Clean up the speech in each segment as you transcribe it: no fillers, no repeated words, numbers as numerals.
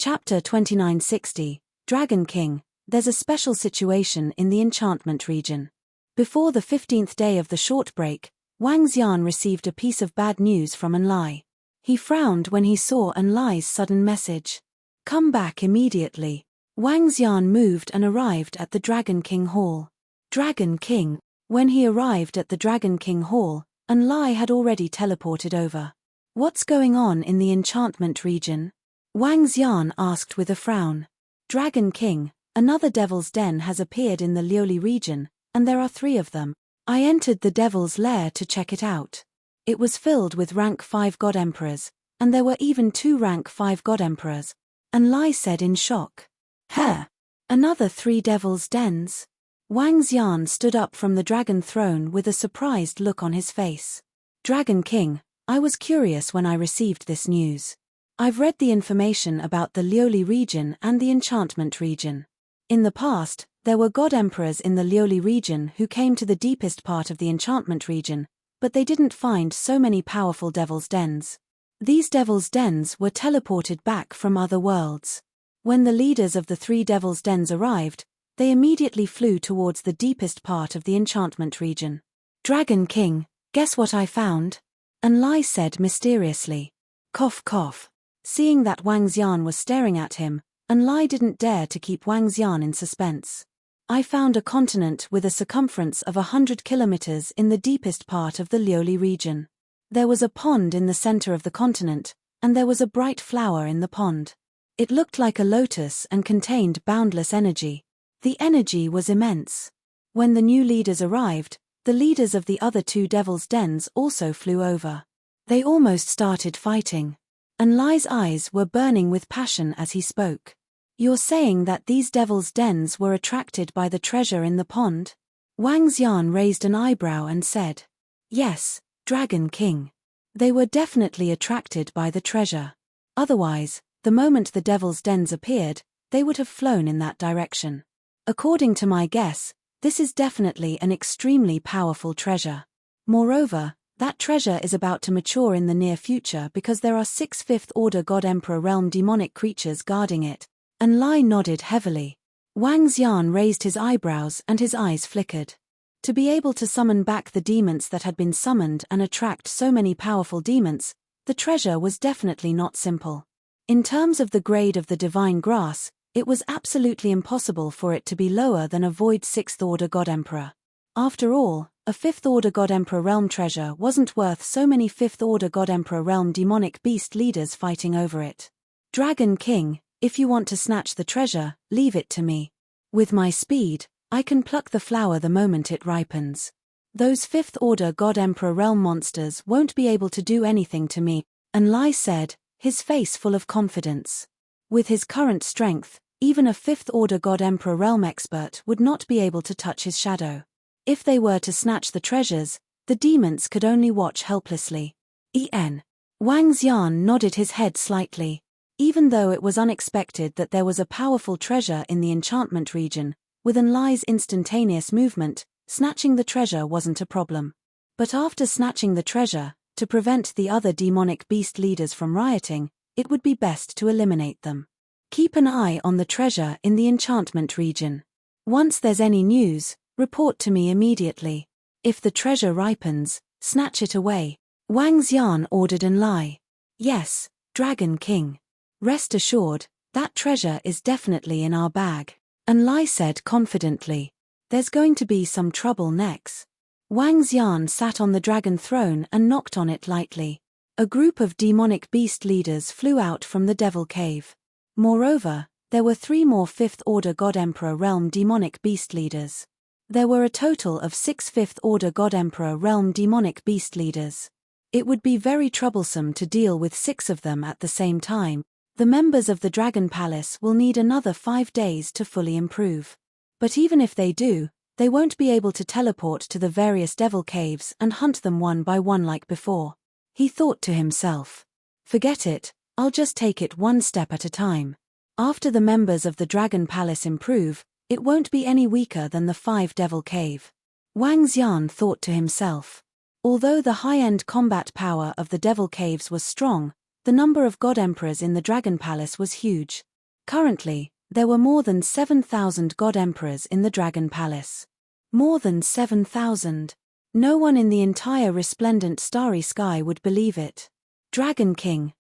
Chapter 2960, Dragon King. There's a special situation in the enchantment region. Before the 15th day of the short break, Wang Xian received a piece of bad news from Enlai. He frowned when he saw Enlai's sudden message. Come back immediately. Wang Xian moved and arrived at the Dragon King Hall. Dragon King. When he arrived at the Dragon King Hall, Enlai had already teleported over. What's going on in the enchantment region? Wang Xian asked with a frown. Dragon King, another devil's den has appeared in the Liuli region, and there are 3 of them. I entered the devil's lair to check it out. It was filled with rank 5 god emperors, and there were even 2 rank 5 god emperors. Enlai said in shock. Huh? Another 3 devil's dens? Wang Xian stood up from the dragon throne with a surprised look on his face. Dragon King, I was curious when I received this news. I've read the information about the Liuli region and the enchantment region. In the past, there were god emperors in the Liuli region who came to the deepest part of the enchantment region, but they didn't find so many powerful devil's dens. These devil's dens were teleported back from other worlds. When the leaders of the 3 devil's dens arrived, they immediately flew towards the deepest part of the enchantment region. Dragon King, guess what I found? Enlai said mysteriously. Cough cough. Seeing that Wang Xian was staring at him, Enlai didn't dare to keep Wang Xian in suspense. I found a continent with a circumference of 100 kilometers in the deepest part of the Liuli region. There was a pond in the center of the continent, and there was a bright flower in the pond. It looked like a lotus and contained boundless energy. The energy was immense. When the new leaders arrived, the leaders of the other 2 devil's dens also flew over. They almost started fighting. Enlai's eyes were burning with passion as he spoke. You're saying that these devil's dens were attracted by the treasure in the pond? Wang Xian raised an eyebrow and said. Yes, Dragon King. They were definitely attracted by the treasure. Otherwise, the moment the devil's dens appeared, they would have flown in that direction. According to my guess, this is definitely an extremely powerful treasure. Moreover, that treasure is about to mature in the near future because there are 6 5th-order God Emperor realm demonic creatures guarding it. Enlai nodded heavily. Wang Xian raised his eyebrows and his eyes flickered. To be able to summon back the demons that had been summoned and attract so many powerful demons, the treasure was definitely not simple. In terms of the grade of the divine grass, it was absolutely impossible for it to be lower than a void 6th-order God Emperor. After all, a 5th-order God Emperor realm treasure wasn't worth so many 5th-order God Emperor realm demonic beast leaders fighting over it. Dragon King, if you want to snatch the treasure, leave it to me. With my speed, I can pluck the flower the moment it ripens. Those 5th-order God Emperor realm monsters won't be able to do anything to me, Enlai said, his face full of confidence. With his current strength, even a 5th-order God Emperor realm expert would not be able to touch his shadow. If they were to snatch the treasures, the demons could only watch helplessly. Wang Xian nodded his head slightly. Even though it was unexpected that there was a powerful treasure in the enchantment region, with Enlai's instantaneous movement, snatching the treasure wasn't a problem. But after snatching the treasure, to prevent the other demonic beast leaders from rioting, it would be best to eliminate them. Keep an eye on the treasure in the enchantment region. Once there's any news, report to me immediately. If the treasure ripens, snatch it away. Wang Xian ordered Enlai. Yes, Dragon King. Rest assured, that treasure is definitely in our bag. Enlai said confidently. There's going to be some trouble next. Wang Xian sat on the dragon throne and knocked on it lightly. A group of demonic beast leaders flew out from the devil cave. Moreover, there were 3 more 5th-order God Emperor realm demonic beast leaders. There were a total of 6 5th-order God Emperor realm demonic beast leaders. It would be very troublesome to deal with 6 of them at the same time. The members of the Dragon Palace will need another 5 days to fully improve. But even if they do, they won't be able to teleport to the various devil caves and hunt them one by one like before. He thought to himself. Forget it, I'll just take it one step at a time. After the members of the Dragon Palace improve, it won't be any weaker than the 5 devil cave. Wang Xian thought to himself. Although the high-end combat power of the devil caves was strong, the number of god emperors in the Dragon Palace was huge. Currently, there were more than 7,000 god emperors in the Dragon Palace. More than 7,000. No one in the entire resplendent starry sky would believe it. Dragon King,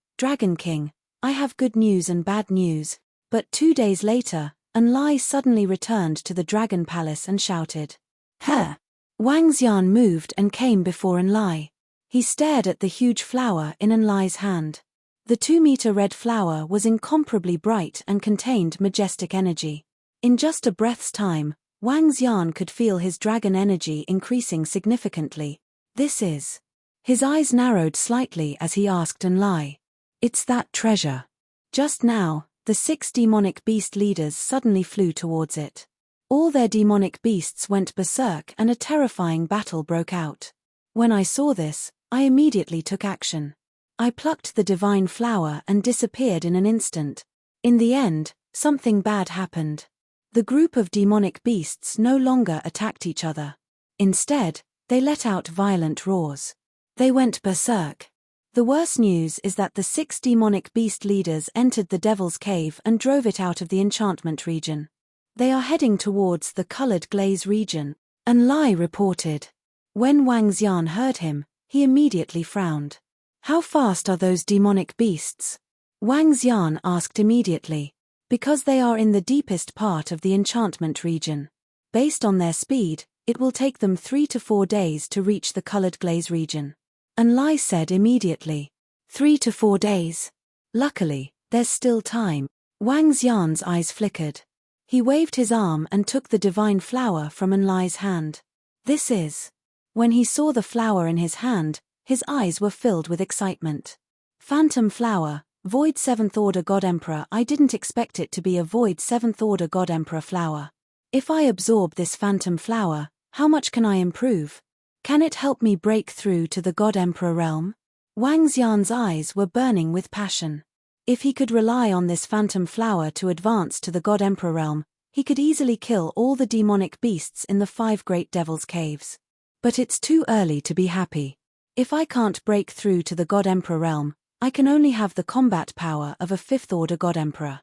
I have good news and bad news. But 2 days later, Enlai suddenly returned to the Dragon Palace and shouted. Huh! Wang Xian moved and came before Enlai. He stared at the huge flower in Enlai's hand. The 2-meter red flower was incomparably bright and contained majestic energy. In just a breath's time, Wang Xian could feel his dragon energy increasing significantly. This is. His eyes narrowed slightly as he asked Enlai. It's that treasure. Just now, the 6 demonic beast leaders suddenly flew towards it. All their demonic beasts went berserk and a terrifying battle broke out. When I saw this, I immediately took action. I plucked the divine flower and disappeared in an instant. In the end, something bad happened. The group of demonic beasts no longer attacked each other. Instead, they let out violent roars. They went berserk. The worst news is that the 6 demonic beast leaders entered the Devil's Cave and drove it out of the enchantment region. They are heading towards the colored glaze region, Enlai reported. When Wang Xian heard him, he immediately frowned. How fast are those demonic beasts? Wang Xian asked immediately. Because they are in the deepest part of the enchantment region. Based on their speed, it will take them 3 to 4 days to reach the colored glaze region. Enlai said immediately. 3 to 4 days. Luckily, there's still time. Wang Xian's eyes flickered. He waved his arm and took the divine flower from Enlai's hand. This is. When he saw the flower in his hand, his eyes were filled with excitement. Phantom flower, Void 7th Order God Emperor. I didn't expect it to be a Void 7th Order God Emperor flower. If I absorb this phantom flower, how much can I improve? Can it help me break through to the God Emperor realm? Wang Xian's eyes were burning with passion. If he could rely on this phantom flower to advance to the God Emperor realm, he could easily kill all the demonic beasts in the 5 great devil's caves. But it's too early to be happy. If I can't break through to the God Emperor realm, I can only have the combat power of a 5th Order God Emperor.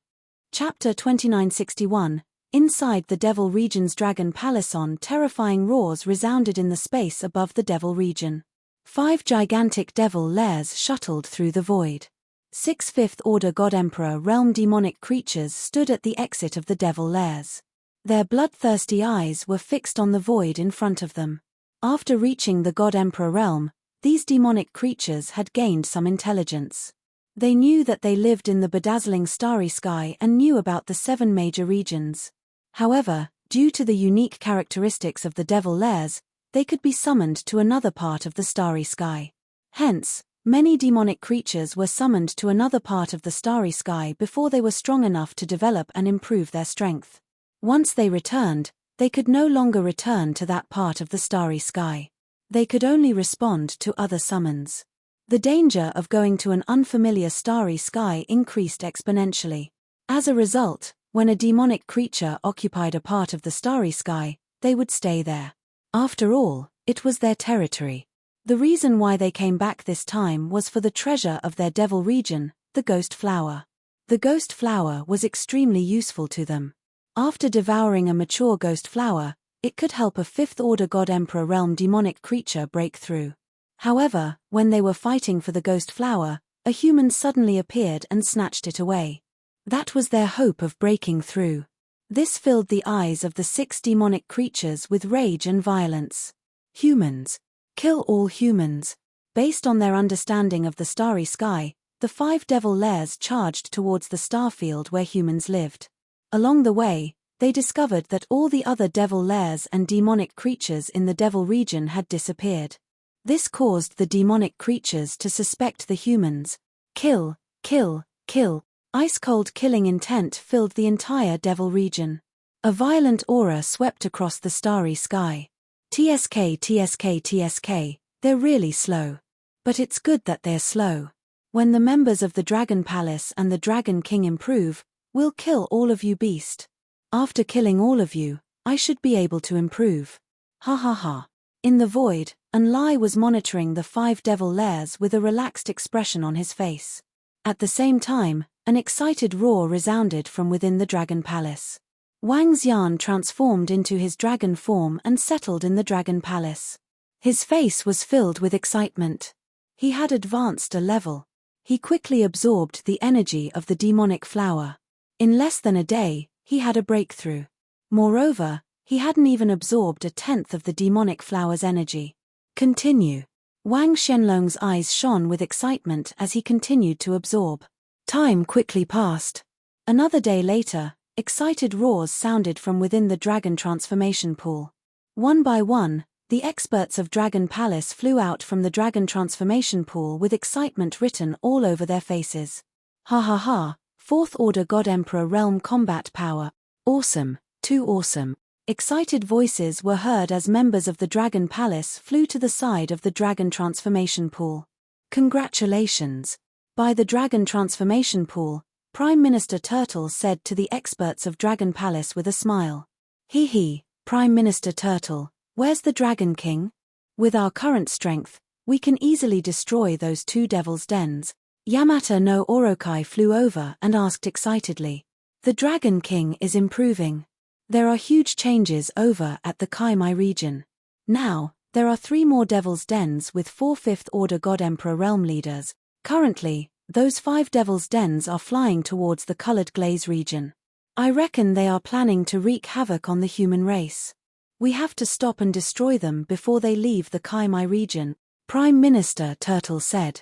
Chapter 2961. Inside the Devil Region's Dragon Palace, terrifying roars resounded in the space above the Devil Region. 5 gigantic devil lairs shuttled through the void. 6 5th Order God Emperor realm demonic creatures stood at the exit of the devil lairs. Their bloodthirsty eyes were fixed on the void in front of them. After reaching the God Emperor realm, these demonic creatures had gained some intelligence. They knew that they lived in the bedazzling starry sky and knew about the 7 major regions. However, due to the unique characteristics of the devil lairs, they could be summoned to another part of the starry sky. Hence, many demonic creatures were summoned to another part of the starry sky before they were strong enough to develop and improve their strength. Once they returned, they could no longer return to that part of the starry sky. They could only respond to other summons. The danger of going to an unfamiliar starry sky increased exponentially. As a result, when a demonic creature occupied a part of the starry sky, they would stay there. After all, it was their territory. The reason why they came back this time was for the treasure of their devil region, the ghost flower. The ghost flower was extremely useful to them. After devouring a mature ghost flower, it could help a 5th Order God Emperor realm demonic creature break through. However, when they were fighting for the ghost flower, a human suddenly appeared and snatched it away. That was their hope of breaking through. This filled the eyes of the 6 demonic creatures with rage and violence. Humans. Kill all humans. Based on their understanding of the starry sky, the 5 devil lairs charged towards the starfield where humans lived. Along the way, they discovered that all the other devil lairs and demonic creatures in the devil region had disappeared. This caused the demonic creatures to suspect the humans. Kill, kill, kill. Ice-cold killing intent filled the entire devil region. A violent aura swept across the starry sky. TSK, TSK, TSK, they're really slow. But it's good that they're slow. When the members of the Dragon Palace and the Dragon King improve, we'll kill all of you beast. After killing all of you, I should be able to improve. Ha ha ha. In the void, Enlai was monitoring the 5 devil lairs with a relaxed expression on his face. At the same time, An excited roar resounded from within the dragon palace. Wang Xian transformed into his dragon form and settled in the dragon palace. His face was filled with excitement. He had advanced a level. He quickly absorbed the energy of the demonic flower. In less than a day, he had a breakthrough. Moreover, he hadn't even absorbed a tenth of the demonic flower's energy. Continue. Wang Xianlong's eyes shone with excitement as he continued to absorb. Time quickly passed. Another day later, excited roars sounded from within the dragon transformation pool. One by one, the experts of Dragon Palace flew out from the dragon transformation pool with excitement written all over their faces. Ha ha ha, Fourth Order God Emperor Realm Combat Power. Awesome, too awesome. Excited voices were heard as members of the Dragon Palace flew to the side of the dragon transformation pool. Congratulations. By the dragon transformation pool, Prime Minister Turtle said to the experts of Dragon Palace with a smile. Hee hee, Prime Minister Turtle, where's the Dragon King? With our current strength, we can easily destroy those two devil's dens. Yamata no Orokai flew over and asked excitedly. The Dragon King is improving. There are huge changes over at the Kaimai region. Now, there are 3 more devil's dens with 4 Fifth Order God Emperor realm leaders. Currently, those 5 devil's dens are flying towards the Colored Glaze region. I reckon they are planning to wreak havoc on the human race. We have to stop and destroy them before they leave the Kaimai region, Prime Minister Turtle said.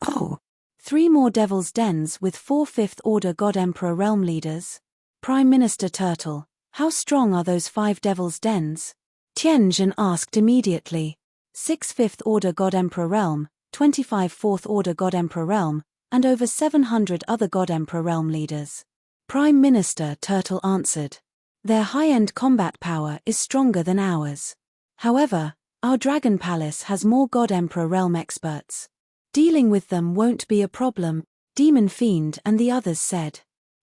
Oh! 3 more devil's dens with 4 Fifth Order God Emperor realm leaders? Prime Minister Turtle, how strong are those 5 devil's dens? Tianjin asked immediately. 6 Fifth Order God Emperor realm, 25 Fourth Order God Emperor realm, and over 700 other God Emperor realm leaders. Prime Minister Turtle answered. Their high-end combat power is stronger than ours. However, our Dragon Palace has more God Emperor realm experts. Dealing with them won't be a problem, Demon Fiend and the others said.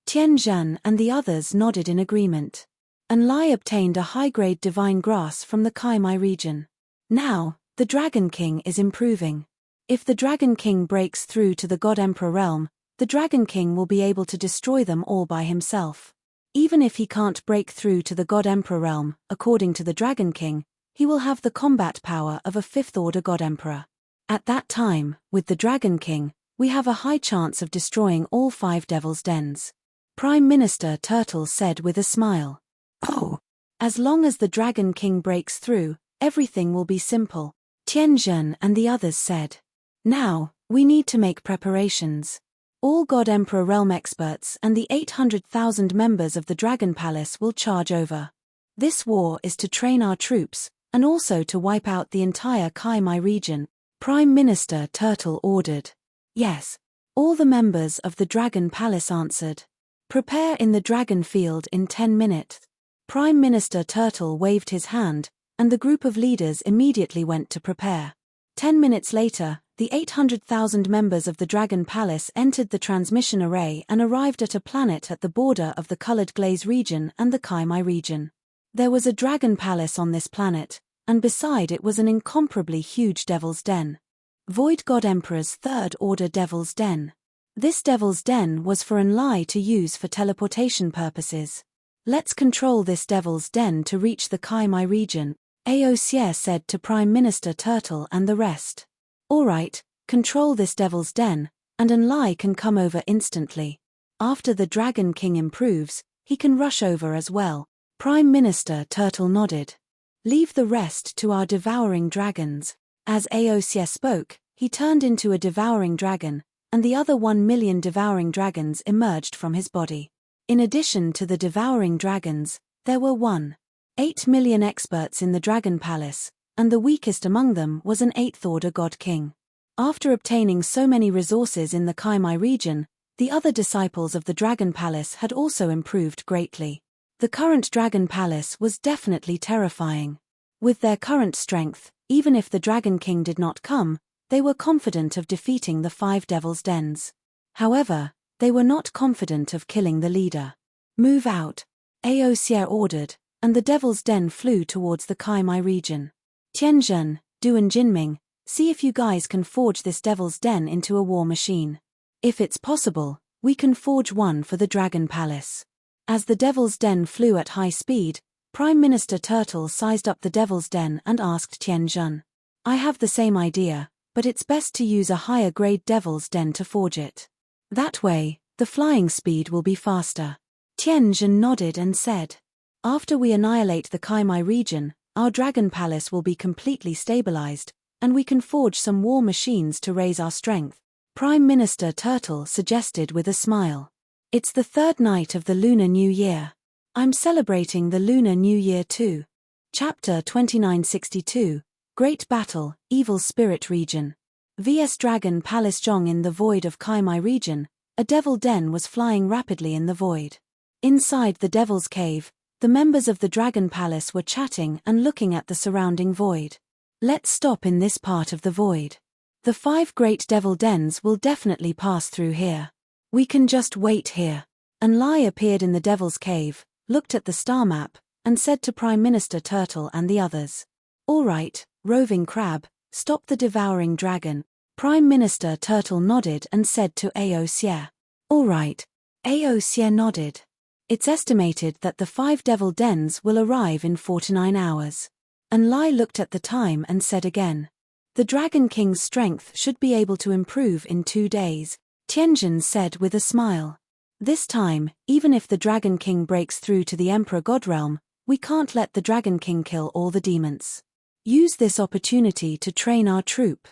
Tianjin and the others nodded in agreement. Enlai obtained a high-grade divine grass from the Kaimai region. Now, the Dragon King is improving. If the Dragon King breaks through to the God Emperor realm, the Dragon King will be able to destroy them all by himself. Even if he can't break through to the God Emperor realm, according to the Dragon King, he will have the combat power of a 5th Order God Emperor. At that time, with the Dragon King, we have a high chance of destroying all 5 devil's dens. Prime Minister Turtle said with a smile. Oh! As long as the Dragon King breaks through, everything will be simple, Tianjin and the others said. Now, we need to make preparations. All God Emperor realm experts and the 800,000 members of the Dragon Palace will charge over. This war is to train our troops, and also to wipe out the entire Kaimai region, Prime Minister Turtle ordered. Yes. All the members of the Dragon Palace answered. Prepare in the Dragon Field in 10 minutes. Prime Minister Turtle waved his hand, and the group of leaders immediately went to prepare. 10 minutes later, the 800,000 members of the Dragon Palace entered the transmission array and arrived at a planet at the border of the Colored Glaze region and the Kaimai region. There was a Dragon Palace on this planet, and beside it was an incomparably huge Devil's Den. Void God Emperor's 3rd Order Devil's Den. This Devil's Den was for Enlai to use for teleportation purposes. Let's control this Devil's Den to reach the Kaimai region, Aosia said to Prime Minister Turtle and the rest. Alright, control this Devil's Den, and Enlai can come over instantly. After the Dragon King improves, he can rush over as well. Prime Minister Turtle nodded. Leave the rest to our devouring dragons. As Aosia spoke, he turned into a devouring dragon, and the other 1 million devouring dragons emerged from his body. In addition to the devouring dragons, there were 1.8 million experts in the Dragon Palace, and the weakest among them was an 8th Order God King. After obtaining so many resources in the Kaimai region, the other disciples of the Dragon Palace had also improved greatly. The current Dragon Palace was definitely terrifying. With their current strength, even if the Dragon King did not come, they were confident of defeating the 5 Devil's Dens. However, they were not confident of killing the leader. Move out, Aosia ordered, and the Devil's Den flew towards the Kaimai region. Tianjin, Du and Jinming, see if you guys can forge this Devil's Den into a war machine. If it's possible, We can forge one for the Dragon Palace. As the Devil's Den flew at high speed, Prime Minister Turtle sized up the Devil's Den and asked Tianjun. I have the same idea, but it's best to use a higher-grade Devil's Den to forge it. That way, the flying speed will be faster. Tianjun nodded and said, after we annihilate the Kaimai region, our Dragon Palace will be completely stabilized, and we can forge some war machines to raise our strength, Prime Minister Turtle suggested with a smile. It's the third night of the Lunar New Year. I'm celebrating the Lunar New Year too. Chapter 2962, Great Battle, Evil Spirit Region. vs Dragon Palace Zhong. In the void of Kaimai region, a devil den was flying rapidly in the void. Inside the Devil's Cave, the members of the Dragon Palace were chatting and looking at the surrounding void. Let's stop in this part of the void. The 5 great devil dens will definitely pass through here. We can just wait here. Enlai appeared in the Devil's Cave, looked at the star map, and said to Prime Minister Turtle and the others. All right, roving crab, stop the devouring dragon. Prime Minister Turtle nodded and said to Ao Xie. All right. Ao Xie nodded. It's estimated that the 5 devil dens will arrive in 49 hours. Enlai looked at the time and said again. The Dragon King's strength should be able to improve in 2 days, Tianjun said with a smile. This time, even if the Dragon King breaks through to the Emperor God Realm, we can't let the Dragon King kill all the demons. Use this opportunity to train our troop.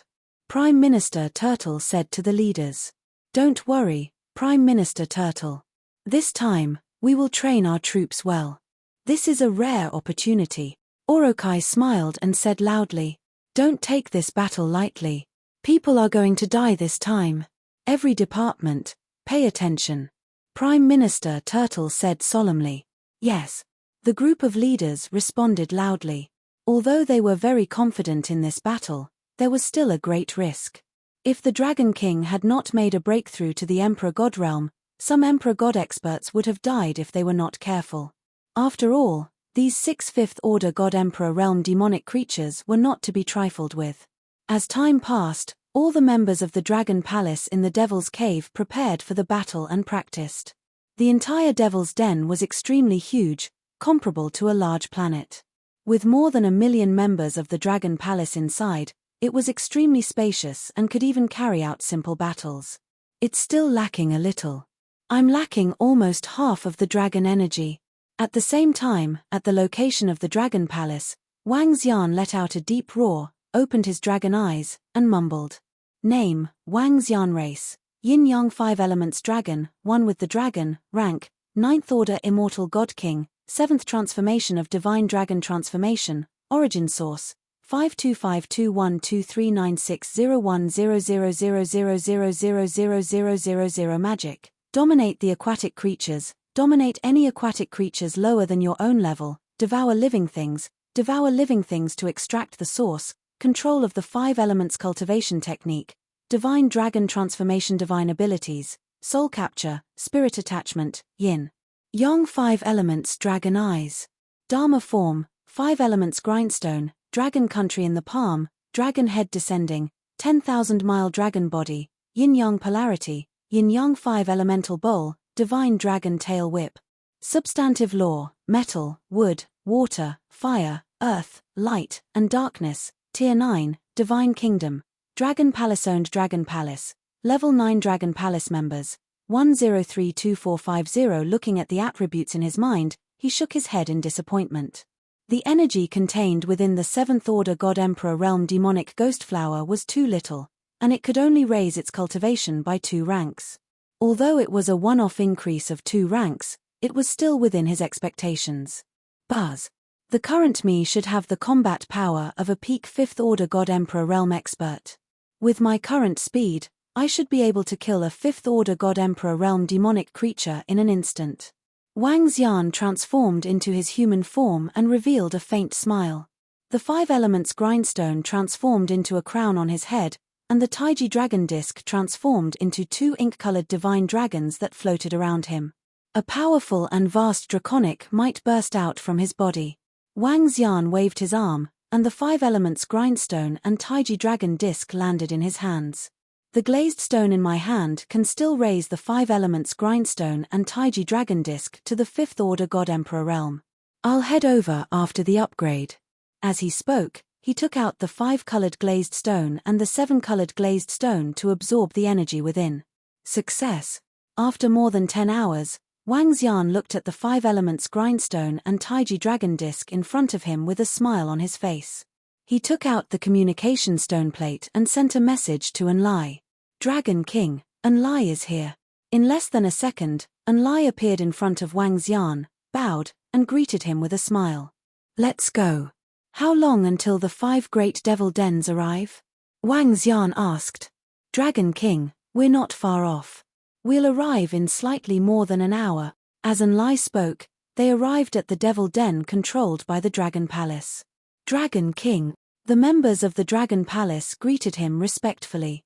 Prime Minister Turtle said to the leaders. Don't worry, Prime Minister Turtle. This time, we will train our troops well. This is a rare opportunity. Orokai smiled and said loudly. Don't take this battle lightly. People are going to die this time. Every department, pay attention. Prime Minister Turtle said solemnly. Yes. The group of leaders responded loudly. Although they were very confident in this battle, there was still a great risk. If the Dragon King had not made a breakthrough to the Emperor God Realm, some Emperor God experts would have died if they were not careful. After all, these 6 fifth-order God Emperor Realm demonic creatures were not to be trifled with. As time passed, all the members of the Dragon Palace in the Devil's Cave prepared for the battle and practiced. The entire Devil's Den was extremely huge, comparable to a large planet. With more than 1 million members of the Dragon Palace inside, it was extremely spacious and could even carry out simple battles. It's still lacking a little. I'm lacking almost half of the dragon energy. At the same time, at the location of the Dragon Palace, Wang Xian let out a deep roar, opened his dragon eyes, and mumbled. Name, Wang Xian race, Yin-Yang 5 elements dragon, one with the dragon, rank, 9th order immortal god king, 7th transformation of divine dragon transformation, origin source, 5252123960100000000000 magic, dominate the aquatic creatures. Dominate any aquatic creatures lower than your own level, devour living things to extract the source, control of the 5 elements cultivation technique, divine dragon transformation divine abilities, soul capture, spirit attachment, yin. Yang 5 elements dragon eyes. Dharma form, 5 elements grindstone, dragon country in the palm, dragon head descending, 10,000-mile dragon body, yin-yang polarity, yin-yang 5 elemental bowl, divine dragon tail whip. Substantive law, metal, wood, water, fire, earth, light, and darkness, tier 9, divine kingdom, Dragon Palace owned Dragon Palace, level 9 Dragon Palace members, 10324450. Looking at the attributes in his mind, he shook his head in disappointment. The energy contained within the 7th order God Emperor Realm demonic ghost flower was too little, and it could only raise its cultivation by 2 ranks. Although it was a one-off increase of 2 ranks, it was still within his expectations. Buzz. The current me should have the combat power of a peak 5th order God Emperor Realm expert. With my current speed, I should be able to kill a 5th order God Emperor Realm demonic creature in an instant. Wang Xian transformed into his human form and revealed a faint smile. The 5 elements grindstone transformed into a crown on his head, and the Taiji dragon disc transformed into 2 ink-colored divine dragons that floated around him. A powerful and vast draconic might burst out from his body. Wang Xian waved his arm, and the 5 elements grindstone and Taiji dragon disc landed in his hands. The glazed stone in my hand can still raise the 5 elements grindstone and Taiji dragon disc to the 5th order God Emperor realm. I'll head over after the upgrade. As he spoke, he took out the 5-colored glazed stone and the 7-colored glazed stone to absorb the energy within. Success. After more than 10 hours, Wang Xian looked at the 5 elements grindstone and Taiji dragon disc in front of him with a smile on his face. He took out the communication stone plate and sent a message to Enlai. Dragon King, Enlai is here. In less than a second, Enlai appeared in front of Wang Xian, bowed, and greeted him with a smile. Let's go. How long until the 5 great devil dens arrive? Wang Xian asked. Dragon King, we're not far off. We'll arrive in slightly more than an hour. As Enlai spoke, they arrived at the devil den controlled by the Dragon Palace. Dragon King, the members of the Dragon Palace greeted him respectfully.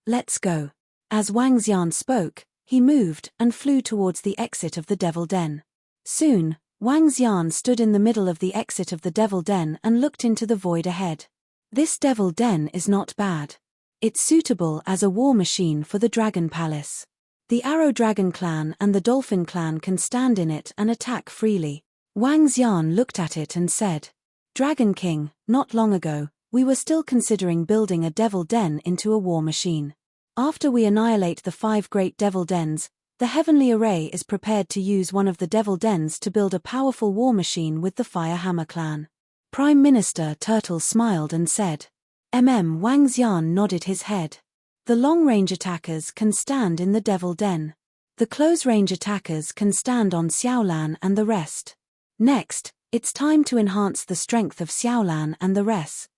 Let's go. As Wang Xian spoke, he moved and flew towards the exit of the devil den. Soon, Wang Xian stood in the middle of the exit of the devil den and looked into the void ahead. This devil den is not bad. It's suitable as a war machine for the Dragon Palace. The Arrow Dragon clan and the Dolphin clan can stand in it and attack freely. Wang Xian looked at it and said, Dragon King, not long ago, we were still considering building a devil den into a war machine. After we annihilate the 5 great devil dens, the Heavenly Array is prepared to use one of the devil dens to build a powerful war machine with the Fire Hammer clan. Prime Minister Turtle smiled and said. Wang Xian nodded his head. The long-range attackers can stand in the devil den. The close-range attackers can stand on Xiaolan and the rest. Next, it's time to enhance the strength of Xiaolan and the rest.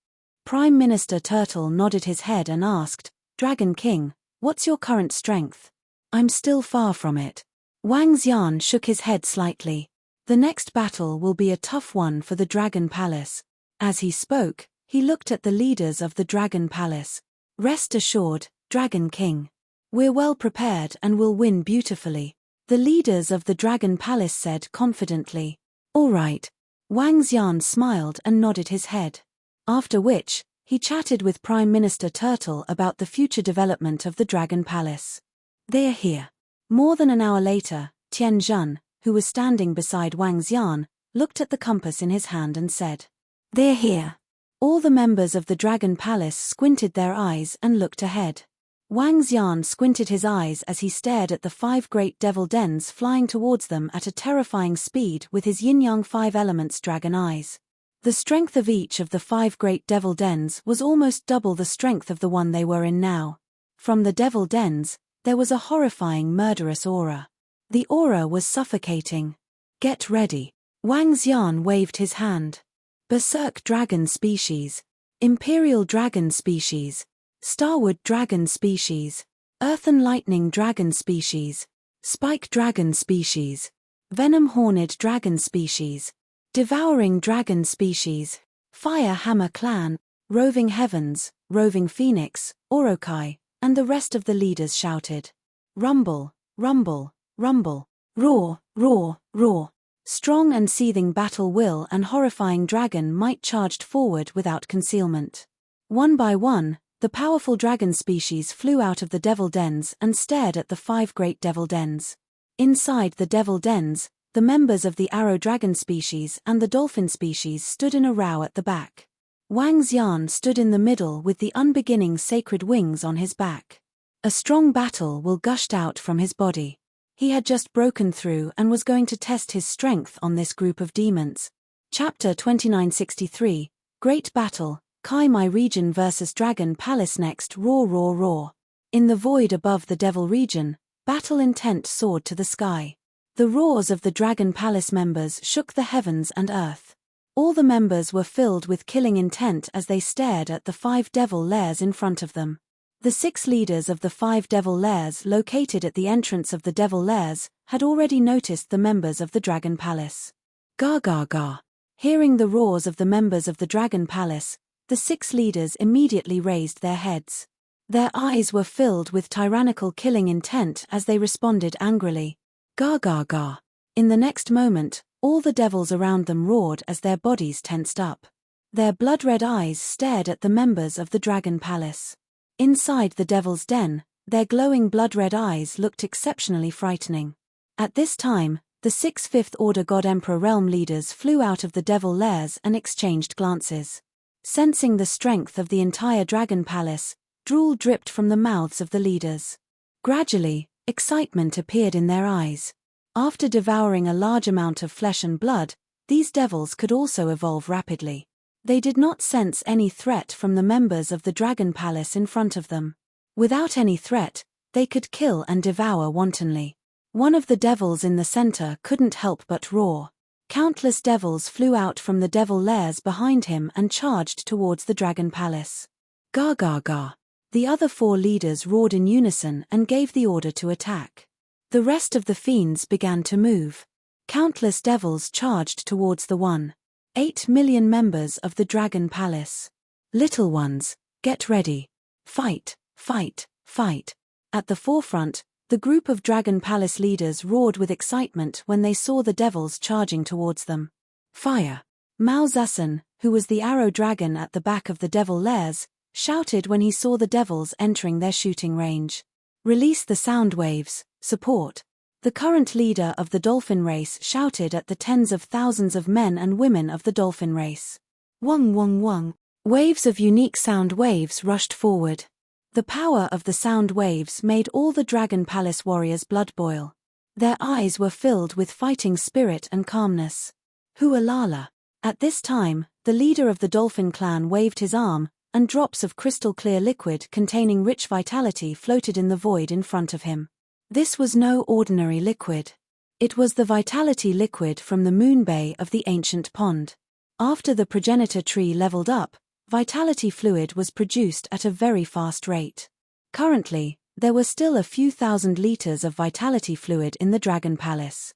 Prime Minister Turtle nodded his head and asked, Dragon King, what's your current strength? I'm still far from it. Wang Xian shook his head slightly. The next battle will be a tough one for the Dragon Palace. As he spoke, he looked at the leaders of the Dragon Palace. Rest assured, Dragon King. We're well prepared and will win beautifully. The leaders of the Dragon Palace said confidently. All right. Wang Xian smiled and nodded his head. After which, he chatted with Prime Minister Turtle about the future development of the Dragon Palace. They're here. More than an hour later, Tian Zhen, who was standing beside Wang Xian, looked at the compass in his hand and said, They're here. All the members of the Dragon Palace squinted their eyes and looked ahead. Wang Xian squinted his eyes as he stared at the 5 great devil dens flying towards them at a terrifying speed with his yin-yang 5 elements dragon eyes. The strength of each of the 5 great devil dens was almost double the strength of the one they were in now. From the devil dens, there was a horrifying murderous aura. The aura was suffocating. Get ready. Wang Xian waved his hand. Berserk dragon species. Imperial dragon species. Starwood dragon species. Earthen lightning dragon species. Spike dragon species. Venom horned dragon species. Devouring dragon species. Fire hammer clan. Roving heavens, roving phoenix, Orokai, and the rest of the leaders shouted. Rumble, rumble, rumble. Roar, roar, roar. Strong and seething battle will and horrifying dragon might charged forward without concealment. One by one, the powerful dragon species flew out of the devil dens and stared at the 5 great devil dens. Inside the devil dens, the members of the arrow dragon species and the dolphin species stood in a row at the back. Wang Xian stood in the middle with the unbeginning sacred wings on his back. A strong battle will gushed out from his body. He had just broken through and was going to test his strength on this group of demons. Chapter 2963, Great Battle, Kai Mai Region vs Dragon Palace. Next, roar roar roar. In the void above the Devil Region, battle intent soared to the sky. The roars of the Dragon Palace members shook the heavens and earth. All the members were filled with killing intent as they stared at the 5 devil lairs in front of them. The 6 leaders of the 5 devil lairs located at the entrance of the devil lairs had already noticed the members of the Dragon Palace. Ga ga ga. Hearing the roars of the members of the Dragon Palace, the 6 leaders immediately raised their heads. Their eyes were filled with tyrannical killing intent as they responded angrily. Ga ga ga. In the next moment, all the devils around them roared as their bodies tensed up. Their blood-red eyes stared at the members of the Dragon Palace. Inside the devil's den, their glowing blood-red eyes looked exceptionally frightening. At this time, the 6 Fifth Order God Emperor realm leaders flew out of the devil lairs and exchanged glances. Sensing the strength of the entire dragon palace, drool dripped from the mouths of the leaders. Gradually, excitement appeared in their eyes. After devouring a large amount of flesh and blood, these devils could also evolve rapidly. They did not sense any threat from the members of the dragon palace in front of them. Without any threat, they could kill and devour wantonly. One of the devils in the center couldn't help but roar. Countless devils flew out from the devil lairs behind him and charged towards the dragon palace. Ga ga ga. The other 4 leaders roared in unison and gave the order to attack. The rest of the fiends began to move. Countless devils charged towards the 1.8 million members of the dragon palace. Little ones, get ready. Fight, fight, fight. At the forefront, the group of dragon palace leaders roared with excitement when they saw the devils charging towards them. Fire! Mao Zusan, who was the arrow dragon at the back of the devil lairs, shouted when he saw the devils entering their shooting range. Release the sound waves, support. The current leader of the dolphin race shouted at the tens of thousands of men and women of the dolphin race. Wong wong wong. Waves of unique sound waves rushed forward. The power of the sound waves made all the Dragon Palace warriors' blood boil. Their eyes were filled with fighting spirit and calmness. Hualala. At this time, the leader of the dolphin clan waved his arm, and drops of crystal-clear liquid containing rich vitality floated in the void in front of him. This was no ordinary liquid. It was the vitality liquid from the moon bay of the ancient pond. After the progenitor tree leveled up, vitality fluid was produced at a very fast rate. Currently, there were still a few thousand liters of vitality fluid in the Dragon Palace.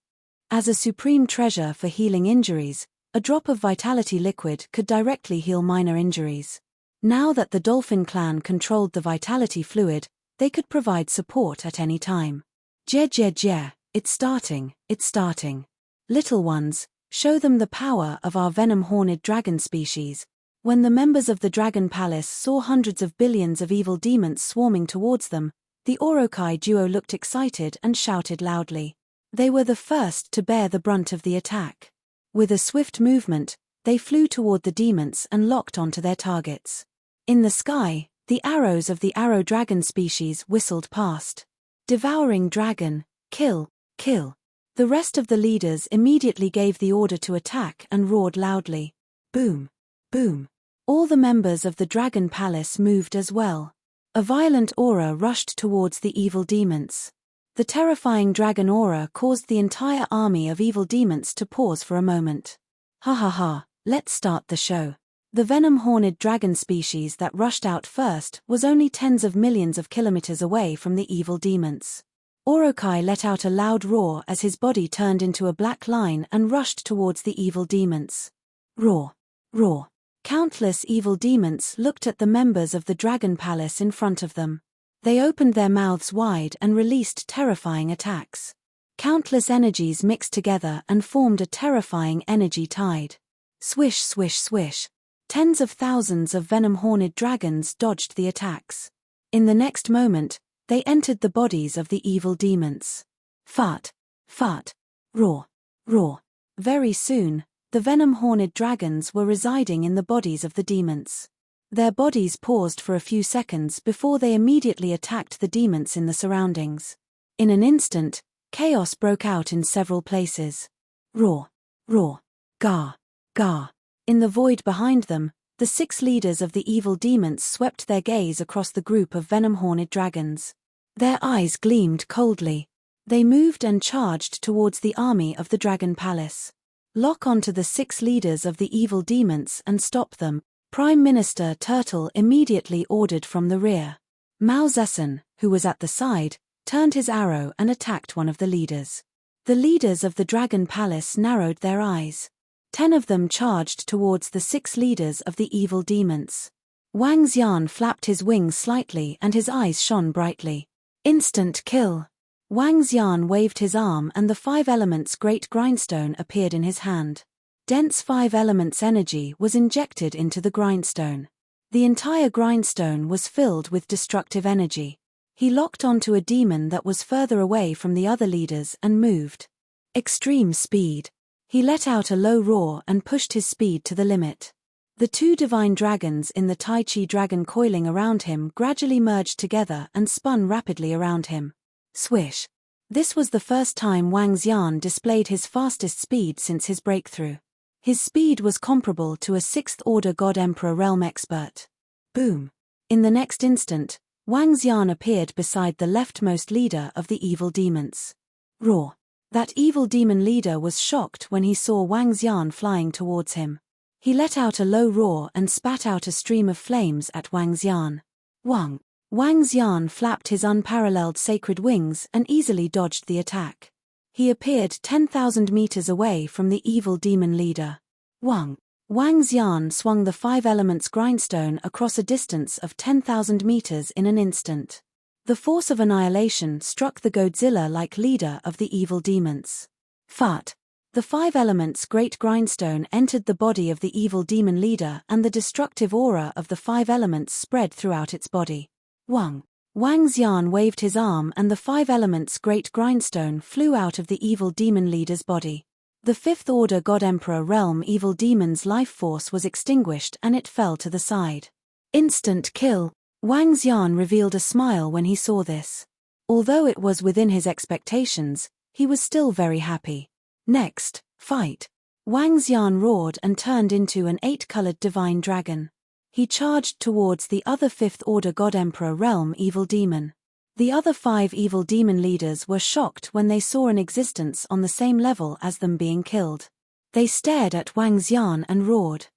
As a supreme treasure for healing injuries, a drop of vitality liquid could directly heal minor injuries. Now that the Dolphin clan controlled the vitality fluid, they could provide support at any time. It's starting, it's starting. Little ones, show them the power of our venom-horned dragon species. When the members of the Dragon Palace saw hundreds of billions of evil demons swarming towards them, the Orokai duo looked excited and shouted loudly. They were the first to bear the brunt of the attack. With a swift movement, they flew toward the demons and locked onto their targets. In the sky, the arrows of the arrow dragon species whistled past. Devouring dragon, kill, kill. The rest of the leaders immediately gave the order to attack and roared loudly. Boom, boom. All the members of the Dragon Palace moved as well. A violent aura rushed towards the evil demons. The terrifying dragon aura caused the entire army of evil demons to pause for a moment. Ha ha ha, let's start the show. The venom-horned dragon species that rushed out first was only tens of millions of kilometers away from the evil demons. Orokai let out a loud roar as his body turned into a black line and rushed towards the evil demons. Roar, roar. Countless evil demons looked at the members of the Dragon Palace in front of them. They opened their mouths wide and released terrifying attacks. Countless energies mixed together and formed a terrifying energy tide. Swish, swish, swish. Tens of thousands of venom-horned dragons dodged the attacks. In the next moment, they entered the bodies of the evil demons. Fart, fart, roar, roar. Very soon, the venom-horned dragons were residing in the bodies of the demons. Their bodies paused for a few seconds before they immediately attacked the demons in the surroundings. In an instant, chaos broke out in several places. Roar, roar, gar, gar. In the void behind them, the 6 leaders of the evil demons swept their gaze across the group of venom-horned dragons. Their eyes gleamed coldly. They moved and charged towards the army of the Dragon Palace. Lock onto the 6 leaders of the evil demons and stop them, Prime Minister Turtle immediately ordered from the rear. Mao Zusan, who was at the side, turned his arrow and attacked one of the leaders. The leaders of the Dragon Palace narrowed their eyes. 10 of them charged towards the 6 leaders of the evil demons. Wang Xian flapped his wings slightly and his eyes shone brightly. Instant kill. Wang Xian waved his arm and the 5 elements great grindstone appeared in his hand. Dense 5 elements energy was injected into the grindstone. The entire grindstone was filled with destructive energy. He locked onto a demon that was further away from the other leaders and moved. Extreme speed. He let out a low roar and pushed his speed to the limit. The two divine dragons in the Tai Chi dragon coiling around him gradually merged together and spun rapidly around him. Swish. This was the first time Wang Xian displayed his fastest speed since his breakthrough. His speed was comparable to a 6th-order God Emperor realm expert. Boom. In the next instant, Wang Xian appeared beside the leftmost leader of the evil demons. Roar. That evil demon leader was shocked when he saw Wang Xian flying towards him. He let out a low roar and spat out a stream of flames at Wang Xian. Wang Xian flapped his unparalleled sacred wings and easily dodged the attack. He appeared 10,000 meters away from the evil demon leader. Wang Xian swung the 5 elements grindstone across a distance of 10,000 meters in an instant. The force of annihilation struck the Godzilla-like leader of the evil demons. Fart. The 5 elements great grindstone entered the body of the evil demon leader and the destructive aura of the 5 elements spread throughout its body. Wang Xian waved his arm and the 5 elements great grindstone flew out of the evil demon leader's body. The 5th-order God Emperor realm evil demon's life force was extinguished and it fell to the side. Instant kill. Wang Xian revealed a smile when he saw this. Although it was within his expectations, he was still very happy. Next, fight. Wang Xian roared and turned into an 8-colored divine dragon. He charged towards the other 5th-order God Emperor realm evil demon. The other 5 evil demon leaders were shocked when they saw an existence on the same level as them being killed. They stared at Wang Xian and roared.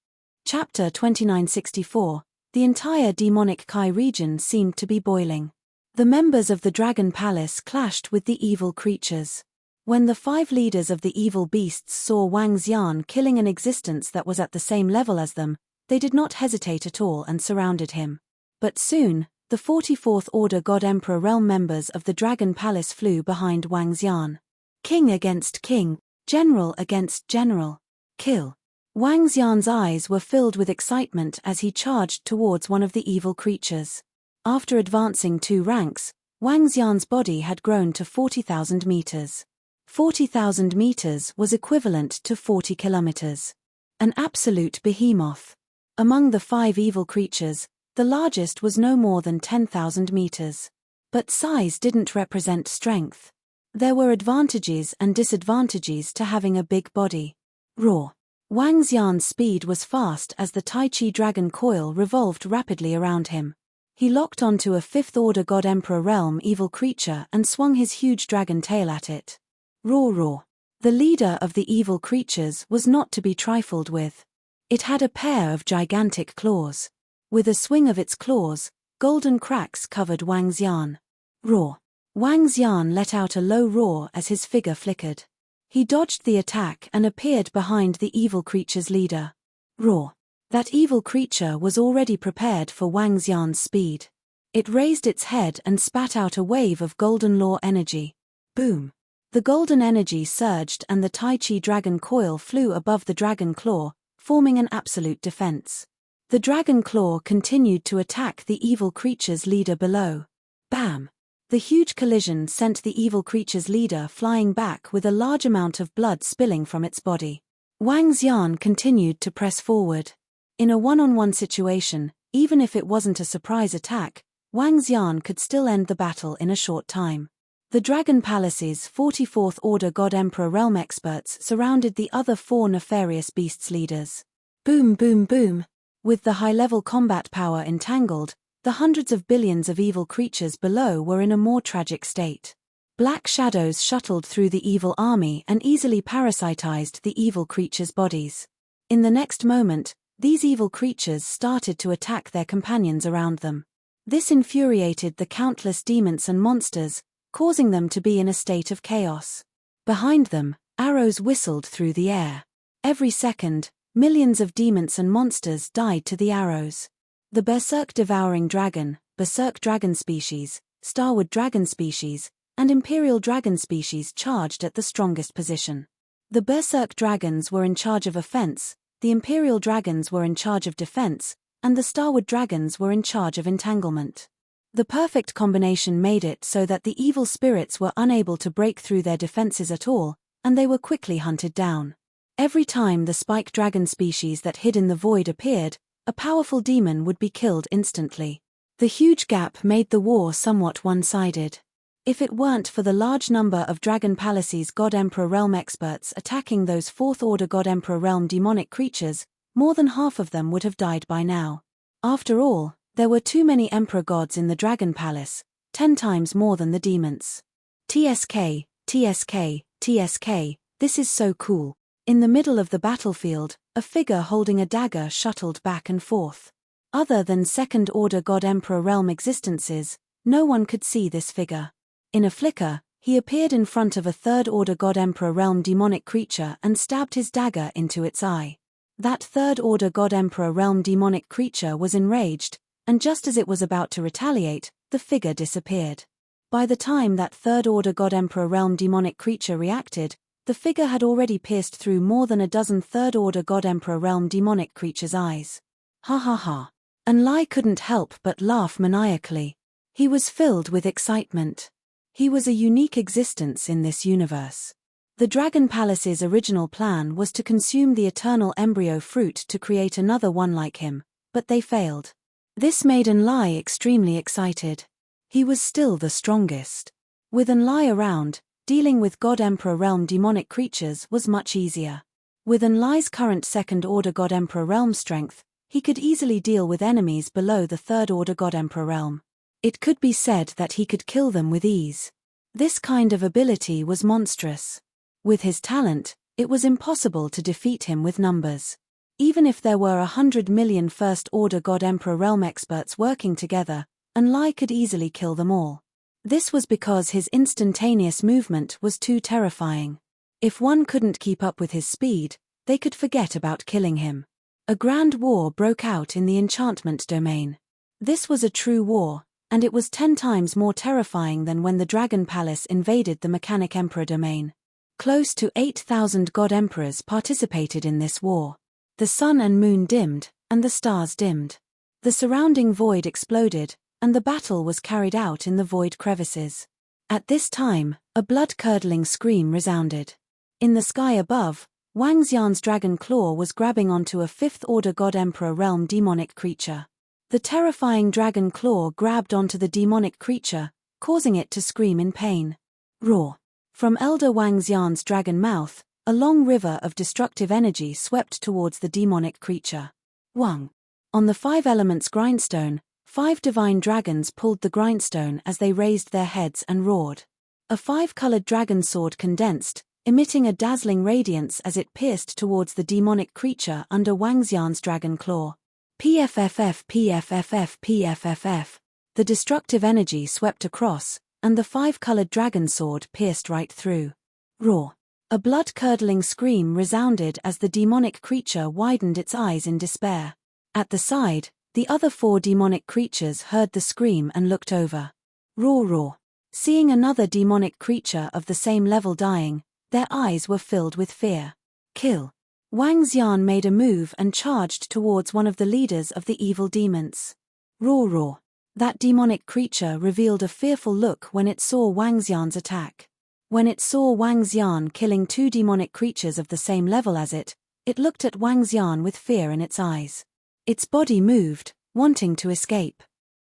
Chapter 2964. The entire demonic Kai region seemed to be boiling. The members of the Dragon Palace clashed with the evil creatures. When the 5 leaders of the evil beasts saw Wang Xian killing an existence that was at the same level as them, they did not hesitate at all and surrounded him. But soon, the 44th Order God Emperor realm members of the Dragon Palace flew behind Wang Xian. King against king, general against general. Kill. Wang Xian's eyes were filled with excitement as he charged towards one of the evil creatures. After advancing 2 ranks, Wang Xian's body had grown to 40,000 meters. 40,000 meters was equivalent to 40 kilometers. An absolute behemoth. Among the 5 evil creatures, the largest was no more than 10,000 meters. But size didn't represent strength. There were advantages and disadvantages to having a big body. Roar. Wang Xian's speed was fast as the Tai Chi dragon coil revolved rapidly around him. He locked onto a 5th-order God Emperor realm evil creature and swung his huge dragon tail at it. Roar roar. The leader of the evil creatures was not to be trifled with. It had a pair of gigantic claws. With a swing of its claws, golden cracks covered Wang Xian. Roar. Wang Xian let out a low roar as his figure flickered. He dodged the attack and appeared behind the evil creature's leader. Roar. That evil creature was already prepared for Wang Xian's speed. It raised its head and spat out a wave of golden law energy. Boom. The golden energy surged and the Tai Chi dragon coil flew above the dragon claw, forming an absolute defense. The dragon claw continued to attack the evil creature's leader below. Bam! The huge collision sent the evil creature's leader flying back with a large amount of blood spilling from its body. Wang Xian continued to press forward. In a one-on-one situation, even if it wasn't a surprise attack, Wang Xian could still end the battle in a short time. The Dragon Palace's 44th Order God Emperor realm experts surrounded the other 4 nefarious beasts leaders. Boom boom boom. With the high-level combat power entangled, the hundreds of billions of evil creatures below were in a more tragic state. Black shadows shuttled through the evil army and easily parasitized the evil creatures' bodies. In the next moment, these evil creatures started to attack their companions around them. This infuriated the countless demons and monsters, causing them to be in a state of chaos. Behind them, arrows whistled through the air. Every second, millions of demons and monsters died to the arrows. The Berserk Devouring Dragon, Berserk Dragon Species, Starwood Dragon Species, and Imperial Dragon Species charged at the strongest position. The Berserk Dragons were in charge of offense, the Imperial Dragons were in charge of defense, and the starward dragons were in charge of entanglement. The perfect combination made it so that the evil spirits were unable to break through their defenses at all, and they were quickly hunted down. Every time the spike dragon species that hid in the void appeared, a powerful demon would be killed instantly. The huge gap made the war somewhat one-sided. If it weren't for the large number of Dragon Palace's God Emperor Realm experts attacking those 4th Order God Emperor Realm demonic creatures, more than half of them would have died by now. After all, there were too many Emperor gods in the Dragon Palace, 10 times more than the demons. TSK, TSK, TSK, this is so cool. In the middle of the battlefield, a figure holding a dagger shuttled back and forth. Other than 2nd Order God Emperor Realm existences, no one could see this figure. In a flicker, he appeared in front of a 3rd Order God Emperor Realm demonic creature and stabbed his dagger into its eye. That 3rd Order God Emperor Realm demonic creature was enraged, and just as it was about to retaliate, the figure disappeared. By the time that 3rd Order God Emperor Realm demonic creature reacted, the figure had already pierced through more than a dozen 3rd Order God Emperor Realm demonic creatures' eyes. Ha ha ha. And Lai couldn't help but laugh maniacally. He was filled with excitement. He was a unique existence in this universe. The Dragon Palace's original plan was to consume the eternal embryo fruit to create another one like him, but they failed. This made Lai extremely excited. He was still the strongest. With Lai around, dealing with God Emperor Realm demonic creatures was much easier. With Lai's current 2nd Order God Emperor Realm strength, he could easily deal with enemies below the 3rd Order God Emperor Realm. It could be said that he could kill them with ease. This kind of ability was monstrous. With his talent, it was impossible to defeat him with numbers. Even if there were 100 million 1st Order God Emperor Realm experts working together, Lai could easily kill them all. This was because his instantaneous movement was too terrifying. If one couldn't keep up with his speed, they could forget about killing him. A grand war broke out in the enchantment domain. This was a true war, and it was 10 times more terrifying than when the Dragon Palace invaded the Mechanic Emperor domain. Close to 8,000 God Emperors participated in this war. The sun and moon dimmed, and the stars dimmed. The surrounding void exploded, and the battle was carried out in the void crevices. At this time, a blood-curdling scream resounded. In the sky above, Wang Xian's dragon claw was grabbing onto a 5th Order God Emperor Realm demonic creature. The terrifying dragon claw grabbed onto the demonic creature, causing it to scream in pain. Roar. From Elder Wang Xian's dragon mouth, a long river of destructive energy swept towards the demonic creature. Wang. On the 5 elements grindstone, 5 divine dragons pulled the grindstone as they raised their heads and roared. A 5-colored dragon sword condensed, emitting a dazzling radiance as it pierced towards the demonic creature under Wang Xian's dragon claw. PFFF PFFF PFFF. The destructive energy swept across, and the 5-colored dragon sword pierced right through. Roar. A blood-curdling scream resounded as the demonic creature widened its eyes in despair. At the side, the other 4 demonic creatures heard the scream and looked over. Roar roar. Seeing another demonic creature of the same level dying, their eyes were filled with fear. Kill. Wang Xian made a move and charged towards one of the leaders of the evil demons. Roar roar. That demonic creature revealed a fearful look when it saw Wang Xian's attack. When it saw Wang Xian killing 2 demonic creatures of the same level as it looked at Wang Xian with fear in its eyes. Its body moved, wanting to escape.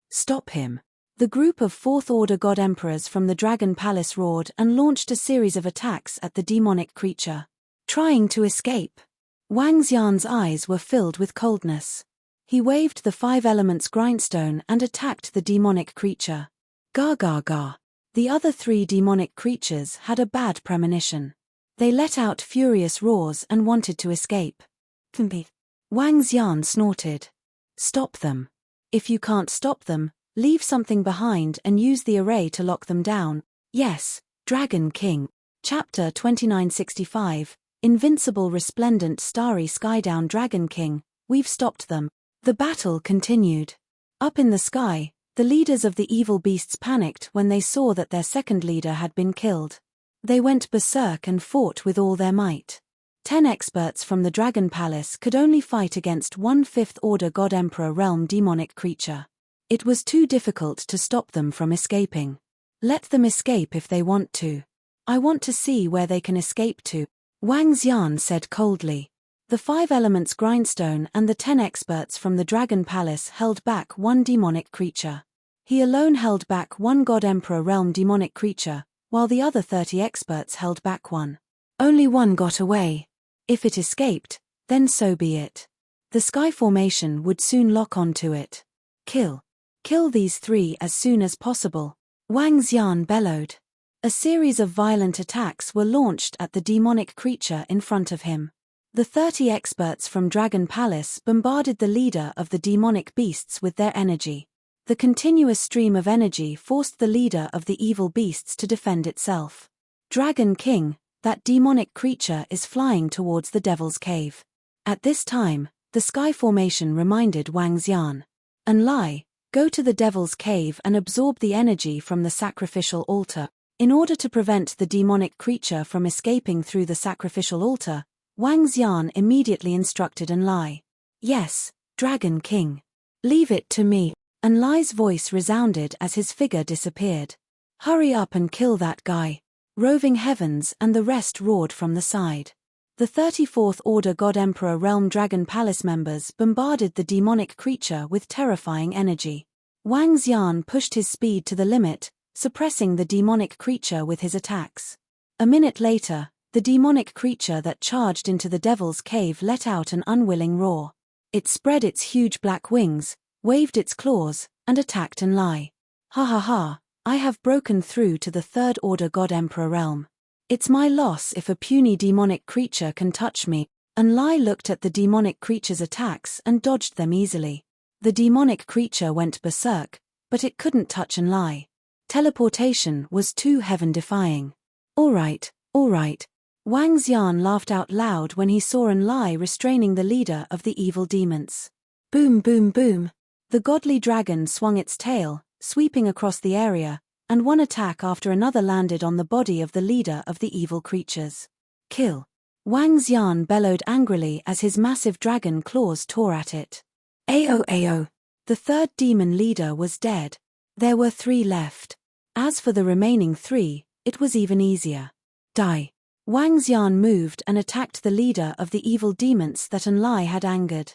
Stop him. The group of 4th Order God Emperors from the Dragon Palace roared and launched a series of attacks at the demonic creature. Trying to escape. Wang Xian's eyes were filled with coldness. He waved the 5 elements grindstone and attacked the demonic creature. Ga ga ga. The other 3 demonic creatures had a bad premonition. They let out furious roars and wanted to escape. Wang Xian snorted. Stop them. If you can't stop them, leave something behind and use the array to lock them down. Yes, Dragon King. Chapter 2965, Invincible Resplendent Starry Skydown Dragon King, we've stopped them. The battle continued. Up in the sky, the leaders of the evil beasts panicked when they saw that their second leader had been killed. They went berserk and fought with all their might. 10 experts from the Dragon Palace could only fight against one fifth-order God Emperor realm demonic creature. It was too difficult to stop them from escaping. Let them escape if they want to. I want to see where they can escape to, Wang Xian said coldly. The 5 elements grindstone and the 10 experts from the Dragon Palace held back one demonic creature. He alone held back one God Emperor realm demonic creature, while the other 30 experts held back one. Only one got away. If it escaped, then so be it. The sky formation would soon lock onto it. Kill. Kill these 3 as soon as possible, Wang Xian bellowed. A series of violent attacks were launched at the demonic creature in front of him. The 30 experts from Dragon Palace bombarded the leader of the demonic beasts with their energy. The continuous stream of energy forced the leader of the evil beasts to defend itself. Dragon King, that demonic creature is flying towards the Devil's Cave. At this time, the sky formation reminded Wang Xian. Unlai, go to the Devil's Cave and absorb the energy from the sacrificial altar. In order to prevent the demonic creature from escaping through the sacrificial altar, Wang Xian immediately instructed Unlai. Yes, Dragon King. Leave it to me. Unlai's voice resounded as his figure disappeared. Hurry up and kill that guy. Roving Heavens and the rest roared from the side. The 34th Order God Emperor Realm Dragon Palace members bombarded the demonic creature with terrifying energy. Wang Xian pushed his speed to the limit, suppressing the demonic creature with his attacks. A minute later, the demonic creature that charged into the Devil's Cave let out an unwilling roar. It spread its huge black wings, waved its claws, and attacked Unlai. Ha ha ha, I have broken through to the 3rd Order God Emperor Realm. It's my loss if a puny demonic creature can touch me. Unlai looked at the demonic creature's attacks and dodged them easily. The demonic creature went berserk, but it couldn't touch Unlai. Teleportation was too heaven-defying. All right. Wang Xian laughed out loud when he saw Unlai restraining the leader of the evil demons. Boom boom boom. The godly dragon swung its tail, sweeping across the area, and one attack after another landed on the body of the leader of the evil creatures. Kill. Wang Xian bellowed angrily as his massive dragon claws tore at it. Ao. The 3rd demon leader was dead. There were 3 left. As for the remaining 3, it was even easier. Die. Wang Xian moved and attacked the leader of the evil demons that Unlai had angered.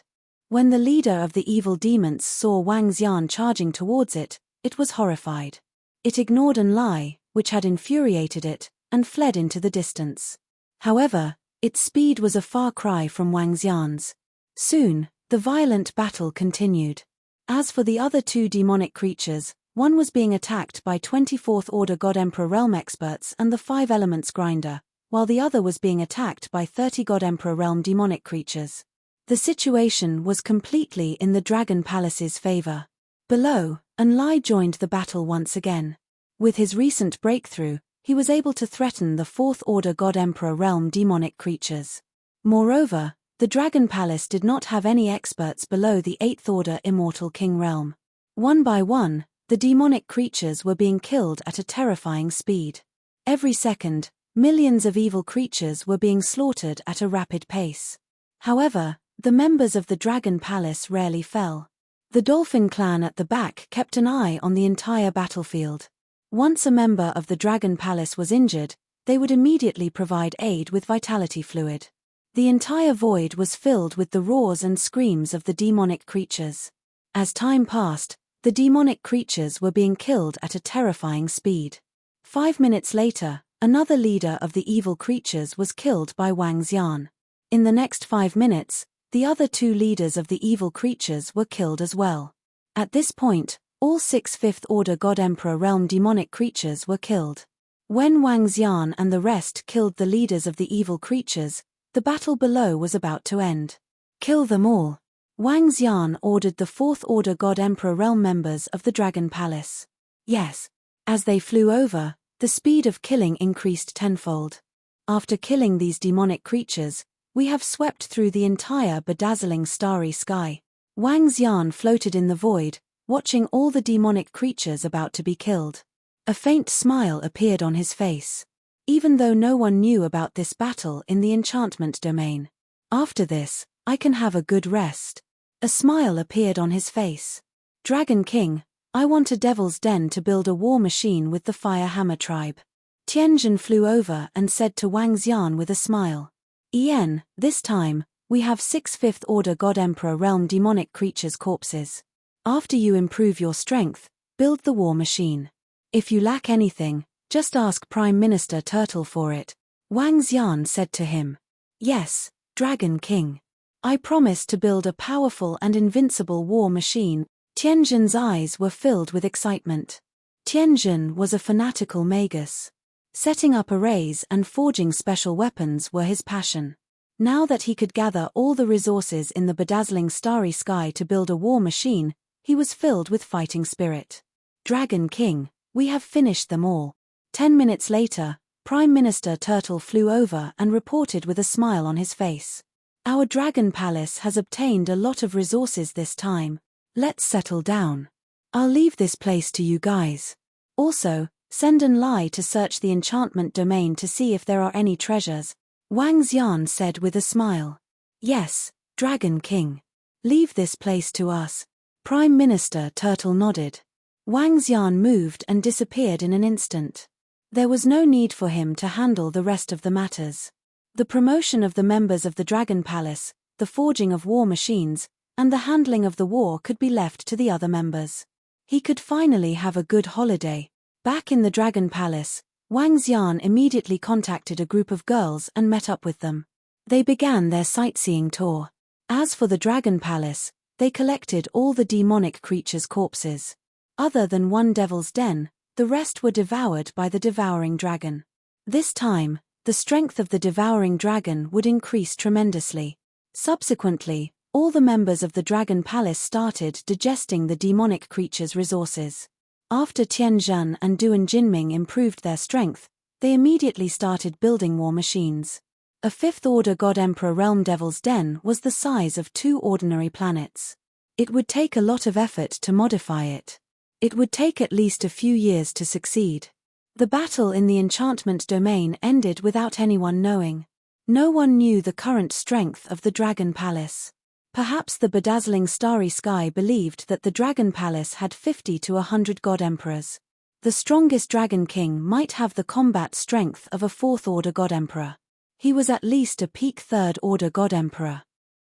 When the leader of the evil demons saw Wang Xian charging towards it, it was horrified. It ignored Unlai, which had infuriated it, and fled into the distance. However, its speed was a far cry from Wang Xian's. Soon, the violent battle continued. As for the other 2 demonic creatures, one was being attacked by 24th Order God Emperor Realm experts and the 5 elements grinder, while the other was being attacked by 30 God Emperor Realm demonic creatures. The situation was completely in the Dragon Palace's favor. Below, Unlai joined the battle once again. With his recent breakthrough, he was able to threaten the 4th Order God Emperor Realm demonic creatures. Moreover, the Dragon Palace did not have any experts below the 8th Order Immortal King Realm. One by one, the demonic creatures were being killed at a terrifying speed. Every second, millions of evil creatures were being slaughtered at a rapid pace. However, the members of the Dragon Palace rarely fell. The Dolphin clan at the back kept an eye on the entire battlefield. Once a member of the Dragon Palace was injured, they would immediately provide aid with vitality fluid. The entire void was filled with the roars and screams of the demonic creatures. As time passed, the demonic creatures were being killed at a terrifying speed. 5 minutes later, another leader of the evil creatures was killed by Wang Xian. In the next 5 minutes, the other 2 leaders of the evil creatures were killed as well. At this point, all 6 5th Order God Emperor Realm demonic creatures were killed. When Wang Xian and the rest killed the leaders of the evil creatures, the battle below was about to end. Kill them all. Wang Xian ordered the 4th Order God Emperor Realm members of the Dragon Palace. Yes. As they flew over, the speed of killing increased tenfold. After killing these demonic creatures, we have swept through the entire bedazzling starry sky. Wang Xian floated in the void, watching all the demonic creatures about to be killed. A faint smile appeared on his face. even though no one knew about this battle in the enchantment domain. After this, I can have a good rest. A smile appeared on his face. Dragon King, I want a devil's den to build a war machine with the Fire Hammer tribe. Tianjin flew over and said to Wang Xian with a smile. Yen, this time, we have 6 5th Order God Emperor Realm demonic creatures' corpses. After you improve your strength, build the war machine. If you lack anything, just ask Prime Minister Turtle for it. Wang Xian said to him. Yes, Dragon King. I promise to build a powerful and invincible war machine. Tianjin's eyes were filled with excitement. Tianjin was a fanatical magus. Setting up arrays and forging special weapons were his passion. Now that he could gather all the resources in the bedazzling starry sky to build a war machine, he was filled with fighting spirit. Dragon King, we have finished them all. 10 minutes later, Prime Minister Turtle flew over and reported with a smile on his face. Our Dragon Palace has obtained a lot of resources this time. Let's settle down. I'll leave this place to you guys. Also, send An Lai to search the enchantment domain to see if there are any treasures. Wang Xian said with a smile. Yes, Dragon King. Leave this place to us. Prime Minister Turtle nodded. Wang Xian moved and disappeared in an instant. There was no need for him to handle the rest of the matters. The promotion of the members of the Dragon Palace, the forging of war machines, and the handling of the war could be left to the other members. He could finally have a good holiday. Back in the Dragon Palace, Wang Xian immediately contacted a group of girls and met up with them. They began their sightseeing tour. As for the Dragon Palace, they collected all the demonic creatures' corpses. Other than one devil's den, the rest were devoured by the devouring dragon. This time, the strength of the devouring dragon would increase tremendously. Subsequently, all the members of the Dragon Palace started digesting the demonic creatures' resources. After Tianjin and Duan Jinming improved their strength, they immediately started building war machines. A 5th Order God Emperor Realm Devil's Den was the size of 2 ordinary planets. It would take a lot of effort to modify it. It would take at least a few years to succeed. The battle in the enchantment domain ended without anyone knowing. No one knew the current strength of the Dragon Palace. Perhaps the bedazzling starry sky believed that the Dragon Palace had 50 to 100 God Emperors. The strongest Dragon King might have the combat strength of a 4th Order God Emperor. He was at least a peak 3rd Order God Emperor.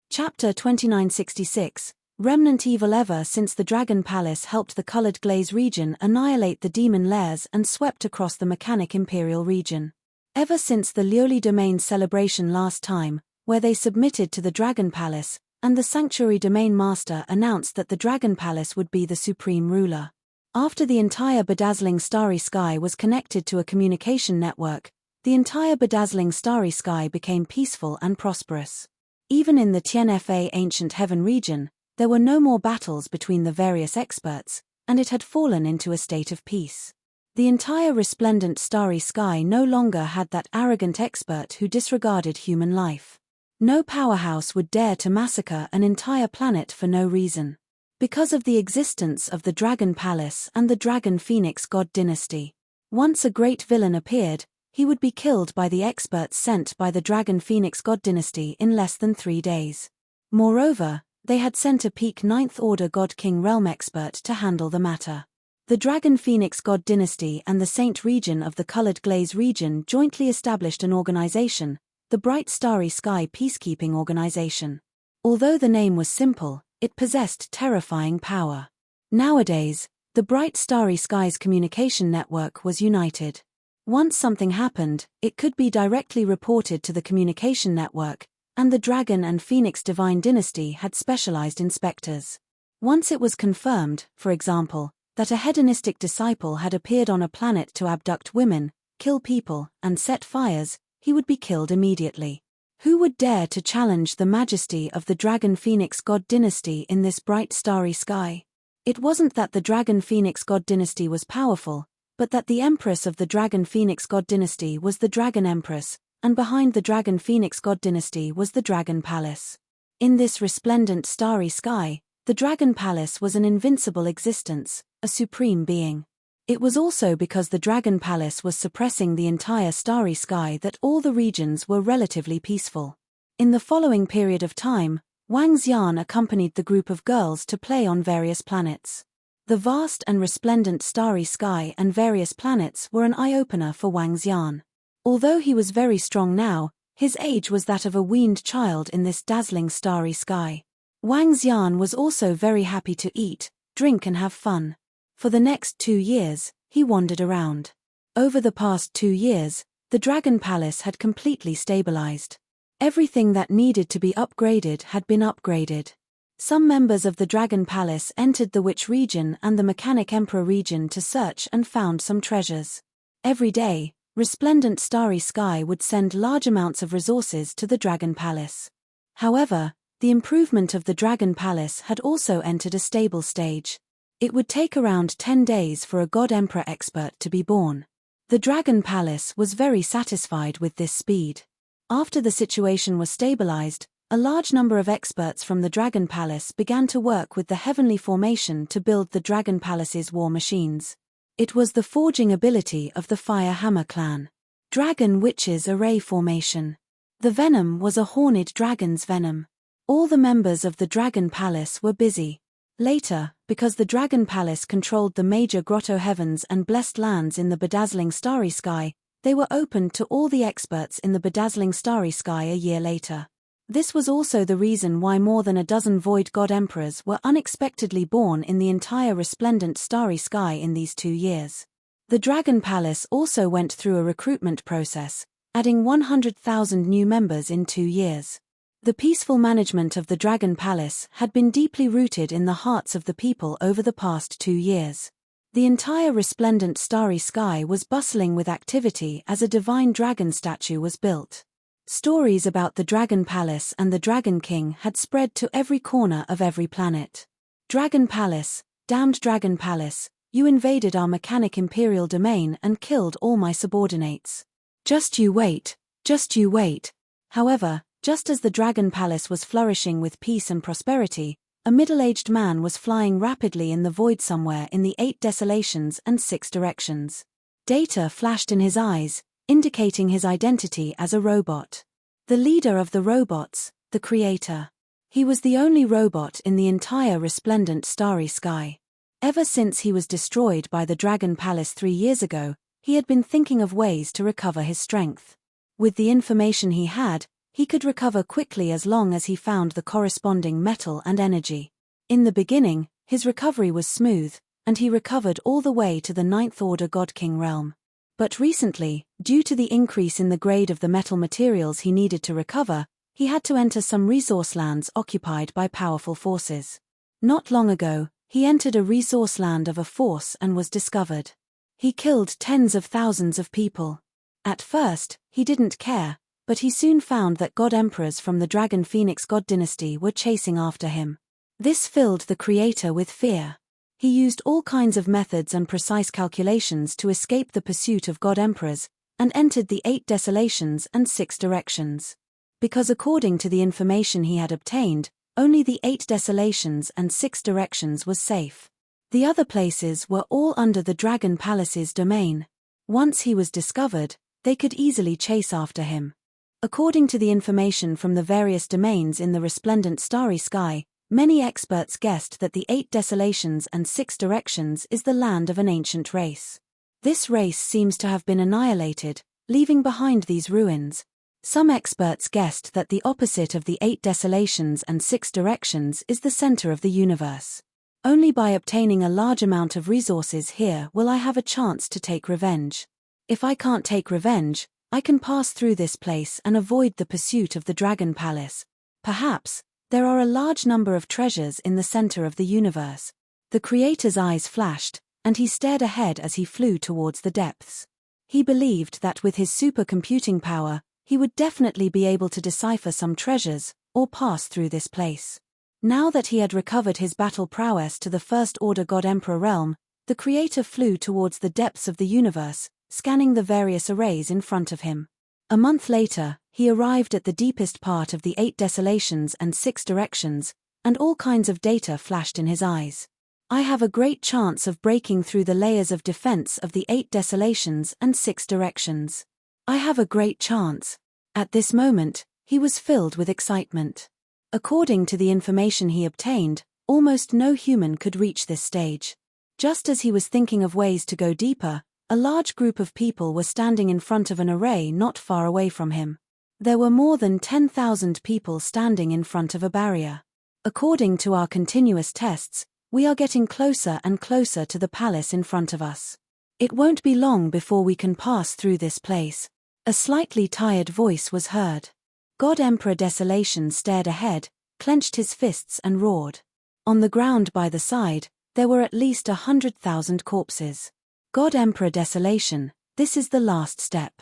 Chapter 2966, Remnant Evil. Ever since the Dragon Palace helped the Colored Glaze region annihilate the demon lairs and swept across the Mechanic Imperial region. Ever since the Lioli Domain celebration last time, where they submitted to the Dragon Palace, and the Sanctuary Domain Master announced that the Dragon Palace would be the supreme ruler. After the entire bedazzling starry sky was connected to a communication network, the entire bedazzling starry sky became peaceful and prosperous. Even in the Tianfa Ancient Heaven region, there were no more battles between the various experts, and it had fallen into a state of peace. The entire resplendent starry sky no longer had that arrogant expert who disregarded human life. No powerhouse would dare to massacre an entire planet for no reason. Because of the existence of the Dragon Palace and the Dragon Phoenix God Dynasty. Once a great villain appeared, he would be killed by the experts sent by the Dragon Phoenix God Dynasty in less than 3 days. Moreover, they had sent a peak 9th Order God King Realm expert to handle the matter. The Dragon Phoenix God Dynasty and the Saint region of the Colored Glaze region jointly established an organization, the Bright Starry Sky Peacekeeping Organization. Although the name was simple, it possessed terrifying power. Nowadays, the Bright Starry Skies communication network was united. Once something happened, it could be directly reported to the communication network, and the Dragon and Phoenix Divine Dynasty had specialized inspectors. Once it was confirmed, for example, that a hedonistic disciple had appeared on a planet to abduct women, kill people, and set fires, he would be killed immediately. Who would dare to challenge the majesty of the Dragon Phoenix God Dynasty in this bright starry sky? It wasn't that the Dragon Phoenix God Dynasty was powerful, but that the Empress of the Dragon Phoenix God Dynasty was the Dragon Empress, and behind the Dragon Phoenix God Dynasty was the Dragon Palace. In this resplendent starry sky, the Dragon Palace was an invincible existence, a supreme being. It was also because the Dragon Palace was suppressing the entire starry sky that all the regions were relatively peaceful. In the following period of time, Wang Xian accompanied the group of girls to play on various planets. The vast and resplendent starry sky and various planets were an eye-opener for Wang Xian. Although he was very strong now, his age was that of a weaned child in this dazzling starry sky. Wang Xian was also very happy to eat, drink and have fun. For the next 2 years, he wandered around. Over the past 2 years, the Dragon Palace had completely stabilized. Everything that needed to be upgraded had been upgraded. Some members of the Dragon Palace entered the Witch region and the Mechanic Emperor region to search and found some treasures. Every day, resplendent starry sky would send large amounts of resources to the Dragon Palace. However, the improvement of the Dragon Palace had also entered a stable stage. It would take around 10 days for a God Emperor expert to be born. The Dragon Palace was very satisfied with this speed. After the situation was stabilized, a large number of experts from the Dragon Palace began to work with the Heavenly Formation to build the Dragon Palace's war machines. It was the forging ability of the Fire Hammer clan. Dragon Witch's Array Formation. The venom was a horned dragon's venom. All the members of the Dragon Palace were busy. Later, because the Dragon Palace controlled the major grotto heavens and blessed lands in the bedazzling starry sky, they were opened to all the experts in the bedazzling starry sky a year later. This was also the reason why more than a dozen Void God Emperors were unexpectedly born in the entire resplendent starry sky in these 2 years. The Dragon Palace also went through a recruitment process, adding 100,000 new members in 2 years. The peaceful management of the Dragon Palace had been deeply rooted in the hearts of the people over the past 2 years. The entire resplendent starry sky was bustling with activity as a divine dragon statue was built. Stories about the Dragon Palace and the Dragon King had spread to every corner of every planet. Dragon Palace, damned Dragon Palace, you invaded our mechanic imperial domain and killed all my subordinates. Just you wait, just you wait. However, just as the Dragon Palace was flourishing with peace and prosperity, a middle-aged man was flying rapidly in the void somewhere in the 8 desolations and 6 directions. Data flashed in his eyes, indicating his identity as a robot. The leader of the robots, the creator. He was the only robot in the entire resplendent starry sky. Ever since he was destroyed by the Dragon Palace 3 years ago, he had been thinking of ways to recover his strength. With the information he had, he could recover quickly as long as he found the corresponding metal and energy. In the beginning, his recovery was smooth, and he recovered all the way to the 9th Order God King realm. But recently, due to the increase in the grade of the metal materials he needed to recover, he had to enter some resource lands occupied by powerful forces. Not long ago, he entered a resource land of a force and was discovered. He killed tens of thousands of people. At first, he didn't care, but he soon found that God Emperors from the Dragon Phoenix God dynasty were chasing after him. This filled the creator with fear. He used all kinds of methods and precise calculations to escape the pursuit of God Emperors, and entered the 8 desolations and 6 directions. Because according to the information he had obtained, only the 8 desolations and 6 directions was safe. The other places were all under the Dragon Palace's domain. Once he was discovered, they could easily chase after him. According to the information from the various domains in the resplendent starry sky, many experts guessed that the 8 desolations and 6 directions is the land of an ancient race. This race seems to have been annihilated, leaving behind these ruins. Some experts guessed that the opposite of the 8 desolations and 6 directions is the center of the universe. Only by obtaining a large amount of resources here will I have a chance to take revenge. If I can't take revenge, I can pass through this place and avoid the pursuit of the Dragon Palace. Perhaps, there are a large number of treasures in the center of the universe. The creator's eyes flashed, and he stared ahead as he flew towards the depths. He believed that with his supercomputing power, he would definitely be able to decipher some treasures, or pass through this place. Now that he had recovered his battle prowess to the First Order God Emperor realm, the creator flew towards the depths of the universe, scanning the various arrays in front of him. A month later, he arrived at the deepest part of the 8 desolations and 6 directions, and all kinds of data flashed in his eyes. I have a great chance of breaking through the layers of defense of the 8 desolations and 6 directions. I have a great chance. At this moment, he was filled with excitement. According to the information he obtained, almost no human could reach this stage. Just as he was thinking of ways to go deeper, a large group of people were standing in front of an array not far away from him. There were more than 10,000 people standing in front of a barrier. According to our continuous tests, we are getting closer and closer to the palace in front of us. It won't be long before we can pass through this place. A slightly tired voice was heard. God Emperor Desolation stared ahead, clenched his fists and roared. On the ground by the side, there were at least 100,000 corpses. God Emperor Desolation, this is the last step.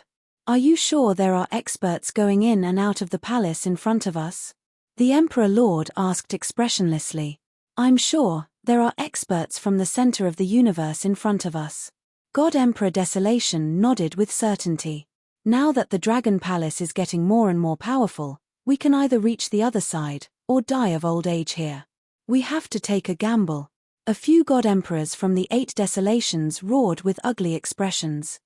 Are you sure there are experts going in and out of the palace in front of us? The Emperor Lord asked expressionlessly. I'm sure, there are experts from the center of the universe in front of us. God Emperor Desolation nodded with certainty. Now that the Dragon Palace is getting more and more powerful, we can either reach the other side, or die of old age here. We have to take a gamble. A few God Emperors from the 8 desolations roared with ugly expressions.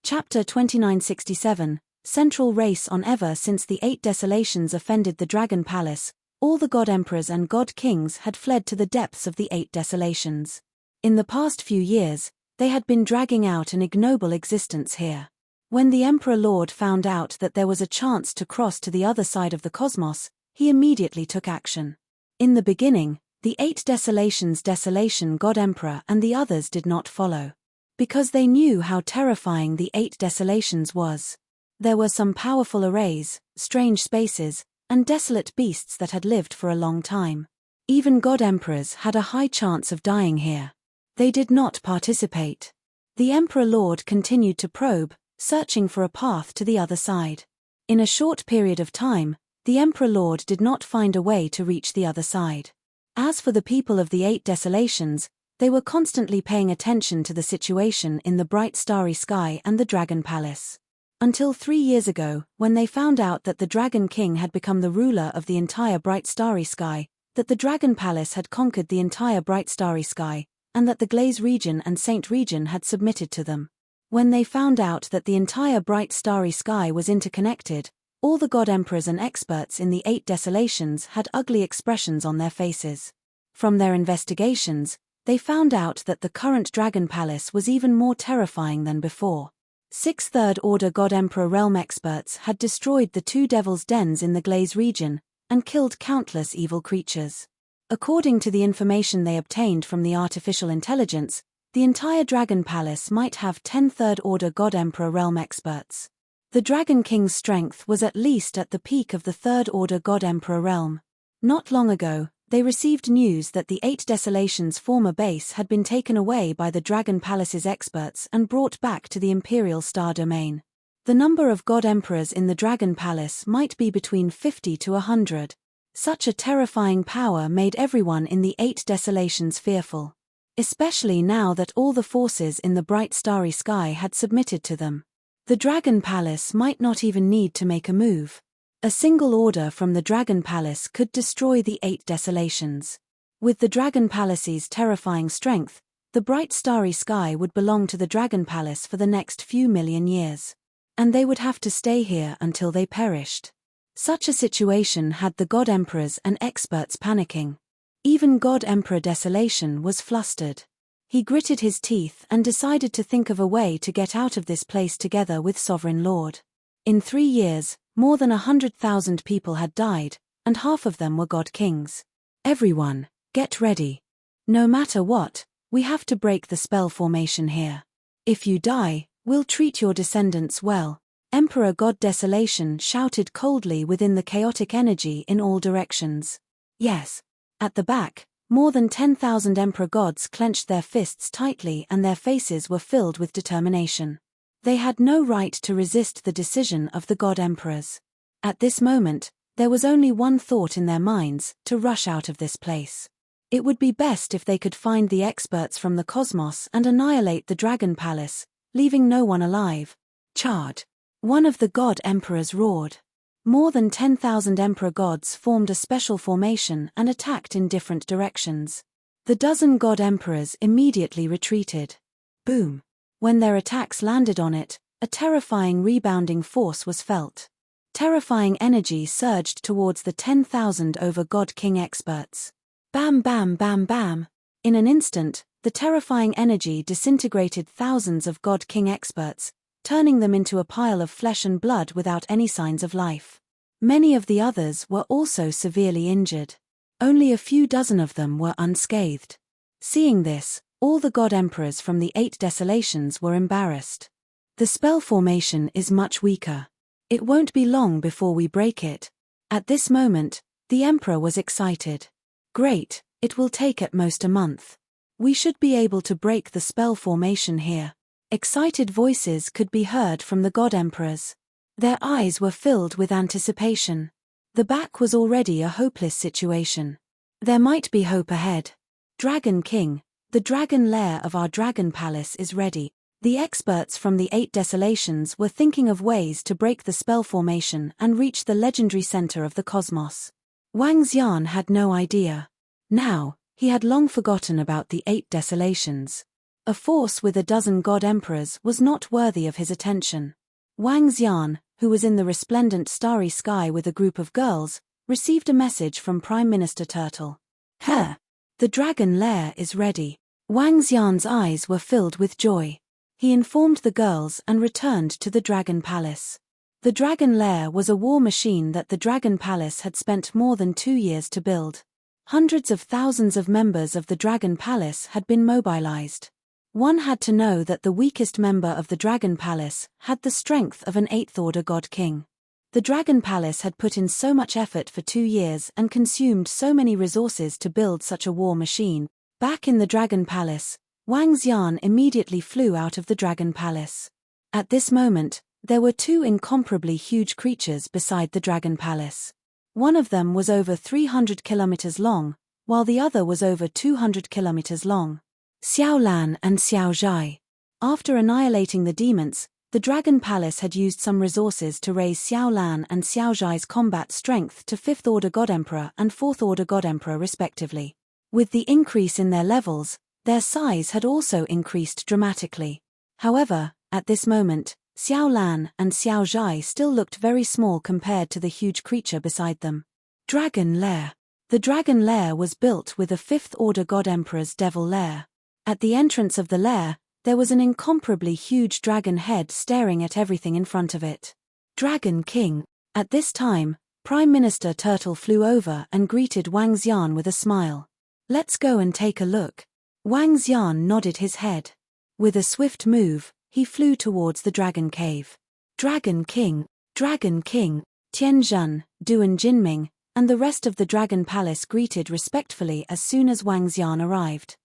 Chapter 2967, Central Race on. Ever since the 8 desolations offended the Dragon Palace, all the God Emperors and God Kings had fled to the depths of the 8 desolations. In the past few years, they had been dragging out an ignoble existence here. When the Emperor Lord found out that there was a chance to cross to the other side of the cosmos, he immediately took action. In the beginning, the 8 desolations Desolation God Emperor and the others did not follow. Because they knew how terrifying the 8 desolations was. There were some powerful arrays, strange spaces, and desolate beasts that had lived for a long time. Even God Emperors had a high chance of dying here. They did not participate. The Emperor Lord continued to probe, searching for a path to the other side. In a short period of time, the Emperor Lord did not find a way to reach the other side. As for the people of the 8 desolations, they were constantly paying attention to the situation in the bright starry sky and the Dragon Palace. Until 3 years ago, when they found out that the Dragon King had become the ruler of the entire bright starry sky, that the Dragon Palace had conquered the entire bright starry sky, and that the Glaze region and Saint region had submitted to them. When they found out that the entire bright starry sky was interconnected, all the God Emperors and experts in the 8 desolations had ugly expressions on their faces. From their investigations, they found out that the current Dragon Palace was even more terrifying than before. 6 Third Order God Emperor realm experts had destroyed the 2 Devil's Dens in the Glaze region, and killed countless evil creatures. According to the information they obtained from the artificial intelligence, the entire Dragon Palace might have 10 Third Order God Emperor realm experts. The Dragon King's strength was at least at the peak of the Third Order God Emperor realm. Not long ago, they received news that the 8 desolations' former base had been taken away by the Dragon Palace's experts and brought back to the Imperial Star Domain. The number of God Emperors in the Dragon Palace might be between 50 to 100. Such a terrifying power made everyone in the 8 desolations fearful. Especially now that all the forces in the bright starry sky had submitted to them. The Dragon Palace might not even need to make a move. A single order from the Dragon Palace could destroy the 8 desolations. With the Dragon Palace's terrifying strength, the bright starry sky would belong to the Dragon Palace for the next few million years. And they would have to stay here until they perished. Such a situation had the God Emperors and experts panicking. Even God Emperor Desolation was flustered. He gritted his teeth and decided to think of a way to get out of this place together with Sovereign Lord. In 3 years, more than 100,000 people had died, and half of them were God Kings. Everyone, get ready. No matter what, we have to break the spell formation here. If you die, we'll treat your descendants well. Emperor God Desolation shouted coldly within the chaotic energy in all directions. Yes. At the back, more than 10,000 Emperor Gods clenched their fists tightly and their faces were filled with determination. They had no right to resist the decision of the God Emperors. At this moment, there was only one thought in their minds: to rush out of this place. It would be best if they could find the experts from the cosmos and annihilate the Dragon Palace, leaving no one alive. Charge! One of the God Emperors roared. More than 10,000 Emperor Gods formed a special formation and attacked in different directions. The dozen god emperors immediately retreated. Boom! When their attacks landed on it, a terrifying rebounding force was felt. Terrifying energy surged towards the 10,000 over God King experts. Bam bam bam bam! In an instant, the terrifying energy disintegrated thousands of God King experts, turning them into a pile of flesh and blood without any signs of life. Many of the others were also severely injured. Only a few dozen of them were unscathed. Seeing this, all the god emperors from the 8 desolations were embarrassed. The spell formation is much weaker. It won't be long before we break it. At this moment, the emperor was excited. Great, it will take at most a month. We should be able to break the spell formation here. Excited voices could be heard from the god emperors. Their eyes were filled with anticipation. The back was already a hopeless situation. There might be hope ahead. Dragon King, the dragon lair of our dragon palace is ready. The experts from the 8 desolations were thinking of ways to break the spell formation and reach the legendary center of the cosmos. Wang Xian had no idea. Now, he had long forgotten about the 8 desolations. A force with a dozen god emperors was not worthy of his attention. Wang Xian, who was in the resplendent starry sky with a group of girls, received a message from Prime Minister Turtle. The dragon lair is ready. Wang Xian's eyes were filled with joy. He informed the girls and returned to the Dragon Palace. The Dragon Lair was a war machine that the Dragon Palace had spent more than 2 years to build. Hundreds of thousands of members of the Dragon Palace had been mobilized. One had to know that the weakest member of the Dragon Palace had the strength of an 8th Order God King. The Dragon Palace had put in so much effort for 2 years and consumed so many resources to build such a war machine. Back in the Dragon Palace, Wang Xian immediately flew out of the Dragon Palace. At this moment, there were 2 incomparably huge creatures beside the Dragon Palace. One of them was over 300 kilometers long, while the other was over 200 kilometers long. Xiao Lan and Xiao Zhai. After annihilating the demons, the Dragon Palace had used some resources to raise Xiao Lan and Xiao Zhai's combat strength to 5th Order God Emperor and 4th Order God Emperor respectively. With the increase in their levels, their size had also increased dramatically. However, at this moment, Xiao Lan and Xiao Zhai still looked very small compared to the huge creature beside them. Dragon Lair. The Dragon Lair was built with a 5th Order God Emperor's Devil Lair. At the entrance of the lair, there was an incomparably huge dragon head staring at everything in front of it. Dragon King. At this time, Prime Minister Turtle flew over and greeted Wang Xian with a smile. Let's go and take a look. Wang Xian nodded his head. With a swift move, he flew towards the dragon cave. Dragon King, Tianzhen, Duan Jinming, and the rest of the Dragon Palace greeted respectfully as soon as Wang Xian arrived.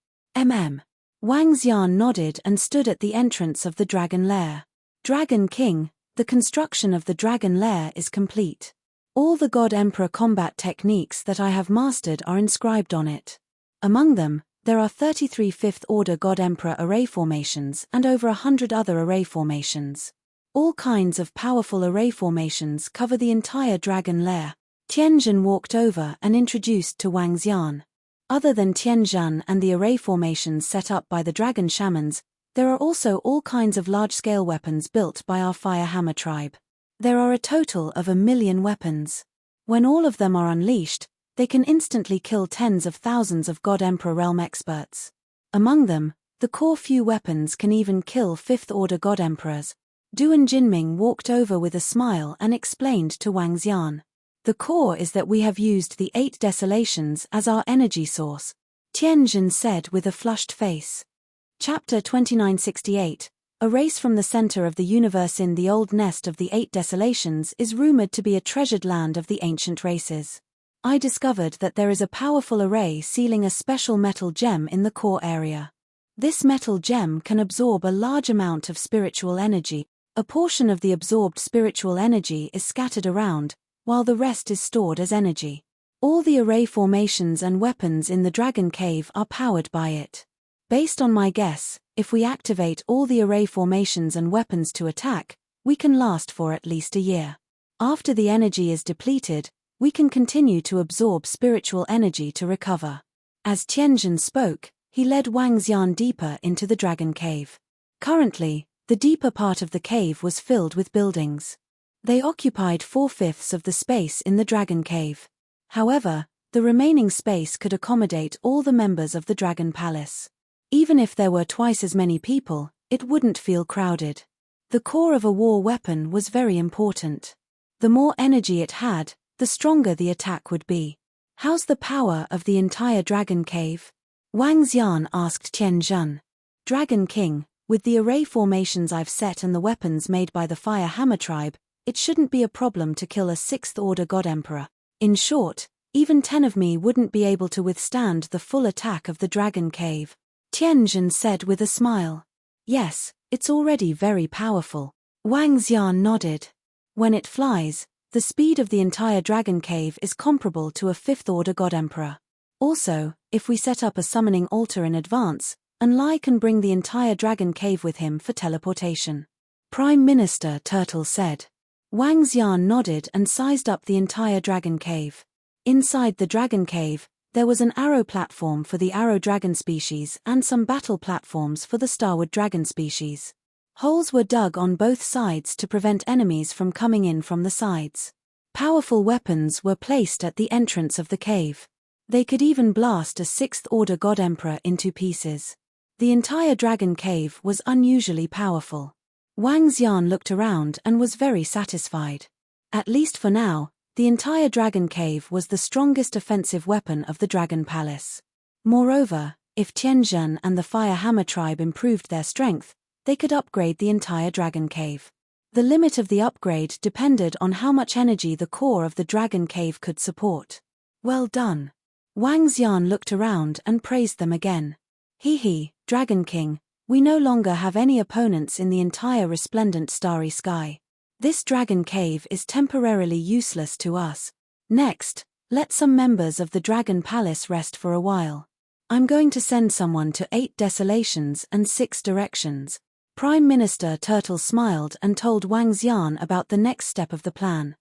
Wang Xian nodded and stood at the entrance of the dragon lair. Dragon King, the construction of the dragon lair is complete. All the God Emperor combat techniques that I have mastered are inscribed on it. Among them, there are 33 5th Order God Emperor array formations and over 100 other array formations. All kinds of powerful array formations cover the entire dragon lair. Tianzhen walked over and introduced to Wang Xian. Other than Tianzhen and the array formations set up by the dragon shamans, there are also all kinds of large-scale weapons built by our Firehammer tribe. There are a total of 1 million weapons. When all of them are unleashed, they can instantly kill tens of thousands of God Emperor realm experts. Among them, the core few weapons can even kill 5th Order God Emperors. Duan Jinming walked over with a smile and explained to Wang Xian. The core is that we have used the 8 desolations as our energy source, Tianzhen said with a flushed face. Chapter 2968, a race from the center of the universe. In the old nest of the 8 desolations is rumored to be a treasured land of the ancient races. I discovered that there is a powerful array sealing a special metal gem in the core area. This metal gem can absorb a large amount of spiritual energy. A portion of the absorbed spiritual energy is scattered around, while the rest is stored as energy. All the array formations and weapons in the Dragon Cave are powered by it. Based on my guess, if we activate all the array formations and weapons to attack, we can last for at least a year. After the energy is depleted, we can continue to absorb spiritual energy to recover. As Tianjin spoke, he led Wang Xian deeper into the dragon cave. Currently, the deeper part of the cave was filled with buildings. They occupied 4/5 of the space in the dragon cave. However, the remaining space could accommodate all the members of the Dragon Palace. Even if there were twice as many people, it wouldn't feel crowded. The core of a war weapon was very important. The more energy it had, the stronger the attack would be. How's the power of the entire dragon cave? Wang Xian asked Tianjin. Dragon King, with the array formations I've set and the weapons made by the Fire Hammer tribe, it shouldn't be a problem to kill a 6th Order God Emperor. In short, even 10 of me wouldn't be able to withstand the full attack of the dragon cave. Tianjin said with a smile. Yes, it's already very powerful. Wang Xian nodded. When it flies, the speed of the entire dragon cave is comparable to a 5th Order God Emperor. Also, if we set up a summoning altar in advance, Enlai can bring the entire dragon cave with him for teleportation. Prime Minister Turtle said. Wang Xian nodded and sized up the entire dragon cave. Inside the dragon cave, there was an arrow platform for the arrow dragon species and some battle platforms for the starwood dragon species. Holes were dug on both sides to prevent enemies from coming in from the sides. Powerful weapons were placed at the entrance of the cave. They could even blast a 6th Order God Emperor into pieces. The entire dragon cave was unusually powerful. Wang Xian looked around and was very satisfied. At least for now, the entire dragon cave was the strongest offensive weapon of the Dragon Palace. Moreover, if Tianjin and the Fire Hammer tribe improved their strength, they could upgrade the entire dragon cave. The limit of the upgrade depended on how much energy the core of the dragon cave could support. Well done. Wang Xian looked around and praised them again. Dragon King, we no longer have any opponents in the entire resplendent starry sky. This dragon cave is temporarily useless to us. Next, let some members of the Dragon Palace rest for a while. I'm going to send someone to 8 desolations and 6 directions. Prime Minister Turtle smiled and told Wang Xian about the next step of the plan.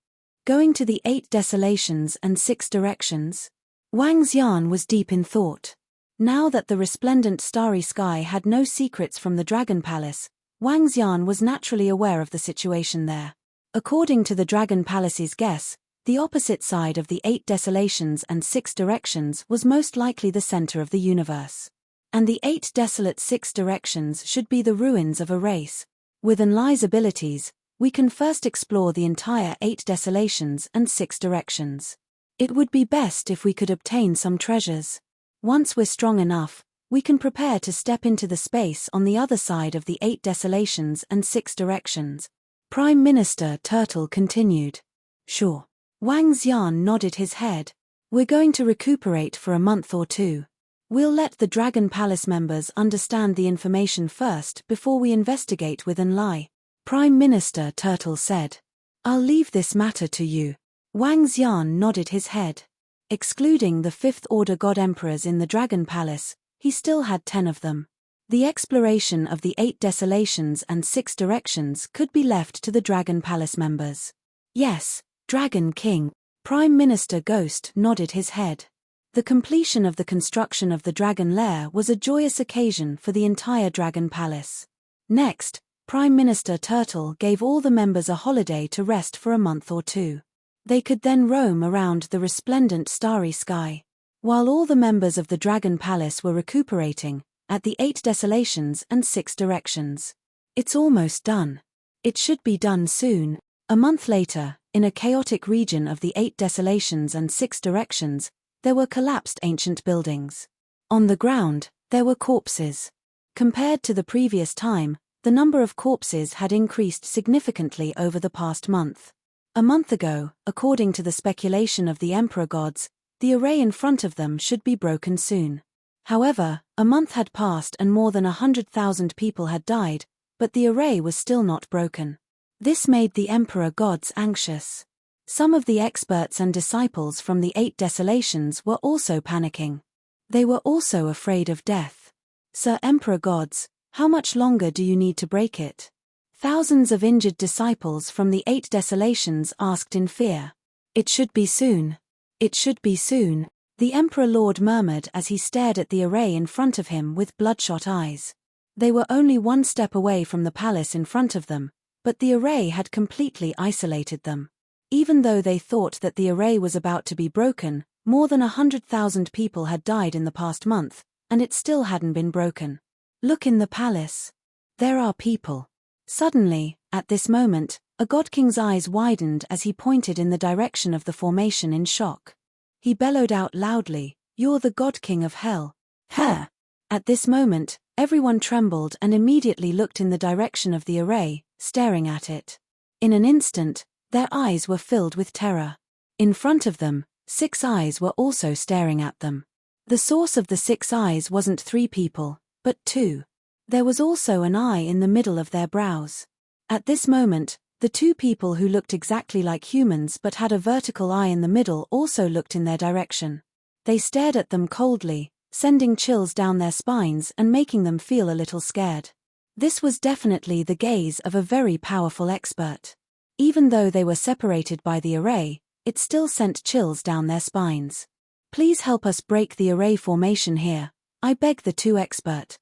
Going to the 8 desolations and 6 directions? Wang Xian was deep in thought. Now that the resplendent starry sky had no secrets from the Dragon Palace, Wang Xian was naturally aware of the situation there. According to the Dragon Palace's guess, the opposite side of the 8 desolations and 6 directions was most likely the center of the universe. And the 8 desolate 6 directions should be the ruins of a race. With Enlai's abilities, we can first explore the entire 8 desolations and 6 directions. It would be best if we could obtain some treasures. Once we're strong enough, we can prepare to step into the space on the other side of the 8 desolations and 6 directions. Prime Minister Turtle continued. Sure. Wang Xian nodded his head. We're going to recuperate for a month or 2. We'll let the Dragon Palace members understand the information first before we investigate with Enlai. Prime Minister Turtle said. I'll leave this matter to you. Wang Xian nodded his head. Excluding the 5th Order God Emperors in the Dragon Palace, he still had 10 of them. The exploration of the 8 desolations and 6 directions could be left to the Dragon Palace members. Yes, Dragon King. Prime Minister Ghost nodded his head. The completion of the construction of the Dragon Lair was a joyous occasion for the entire Dragon Palace. Next, Prime Minister Turtle gave all the members a holiday to rest for a month or 2. They could then roam around the resplendent starry sky. While all the members of the Dragon Palace were recuperating, at the 8 desolations and 6 directions. It's almost done. It should be done soon. A month later, in a chaotic region of the 8 desolations and 6 directions, there were collapsed ancient buildings. On the ground, there were corpses. Compared to the previous time, the number of corpses had increased significantly over the past month. A month ago, according to the speculation of the Emperor gods, the array in front of them should be broken soon. However, a month had passed and more than 100,000 people had died, but the array was still not broken. This made the Emperor gods anxious. Some of the experts and disciples from the 8 desolations were also panicking. They were also afraid of death. Sir Emperor gods, how much longer do you need to break it? Thousands of injured disciples from the 8 desolations asked in fear. It should be soon. It should be soon. The Emperor Lord murmured as he stared at the array in front of him with bloodshot eyes. They were only one step away from the palace in front of them, but the array had completely isolated them. Even though they thought that the array was about to be broken, more than 100,000 people had died in the past month, and it still hadn't been broken. Look in the palace. There are people. Suddenly, at this moment, a god king's eyes widened as he pointed in the direction of the formation in shock. He bellowed out loudly, "You're the god king of hell." Huh! At this moment, everyone trembled and immediately looked in the direction of the array, staring at it. In an instant, their eyes were filled with terror. In front of them, 6 eyes were also staring at them. The source of the 6 eyes wasn't 3 people, but 2. There was also an eye in the middle of their brows. At this moment, the 2 people who looked exactly like humans but had a vertical eye in the middle also looked in their direction. They stared at them coldly, sending chills down their spines and making them feel a little scared. This was definitely the gaze of a very powerful expert. Even though they were separated by the array, it still sent chills down their spines. "Please help us break the array formation here, I beg," the 2 expert.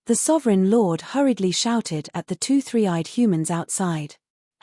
The Sovereign Lord hurriedly shouted at the 2 three-eyed humans outside.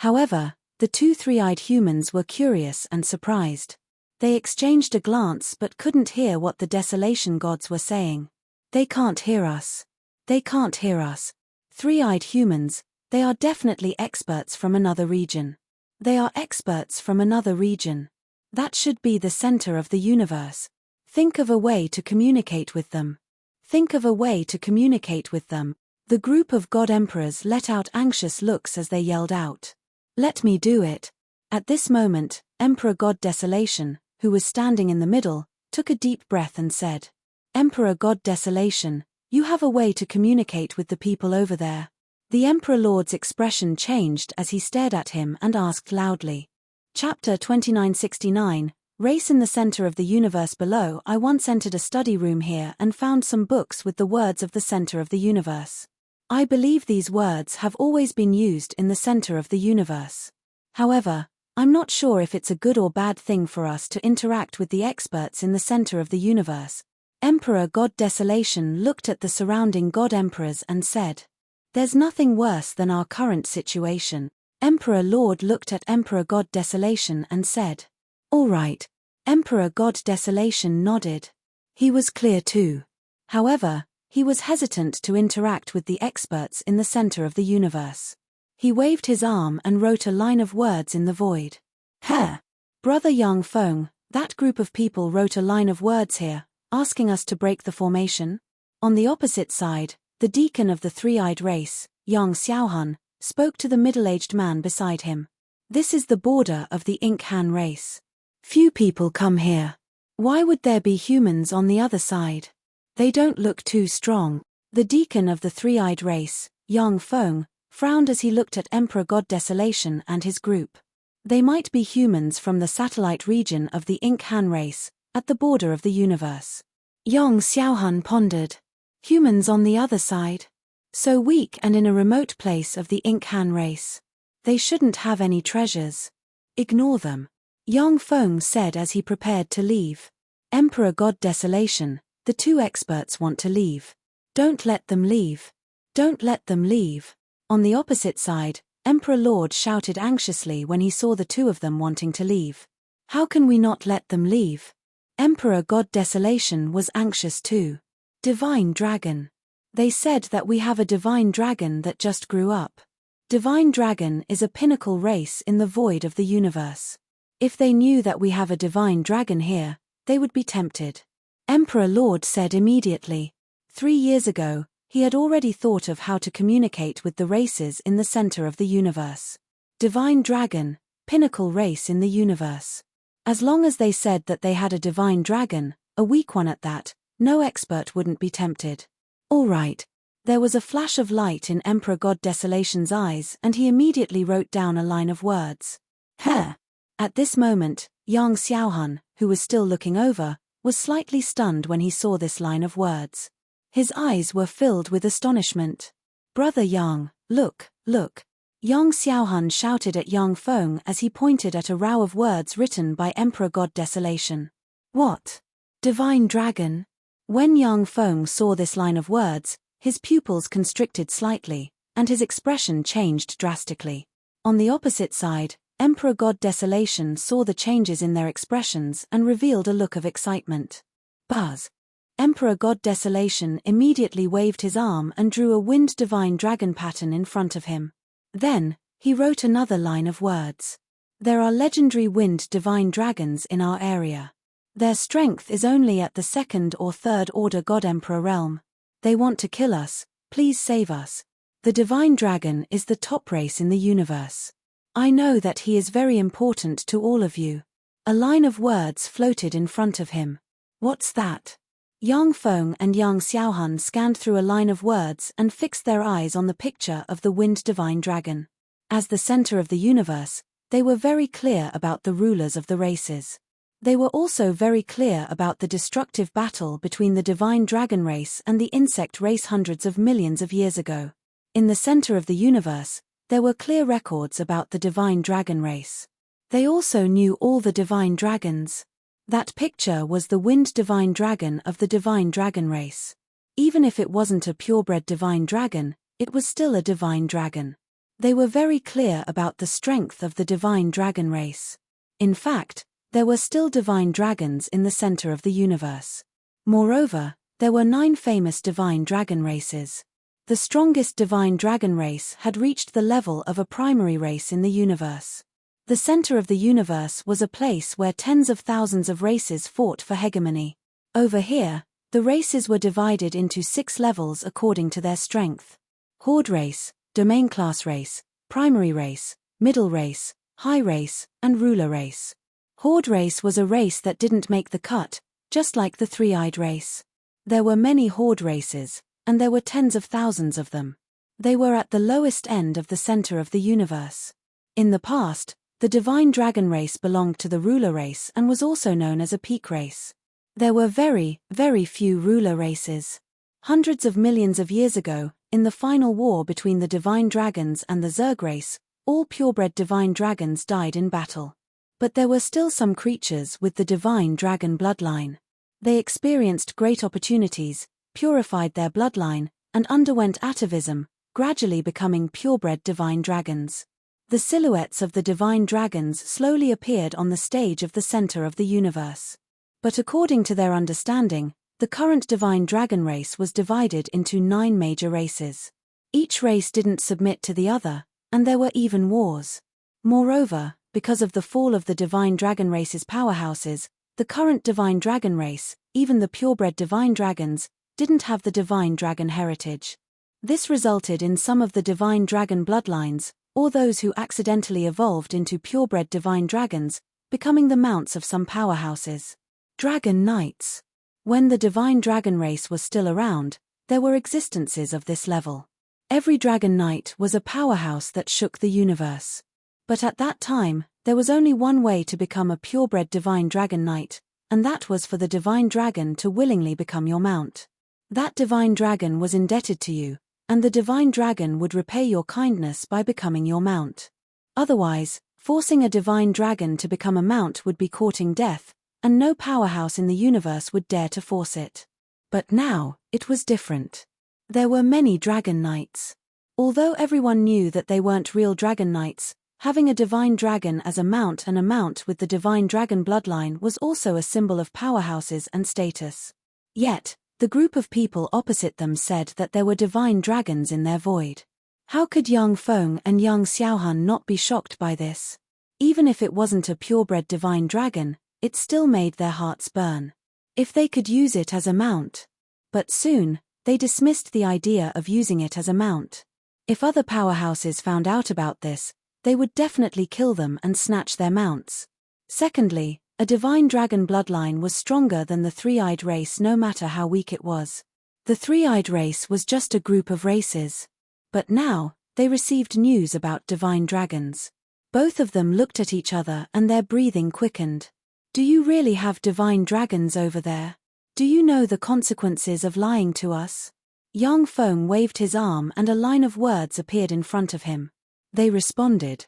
However, the 2 three-eyed humans were curious and surprised. They exchanged a glance but couldn't hear what the desolation gods were saying. "They can't hear us. They can't hear us." 3-eyed humans, they are definitely experts from another region. They are experts from another region. That should be the center of the universe. Think of a way to communicate with them. Think of a way to communicate with them. The group of god emperors let out anxious looks as they yelled out, "Let me do it." At this moment, Emperor God Desolation, who was standing in the middle, took a deep breath and said, "Emperor God Desolation, you have a way to communicate with the people over there." The Emperor Lord's expression changed as he stared at him and asked loudly. Chapter 2969, Race in the Center of the Universe. Below, I once entered a study room here and found some books with the words of the center of the universe. I believe these words have always been used in the center of the universe. However, I'm not sure if it's a good or bad thing for us to interact with the experts in the center of the universe. Emperor God Desolation looked at the surrounding god emperors and said, "There's nothing worse than our current situation." Emperor Lord looked at Emperor God Desolation and said, "All right." Emperor God Desolation nodded. He was clear too. However, he was hesitant to interact with the experts in the center of the universe. He waved his arm and wrote a line of words in the void. "Huh! Brother Yang Feng, that group of people wrote a line of words here, asking us to break the formation." On the opposite side, the deacon of the 3-eyed race, Yang Xiaohun, spoke to the middle-aged man beside him. "This is the border of the Ink Han race. Few people come here. Why would there be humans on the other side? They don't look too strong." The deacon of the 3-eyed race, Yang Feng, frowned as he looked at Emperor God Desolation and his group. They might be humans from the satellite region of the Ink Han race, at the border of the universe. Yang Xiaohun pondered. Humans on the other side? So weak and in a remote place of the Ink Han race. They shouldn't have any treasures. Ignore them. Yang Feng said as he prepared to leave. Emperor God Desolation, the 2 experts want to leave. Don't let them leave. Don't let them leave. On the opposite side, Emperor Lord shouted anxiously when he saw the 2 of them wanting to leave. How can we not let them leave? Emperor God Desolation was anxious too. Divine Dragon. They said that we have a divine dragon that just grew up. Divine Dragon is a pinnacle race in the void of the universe. If they knew that we have a divine dragon here, they would be tempted. Emperor Lord said immediately. 3 years ago, he had already thought of how to communicate with the races in the center of the universe. Divine Dragon, pinnacle race in the universe. As long as they said that they had a divine dragon, a weak one at that, no expert wouldn't be tempted. All right. There was a flash of light in Emperor God Desolation's eyes and he immediately wrote down a line of words. Huh! At this moment, Yang Xiaohun, who was still looking over, was slightly stunned when he saw this line of words. His eyes were filled with astonishment. "Brother Yang, look, look." Yang Xiaohun shouted at Yang Feng as he pointed at a row of words written by Emperor God Desolation. "What? Divine Dragon. When Yang Feng saw this line of words, his pupils constricted slightly, and his expression changed drastically. On the opposite side, Emperor God Desolation saw the changes in their expressions and revealed a look of excitement. Buzz. Emperor God Desolation immediately waved his arm and drew a wind divine dragon pattern in front of him. Then, he wrote another line of words. There are legendary wind divine dragons in our area. Their strength is only at the second or third order God Emperor realm. They want to kill us, please save us. The divine dragon is the top race in the universe. I know that he is very important to all of you. A line of words floated in front of him. What's that? Yang Feng and Yang Xiaohan scanned through a line of words and fixed their eyes on the picture of the wind divine dragon. As the center of the universe, they were very clear about the rulers of the races. They were also very clear about the destructive battle between the divine dragon race and the insect race hundreds of millions of years ago. In the center of the universe, there were clear records about the divine dragon race. They also knew all the divine dragons. That picture was the wind divine dragon of the divine dragon race. Even if it wasn't a purebred divine dragon, it was still a divine dragon. They were very clear about the strength of the divine dragon race. In fact, there were still divine dragons in the center of the universe. Moreover, there were 9 famous divine dragon races. The strongest divine dragon race had reached the level of a primary race in the universe. The center of the universe was a place where tens of thousands of races fought for hegemony. Over here, the races were divided into 6 levels according to their strength. Horde race, domain class race, primary race, middle race, high race, and ruler race. Horde race was a race that didn't make the cut, just like the three-eyed race. There were many horde races, and there were tens of thousands of them. They were at the lowest end of the center of the universe. In the past, the divine dragon race belonged to the ruler race and was also known as a peak race. There were very, very few ruler races. Hundreds of millions of years ago, in the final war between the divine dragons and the Zerg race, all purebred divine dragons died in battle. But there were still some creatures with the divine dragon bloodline. They experienced great opportunities, purified their bloodline, and underwent atavism, gradually becoming purebred divine dragons. The silhouettes of the divine dragons slowly appeared on the stage of the center of the universe. But according to their understanding, the current divine dragon race was divided into 9 major races. Each race didn't submit to the other, and there were even wars. Moreover, because of the fall of the divine dragon race's powerhouses, the current divine dragon race, even the purebred divine dragons, didn't have the divine dragon heritage. This resulted in some of the divine dragon bloodlines, or those who accidentally evolved into purebred divine dragons, becoming the mounts of some powerhouses. Dragon Knights. When the divine dragon race was still around, there were existences of this level. Every dragon knight was a powerhouse that shook the universe. But at that time, there was only one way to become a purebred divine dragon knight, and that was for the divine dragon to willingly become your mount. That divine dragon was indebted to you, and the divine dragon would repay your kindness by becoming your mount. Otherwise, forcing a divine dragon to become a mount would be courting death, and no powerhouse in the universe would dare to force it. But now, it was different. There were many dragon knights. Although everyone knew that they weren't real dragon knights, having a divine dragon as a mount and a mount with the divine dragon bloodline was also a symbol of powerhouses and status. Yet, the group of people opposite them said that there were divine dragons in their void. How could Yang Feng and Yang Xiaohan not be shocked by this? Even if it wasn't a purebred divine dragon, it still made their hearts burn. If they could use it as a mount. But soon, they dismissed the idea of using it as a mount. If other powerhouses found out about this, they would definitely kill them and snatch their mounts. Secondly, a divine dragon bloodline was stronger than the three-eyed race no matter how weak it was. The three-eyed race was just a group of races. But now, they received news about divine dragons. Both of them looked at each other and their breathing quickened. Do you really have divine dragons over there? Do you know the consequences of lying to us? Yang Feng waved his arm and a line of words appeared in front of him. They responded.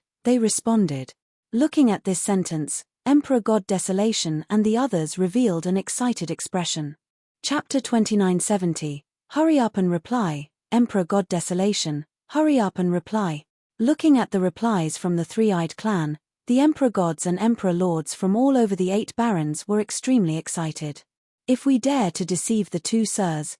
Looking at this sentence, Emperor God Desolation and the others revealed an excited expression. Chapter 2970. Hurry up and reply. Emperor God Desolation, hurry up and reply. Looking at the replies from the three-eyed clan, the Emperor Gods and Emperor Lords from all over the 8 barons were extremely excited. If we dare to deceive the two sirs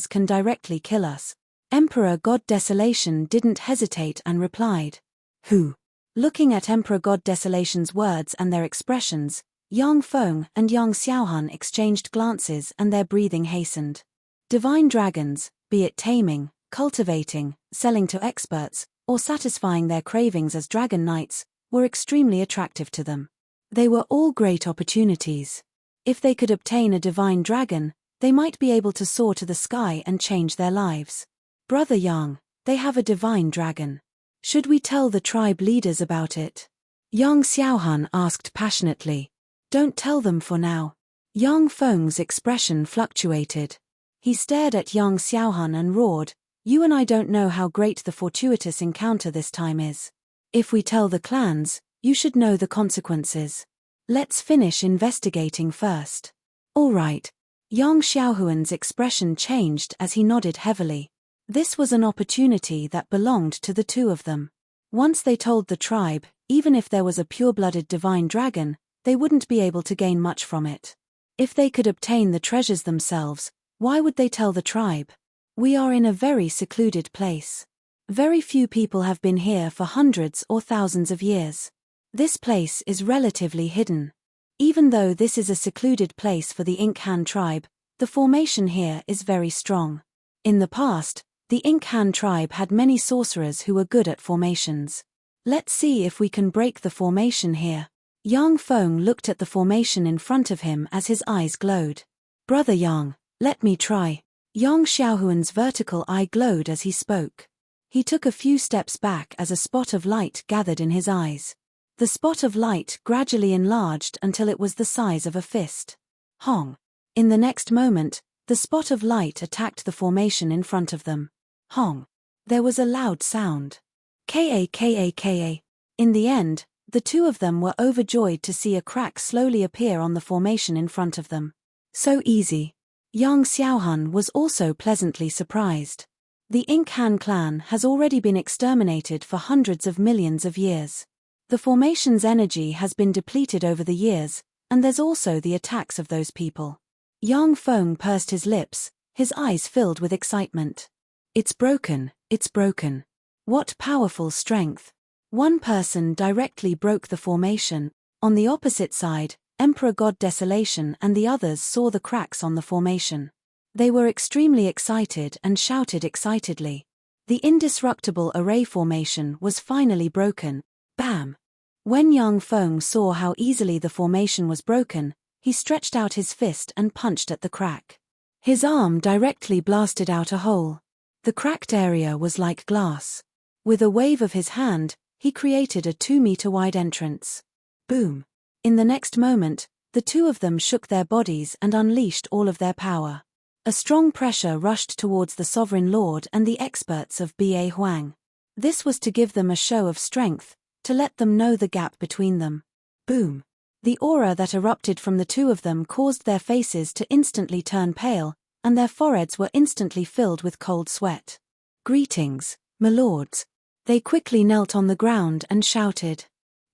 can directly kill us. Emperor God Desolation didn't hesitate and replied. Who? Looking at Emperor God Desolation's words and their expressions, Yang Feng and Yang Xiaohun exchanged glances and their breathing hastened. Divine dragons, be it taming, cultivating, selling to experts, or satisfying their cravings as dragon knights, were extremely attractive to them. They were all great opportunities. If they could obtain a divine dragon, they might be able to soar to the sky and change their lives. Brother Yang, they have a divine dragon. Should we tell the tribe leaders about it? Yang Xiaohun asked passionately. Don't tell them for now. Yang Feng's expression fluctuated. He stared at Yang Xiaohun and roared, you and I don't know how great the fortuitous encounter this time is. If we tell the clans, you should know the consequences. Let's finish investigating first. All right. Yang Xiaohuan's expression changed as he nodded heavily. This was an opportunity that belonged to the two of them. Once they told the tribe, even if there was a pure-blooded divine dragon, they wouldn't be able to gain much from it. If they could obtain the treasures themselves, why would they tell the tribe? We are in a very secluded place. Very few people have been here for hundreds or thousands of years. This place is relatively hidden. Even though this is a secluded place for the Ink Han tribe, the formation here is very strong. In the past, the Ink Han tribe had many sorcerers who were good at formations. Let's see if we can break the formation here. Yang Feng looked at the formation in front of him as his eyes glowed. Brother Yang, let me try. Yang Xiaohuan's vertical eye glowed as he spoke. He took a few steps back as a spot of light gathered in his eyes. The spot of light gradually enlarged until it was the size of a fist. Hong. In the next moment, the spot of light attacked the formation in front of them. Hong. There was a loud sound. Ka. In the end, the two of them were overjoyed to see a crack slowly appear on the formation in front of them. So easy. Yang Xiaohun was also pleasantly surprised. The Ink Han clan has already been exterminated for hundreds of millions of years. The formation's energy has been depleted over the years, and there's also the attacks of those people. Yang Feng pursed his lips, his eyes filled with excitement. It's broken, it's broken. What powerful strength. One person directly broke the formation. On the opposite side, Emperor God Desolation and the others saw the cracks on the formation. They were extremely excited and shouted excitedly. The indestructible array formation was finally broken. Bam! When Yang Feng saw how easily the formation was broken, he stretched out his fist and punched at the crack. His arm directly blasted out a hole. The cracked area was like glass. With a wave of his hand, he created a 2-meter-wide entrance. Boom! In the next moment, the two of them shook their bodies and unleashed all of their power. A strong pressure rushed towards the Sovereign Lord and the experts of Ba Huang. This was to give them a show of strength, to let them know the gap between them. Boom! The aura that erupted from the two of them caused their faces to instantly turn pale, and their foreheads were instantly filled with cold sweat. Greetings, my lords. They quickly knelt on the ground and shouted.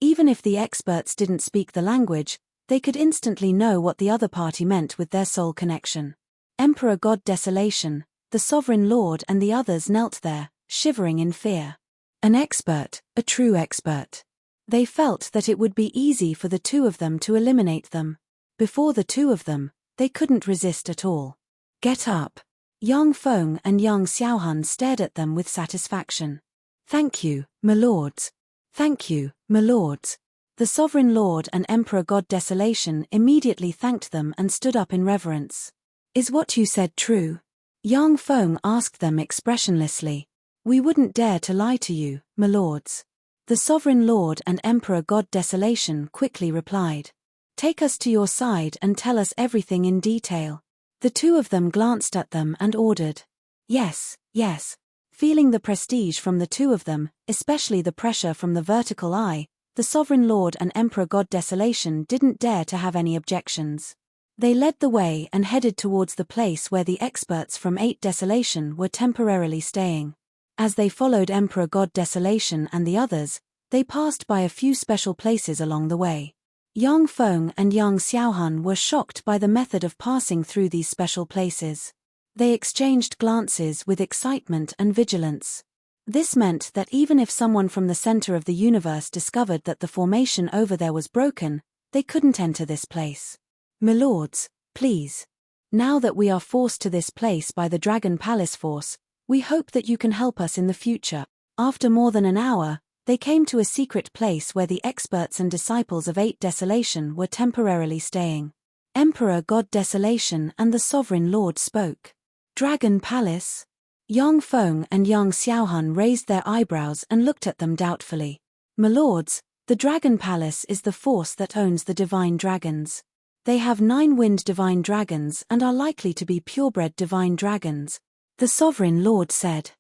Even if the experts didn't speak the language, they could instantly know what the other party meant with their soul connection. Emperor God Desolation, the Sovereign Lord and the others knelt there, shivering in fear. An expert, a true expert. They felt that it would be easy for the two of them to eliminate them. Before the two of them, they couldn't resist at all. Get up. Yang Feng and Yang Xiaohun stared at them with satisfaction. Thank you, my lords. Thank you, my lords. The Sovereign Lord and Emperor God Desolation immediately thanked them and stood up in reverence. Is what you said true? Yang Feng asked them expressionlessly. We wouldn't dare to lie to you, my lords. The Sovereign Lord and Emperor God Desolation quickly replied. Take us to your side and tell us everything in detail. The two of them glanced at them and ordered. Yes, yes. Feeling the prestige from the two of them, especially the pressure from the vertical eye, the Sovereign Lord and Emperor God Desolation didn't dare to have any objections. They led the way and headed towards the place where the experts from 8 Desolation were temporarily staying. As they followed Emperor God Desolation and the others, they passed by a few special places along the way. Yang Feng and Yang Xiaohan were shocked by the method of passing through these special places. They exchanged glances with excitement and vigilance. This meant that even if someone from the center of the universe discovered that the formation over there was broken, they couldn't enter this place. "Milords, please. Now that we are forced to this place by the Dragon Palace force, we hope that you can help us in the future." After more than an hour, they came to a secret place where the experts and disciples of 8 Desolation were temporarily staying. Emperor God Desolation and the Sovereign Lord spoke. "Dragon Palace?" Yang Feng and Yang Xiaohan raised their eyebrows and looked at them doubtfully. "Milords, the Dragon Palace is the force that owns the divine dragons. They have 9 wind divine dragons and are likely to be purebred divine dragons," the Sovereign Lord said.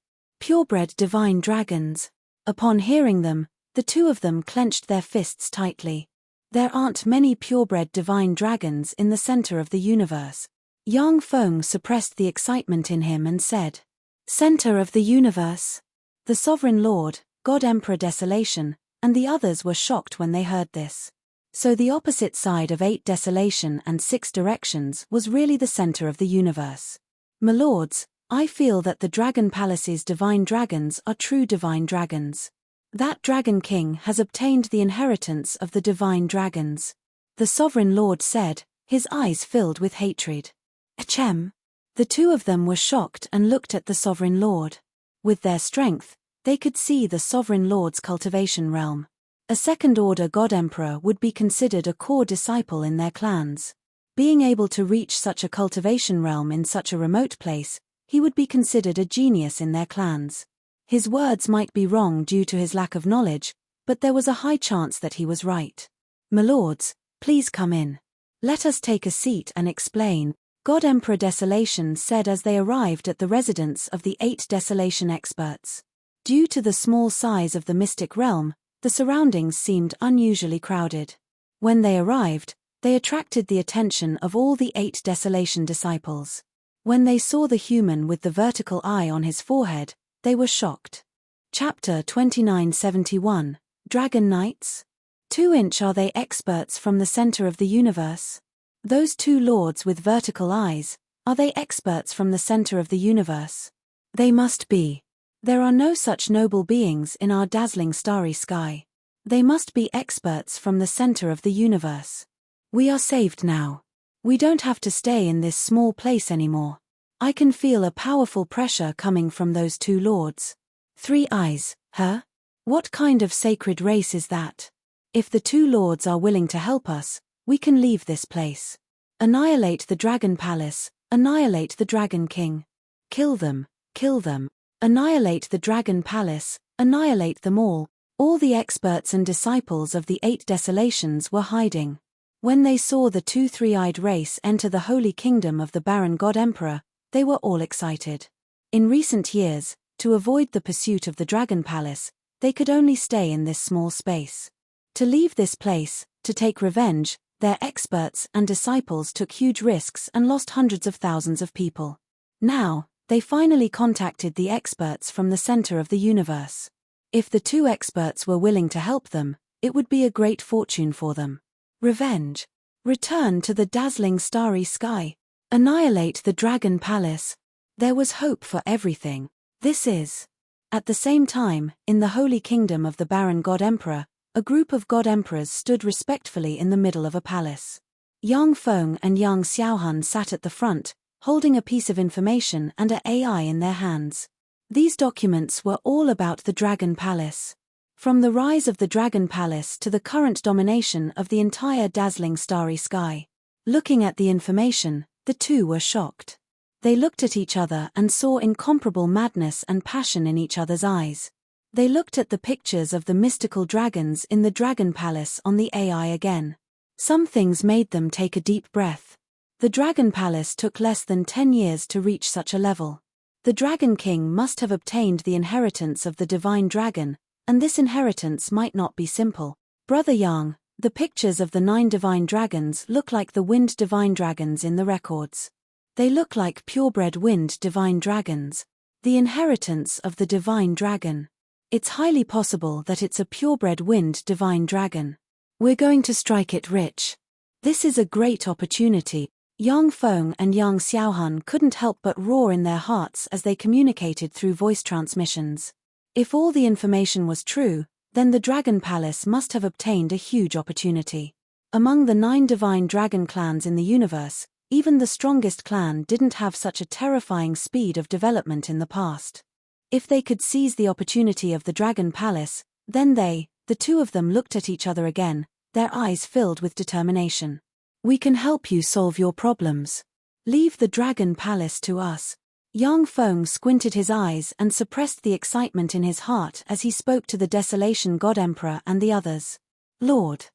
"Purebred divine dragons." Upon hearing them, the two of them clenched their fists tightly. There aren't many purebred divine dragons in the center of the universe. Yang Feng suppressed the excitement in him and said, "Center of the universe?" The Sovereign Lord, God Emperor Desolation, and the others were shocked when they heard this. So the opposite side of 8 Desolation and 6 Directions was really the center of the universe. "Milords, I feel that the Dragon Palace's divine dragons are true divine dragons. That Dragon King has obtained the inheritance of the divine dragons," the Sovereign Lord said, his eyes filled with hatred. "Achem." The two of them were shocked and looked at the Sovereign Lord. With their strength, they could see the Sovereign Lord's cultivation realm. A second-order God Emperor would be considered a core disciple in their clans. Being able to reach such a cultivation realm in such a remote place, he would be considered a genius in their clans. His words might be wrong due to his lack of knowledge, but there was a high chance that he was right. "Milords, please come in. Let us take a seat and explain," God Emperor Desolation said as they arrived at the residence of the 8 Desolation experts. Due to the small size of the mystic realm, the surroundings seemed unusually crowded. When they arrived, they attracted the attention of all the 8 Desolation disciples. When they saw the human with the vertical eye on his forehead, they were shocked. Chapter 2971, Dragon Knights? 2-inch are they experts from the center of the universe? Those 2 lords with vertical eyes, are they experts from the center of the universe? They must be. There are no such noble beings in our dazzling starry sky. They must be experts from the center of the universe. We are saved now. We don't have to stay in this small place anymore. I can feel a powerful pressure coming from those 2 lords. 3 eyes, huh? What kind of sacred race is that? If the 2 lords are willing to help us, we can leave this place. Annihilate the Dragon Palace, annihilate the Dragon King. Kill them, kill them. Annihilate the Dragon Palace, annihilate them all. All the experts and disciples of the 8 Desolations were hiding. When they saw the 2 three-eyed race enter the holy kingdom of the Baron God Emperor, they were all excited. In recent years, to avoid the pursuit of the Dragon Palace, they could only stay in this small space. To leave this place, to take revenge, their experts and disciples took huge risks and lost hundreds of thousands of people. Now, they finally contacted the experts from the center of the universe. If the 2 experts were willing to help them, it would be a great fortune for them. Revenge. Return to the dazzling starry sky. Annihilate the Dragon Palace. There was hope for everything. This is. At the same time, in the holy kingdom of the Baron God Emperor, a group of God Emperors stood respectfully in the middle of a palace. Yang Feng and Yang Xiaohan sat at the front, holding a piece of information and an AI in their hands. These documents were all about the Dragon Palace. From the rise of the Dragon Palace to the current domination of the entire dazzling starry sky. Looking at the information, the 2 were shocked. They looked at each other and saw incomparable madness and passion in each other's eyes. They looked at the pictures of the mystical dragons in the Dragon Palace on the AI again. Some things made them take a deep breath. The Dragon Palace took less than 10 years to reach such a level. The Dragon King must have obtained the inheritance of the divine dragon, and this inheritance might not be simple. Brother Yang, the pictures of the 9 divine dragons look like the wind divine dragons in the records. They look like purebred wind divine dragons, the inheritance of the divine dragon. It's highly possible that it's a purebred wind divine dragon. We're going to strike it rich. This is a great opportunity. Yang Feng and Yang Xiaohan couldn't help but roar in their hearts as they communicated through voice transmissions. If all the information was true, then the Dragon Palace must have obtained a huge opportunity. Among the 9 divine dragon clans in the universe, even the strongest clan didn't have such a terrifying speed of development in the past. If they could seize the opportunity of the Dragon Palace, then the two of them looked at each other again, their eyes filled with determination. We can help you solve your problems. Leave the Dragon Palace to us. Yang Feng squinted his eyes and suppressed the excitement in his heart as he spoke to the Desolation God Emperor and the others. Lord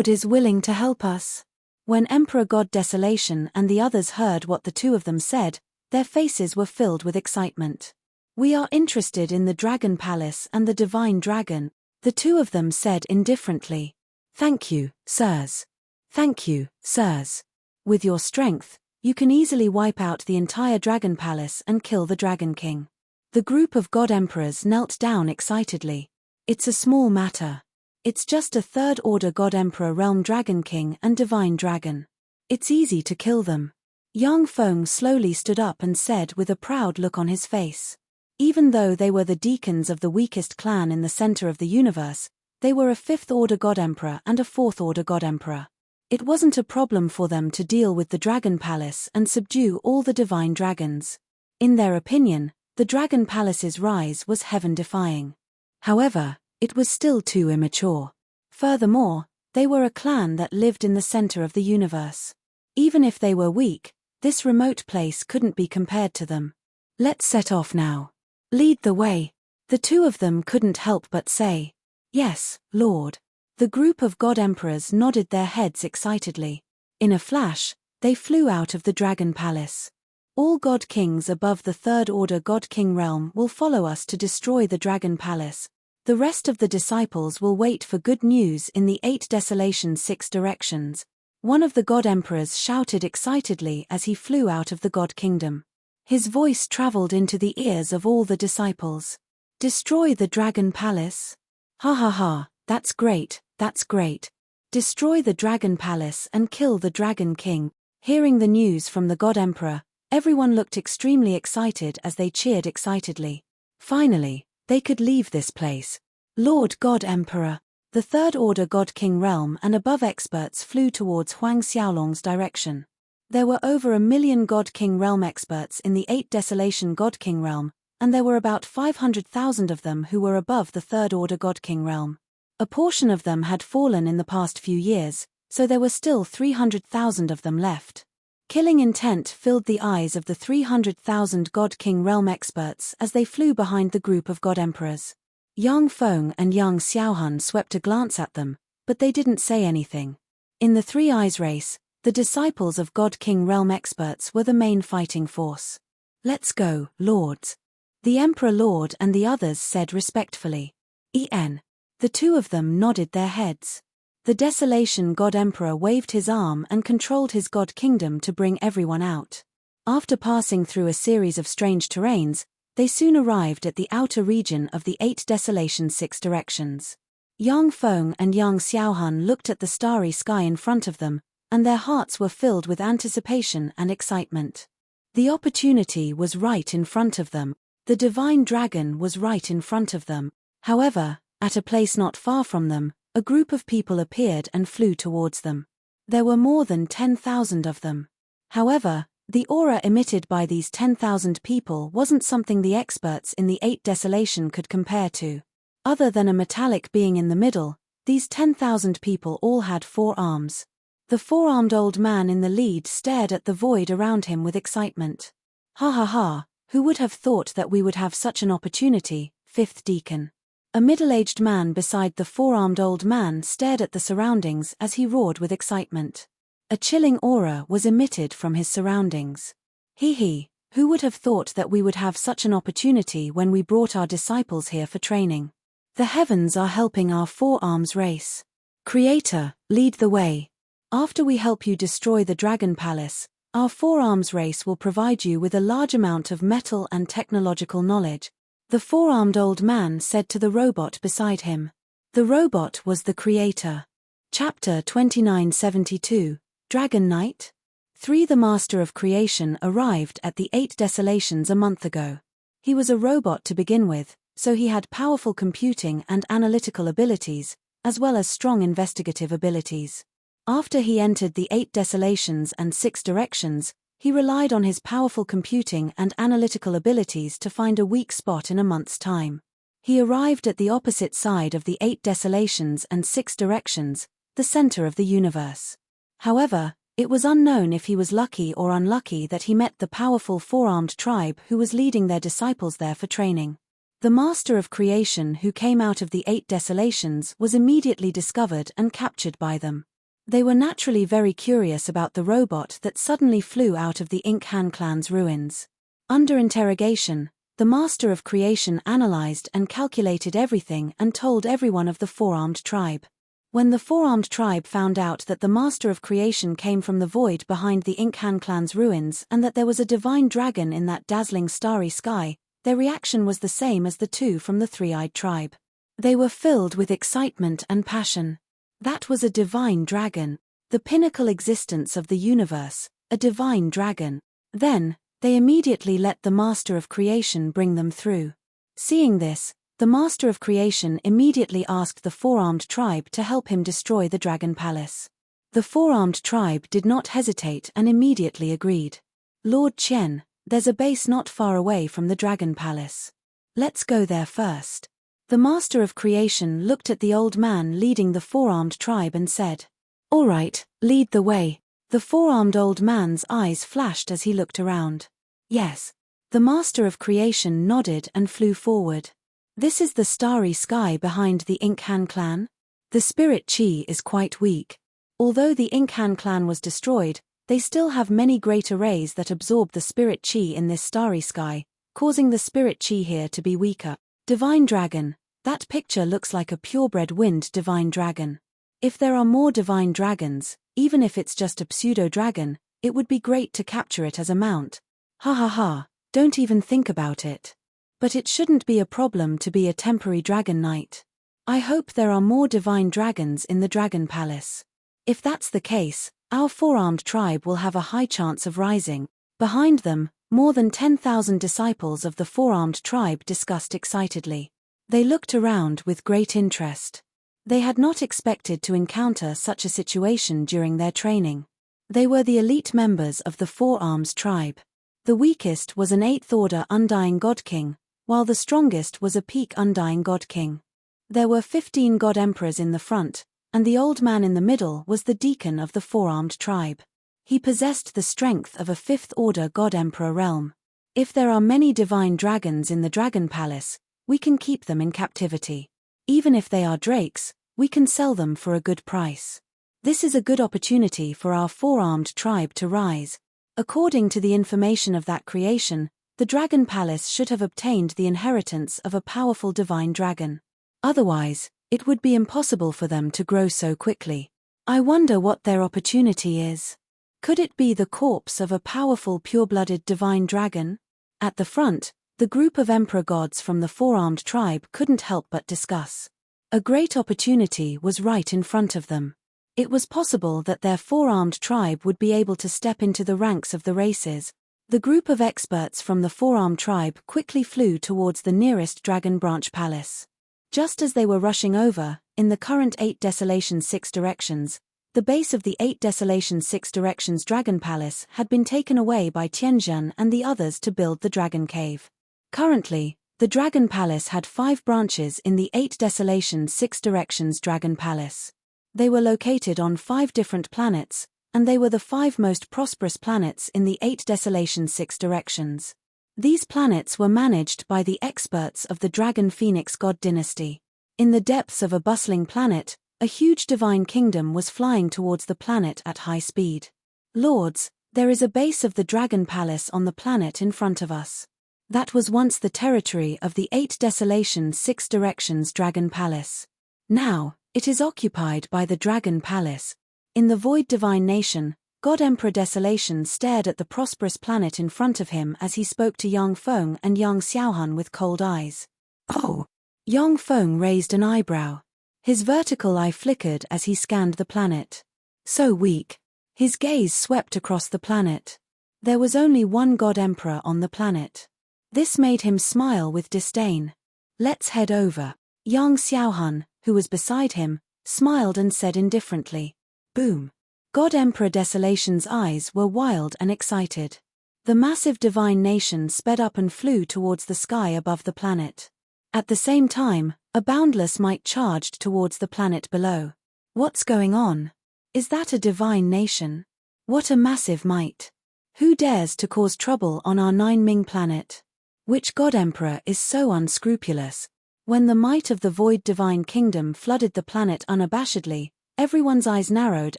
is willing to help us. When Emperor God Desolation and the others heard what the two of them said, their faces were filled with excitement. We are interested in the Dragon Palace and the Divine Dragon, the two of them said indifferently. Thank you, sirs. Thank you, sirs. With your strength, you can easily wipe out the entire Dragon Palace and kill the Dragon King. The group of God Emperors knelt down excitedly. It's a small matter. It's just a 3rd Order God Emperor Realm Dragon King and Divine Dragon. It's easy to kill them. Yang Feng slowly stood up and said with a proud look on his face. Even though they were the deacons of the weakest clan in the center of the universe, they were a 5th Order God Emperor and a 4th Order God Emperor. It wasn't a problem for them to deal with the Dragon Palace and subdue all the divine dragons. In their opinion, the Dragon Palace's rise was heaven-defying. However, it was still too immature. Furthermore, they were a clan that lived in the center of the universe. Even if they were weak, this remote place couldn't be compared to them. Let's set off now. Lead the way. The two of them couldn't help but say, Yes, Lord. The group of God Emperors nodded their heads excitedly. In a flash, they flew out of the Dragon Palace. All God Kings above the 3rd Order God King realm will follow us to destroy the Dragon Palace. The rest of the disciples will wait for good news in the 8 Desolation 6 directions. One of the God Emperors shouted excitedly as he flew out of the God Kingdom. His voice traveled into the ears of all the disciples. Destroy the Dragon Palace? Ha ha ha, that's great. That's great. Destroy the Dragon Palace and kill the Dragon King. Hearing the news from the God Emperor, everyone looked extremely excited as they cheered excitedly. Finally, they could leave this place. Lord God Emperor, the 3rd Order God King realm and above experts flew towards Huang Xiaolong's direction. There were over 1 million God King realm experts in the 8 Desolation God King realm, and there were about 500,000 of them who were above the 3rd Order God King realm. A portion of them had fallen in the past few years, so there were still 300,000 of them left. Killing intent filled the eyes of the 300,000 God King realm experts as they flew behind the group of God Emperors. Yang Feng and Yang Xiaohan swept a glance at them, but they didn't say anything. In the 3 Eyes race, the disciples of God King realm experts were the main fighting force. Let's go, lords. The Emperor Lord and the others said respectfully. The two of them nodded their heads. The Desolation God Emperor waved his arm and controlled his God Kingdom to bring everyone out. After passing through a series of strange terrains, they soon arrived at the outer region of the 8 Desolation 6 directions. Yang Feng and Yang Xiaohan looked at the starry sky in front of them, and their hearts were filled with anticipation and excitement. The opportunity was right in front of them. The Divine Dragon was right in front of them. However, at a place not far from them, a group of people appeared and flew towards them. There were more than 10,000 of them. However, the aura emitted by these 10,000 people wasn't something the experts in the 8 Desolation could compare to. Other than a metallic being in the middle, these 10,000 people all had 4 arms. The 4-armed old man in the lead stared at the void around him with excitement. Ha ha ha, who would have thought that we would have such an opportunity, 5th Deacon. A middle-aged man beside the 4-armed old man stared at the surroundings as he roared with excitement. A chilling aura was emitted from his surroundings. Who would have thought that we would have such an opportunity when we brought our disciples here for training? The heavens are helping our 4 arms race. Creator, lead the way. After we help you destroy the Dragon Palace, our four-arms race will provide you with a large amount of metal and technological knowledge, the four-armed old man said to the robot beside him. The robot was the creator. Chapter 2972, Dragon Knight? 3. The Master of Creation arrived at the 8 Desolations a month ago. He was a robot to begin with, so he had powerful computing and analytical abilities, as well as strong investigative abilities. After he entered the 8 Desolations and 6 Directions, he relied on his powerful computing and analytical abilities to find a weak spot in a month's time. He arrived at the opposite side of the 8 Desolations and 6 Directions, the center of the universe. However, it was unknown if he was lucky or unlucky that he met the powerful four-armed tribe who was leading their disciples there for training. The Master of Creation who came out of the 8 Desolations was immediately discovered and captured by them. They were naturally very curious about the robot that suddenly flew out of the Ink Han clan's ruins. Under interrogation, the Master of Creation analyzed and calculated everything and told everyone of the four-armed tribe. When the four-armed tribe found out that the Master of Creation came from the void behind the Ink Han clan's ruins and that there was a divine dragon in that dazzling starry sky, their reaction was the same as the two from the three-eyed tribe. They were filled with excitement and passion. That was a divine dragon, the pinnacle existence of the universe, a divine dragon. Then, they immediately let the Master of Creation bring them through. Seeing this, the Master of Creation immediately asked the four-armed tribe to help him destroy the Dragon Palace. The four-armed tribe did not hesitate and immediately agreed. Lord Chen, there's a base not far away from the Dragon Palace. Let's go there first. The Master of Creation looked at the old man leading the four-armed tribe and said, "All right, lead the way." The four-armed old man's eyes flashed as he looked around. Yes. The Master of Creation nodded and flew forward. This is the starry sky behind the Ink Han clan? The spirit chi is quite weak. Although the Ink Han clan was destroyed, they still have many great arrays that absorb the spirit chi in this starry sky, causing the spirit chi here to be weaker. Divine Dragon, that picture looks like a purebred wind divine dragon. If there are more divine dragons, even if it's just a pseudo-dragon, it would be great to capture it as a mount. Ha ha ha, don't even think about it. But it shouldn't be a problem to be a temporary dragon knight. I hope there are more divine dragons in the Dragon Palace. If that's the case, our four-armed tribe will have a high chance of rising. Behind them, more than 10,000 disciples of the four-armed tribe discussed excitedly. They looked around with great interest. They had not expected to encounter such a situation during their training. They were the elite members of the Four-Arms tribe. The weakest was an 8th-order Undying God King, while the strongest was a peak Undying God King. There were 15 God Emperors in the front, and the old man in the middle was the deacon of the Four-Armed tribe. He possessed the strength of a 5th-order God Emperor realm. If there are many divine dragons in the Dragon Palace, we can keep them in captivity. Even if they are drakes, we can sell them for a good price. This is a good opportunity for our four-armed tribe to rise. According to the information of that creation, the Dragon Palace should have obtained the inheritance of a powerful divine dragon. Otherwise, it would be impossible for them to grow so quickly. I wonder what their opportunity is. Could it be the corpse of a powerful pure-blooded divine dragon? At the front, the group of emperor gods from the four-armed tribe couldn't help but discuss. A great opportunity was right in front of them. It was possible that their four-armed tribe would be able to step into the ranks of the races. The group of experts from the four-armed tribe quickly flew towards the nearest Dragon Branch Palace. Just as they were rushing over, in the current 8 Desolation 6 Directions, the base of the 8 Desolation 6 Directions Dragon Palace had been taken away by Tianzhen and the others to build the Dragon Cave. Currently, the Dragon Palace had 5 branches in the 8 Desolation 6 Directions Dragon Palace. They were located on 5 different planets, and they were the 5 most prosperous planets in the 8 Desolation 6 Directions. These planets were managed by the experts of the Dragon Phoenix God Dynasty. In the depths of a bustling planet, a huge divine kingdom was flying towards the planet at high speed. Lords, there is a base of the Dragon Palace on the planet in front of us. That was once the territory of the 8 Desolation 6 Directions Dragon Palace. Now, It is occupied by the Dragon Palace. In the void divine nation, God Emperor Desolation stared at the prosperous planet in front of him as he spoke to Yang Feng and Yang Xiaohun with cold eyes. Oh! Yang Feng raised an eyebrow. His vertical eye flickered as he scanned the planet. So weak. His gaze swept across the planet. There was only one God Emperor on the planet. This made him smile with disdain. Let's head over. Yang Xiaohun, who was beside him, smiled and said indifferently. Boom. God Emperor Desolation's eyes were wild and excited. The massive divine nation sped up and flew towards the sky above the planet. At the same time, a boundless might charged towards the planet below. What's going on? Is that a divine nation? What a massive might. Who dares to cause trouble on our Nine Ming planet? Which God Emperor is so unscrupulous? When the might of the void divine kingdom flooded the planet unabashedly, everyone's eyes narrowed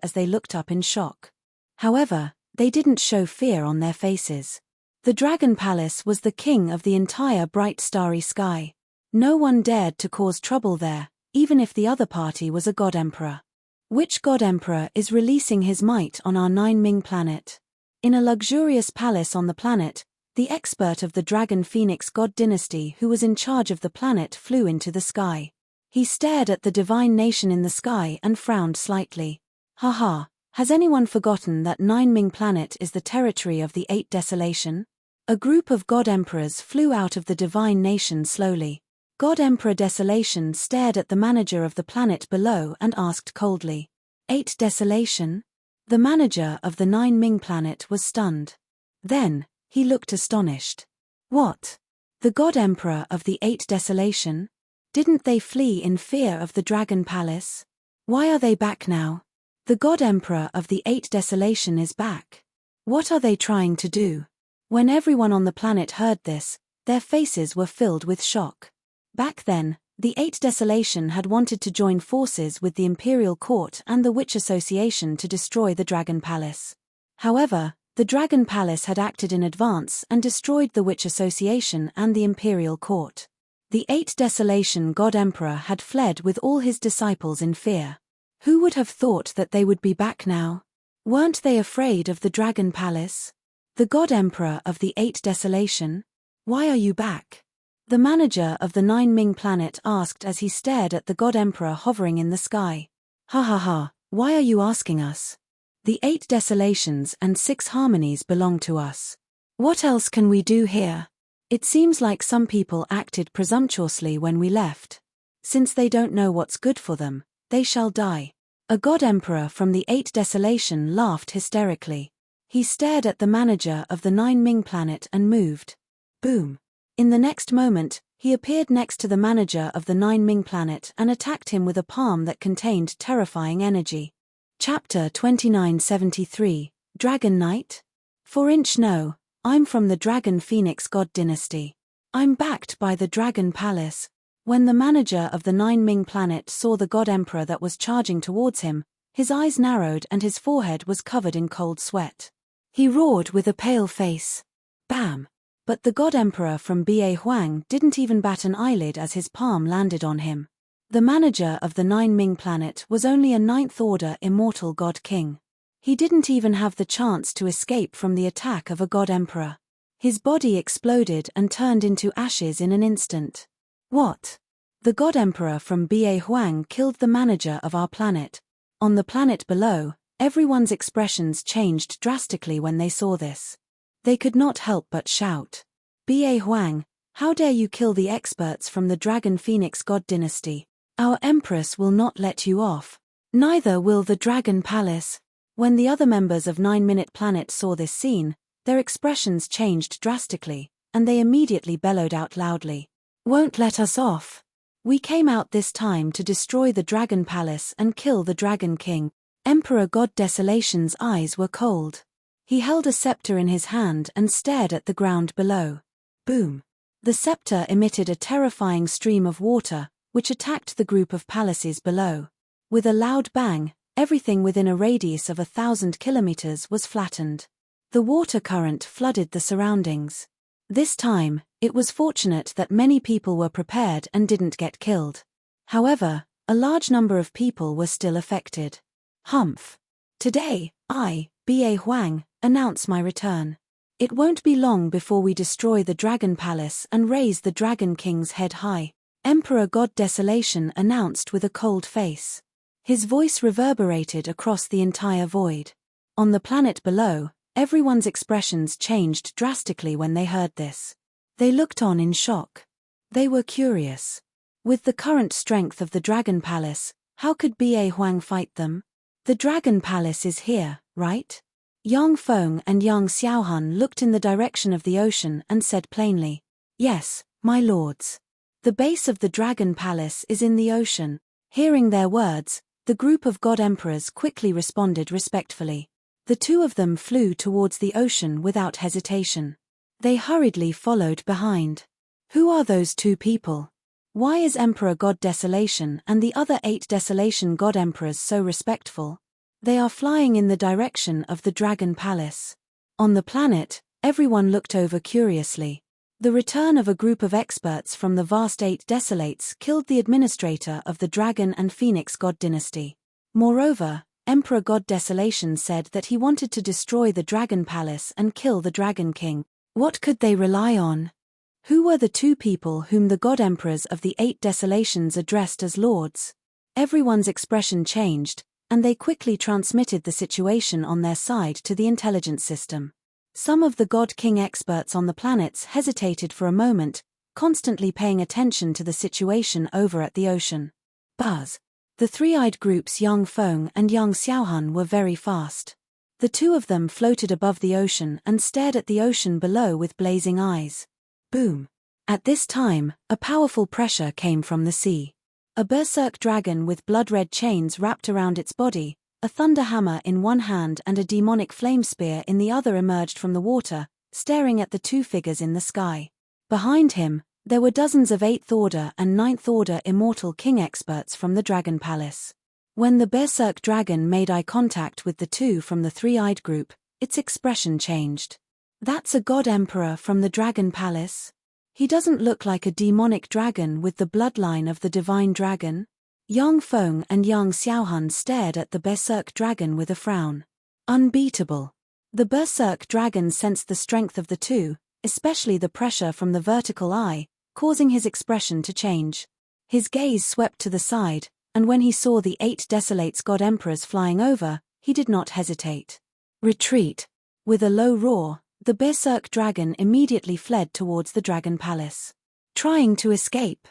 as they looked up in shock. However, they didn't show fear on their faces. The Dragon Palace was the king of the entire bright starry sky. No one dared to cause trouble there, even if the other party was a God Emperor. Which God Emperor is releasing his might on our Nine Ming planet? In a luxurious palace on the planet, the expert of the Dragon Phoenix God dynasty who was in charge of the planet flew into the sky. He stared at the divine nation in the sky and frowned slightly. Haha, has anyone forgotten that Nine Ming planet is the territory of the Eight Desolation? A group of God Emperors flew out of the divine nation slowly. God Emperor Desolation stared at the manager of the planet below and asked coldly. Eight Desolation? The manager of the Nine Ming planet was stunned. Then, he looked astonished. What? The God Emperor of the Eight Desolation? Didn't they flee in fear of the Dragon Palace? Why are they back now? The God Emperor of the Eight Desolation is back. What are they trying to do? When everyone on the planet heard this, their faces were filled with shock. Back then, the Eight Desolation had wanted to join forces with the Imperial Court and the Witch Association to destroy the Dragon Palace. However, the Dragon Palace had acted in advance and destroyed the Witch Association and the Imperial Court. The Eight Desolation God Emperor had fled with all his disciples in fear. Who would have thought that they would be back now? Weren't they afraid of the Dragon Palace? The God Emperor of the Eight Desolation? Why are you back? The manager of the Nine Ming planet asked as he stared at the God Emperor hovering in the sky. Ha ha ha, why are you asking us? The Eight Desolations and Six Harmonies belong to us. What else can we do here? It seems like some people acted presumptuously when we left. Since they don't know what's good for them, they shall die. A God Emperor from the Eight Desolation laughed hysterically. He stared at the manager of the Nine Ming planet and moved. Boom. In the next moment, he appeared next to the manager of the Nine Ming planet and attacked him with a palm that contained terrifying energy. Chapter 2973, Dragon Knight? 4-inch no, I'm from the Dragon Phoenix God dynasty. I'm backed by the Dragon Palace. When the manager of the Nine Ming planet saw the God Emperor that was charging towards him, his eyes narrowed and his forehead was covered in cold sweat. He roared with a pale face. Bam! But the God Emperor from Ba Huang didn't even bat an eyelid as his palm landed on him. The manager of the Nine Ming planet was only a ninth-order immortal God King. He didn't even have the chance to escape from the attack of a God Emperor. His body exploded and turned into ashes in an instant. What? The God Emperor from Ba Huang killed the manager of our planet. On the planet below, everyone's expressions changed drastically when they saw this. They could not help but shout. Ba Huang, how dare you kill the experts from the Dragon Phoenix God dynasty? Our Empress will not let you off. Neither will the Dragon Palace. When the other members of 9-Minute Planet saw this scene, their expressions changed drastically, and they immediately bellowed out loudly. Won't let us off. We came out this time to destroy the Dragon Palace and kill the Dragon King. Emperor God Desolation's eyes were cold. He held a scepter in his hand and stared at the ground below. Boom. The scepter emitted a terrifying stream of water, which attacked the group of palaces below. With a loud bang, everything within a radius of 1,000 kilometers was flattened. The water current flooded the surroundings. This time, it was fortunate that many people were prepared and didn't get killed. However, A large number of people were still affected. Humph. Today, I, Ba Huang, announce my return. It won't be long before we destroy the Dragon Palace and raise the Dragon King's head high, Emperor God Desolation announced with a cold face. His voice reverberated across the entire void. On the planet below, everyone's expressions changed drastically when they heard this. They looked on in shock. They were curious. With the current strength of the Dragon Palace, how could Ba Huang fight them? The Dragon Palace is here, right? Yang Feng and Yang Xiaohan looked in the direction of the ocean and said plainly, "Yes, my lords. The base of the Dragon Palace is in the ocean." Hearing their words, the group of god emperors quickly responded respectfully. The two of them flew towards the ocean without hesitation. They hurriedly followed behind. Who are those two people? Why is Emperor God Desolation and the other 8 Desolation god emperors so respectful? They are flying in the direction of the Dragon Palace. On the planet, everyone looked over curiously. The return of a group of experts from the vast 8 Desolates killed the administrator of the Dragon and Phoenix God dynasty. Moreover, Emperor God Desolation said that he wanted to destroy the Dragon Palace and kill the Dragon King. What could they rely on? Who were the two people whom the god emperors of the 8 Desolations addressed as lords? Everyone's expression changed, and they quickly transmitted the situation on their side to the intelligence system. Some of the God King experts on the planets hesitated for a moment, constantly paying attention to the situation over at the ocean. Buzz. The three-eyed groups Yang Feng and Yang Xiaohan were very fast. The two of them floated above the ocean and stared at the ocean below with blazing eyes. Boom. At this time, a powerful pressure came from the sea. A berserk dragon with blood-red chains wrapped around its body, a thunder hammer in one hand and a demonic flame spear in the other emerged from the water, staring at the two figures in the sky. Behind him, there were dozens of 8th Order and 9th Order Immortal King experts from the Dragon Palace. When the berserk dragon made eye contact with the two from the three-eyed group, its expression changed. That's a god emperor from the Dragon Palace? He doesn't look like a demonic dragon with the bloodline of the divine dragon. Yang Feng and Yang Xiaohan stared at the berserk dragon with a frown. Unbeatable. The berserk dragon sensed the strength of the two, especially the pressure from the vertical eye, causing his expression to change. His gaze swept to the side, and when he saw the 8 Desolates god emperors flying over, he did not hesitate. Retreat. With a low roar, the berserk dragon immediately fled towards the Dragon Palace. Trying to escape.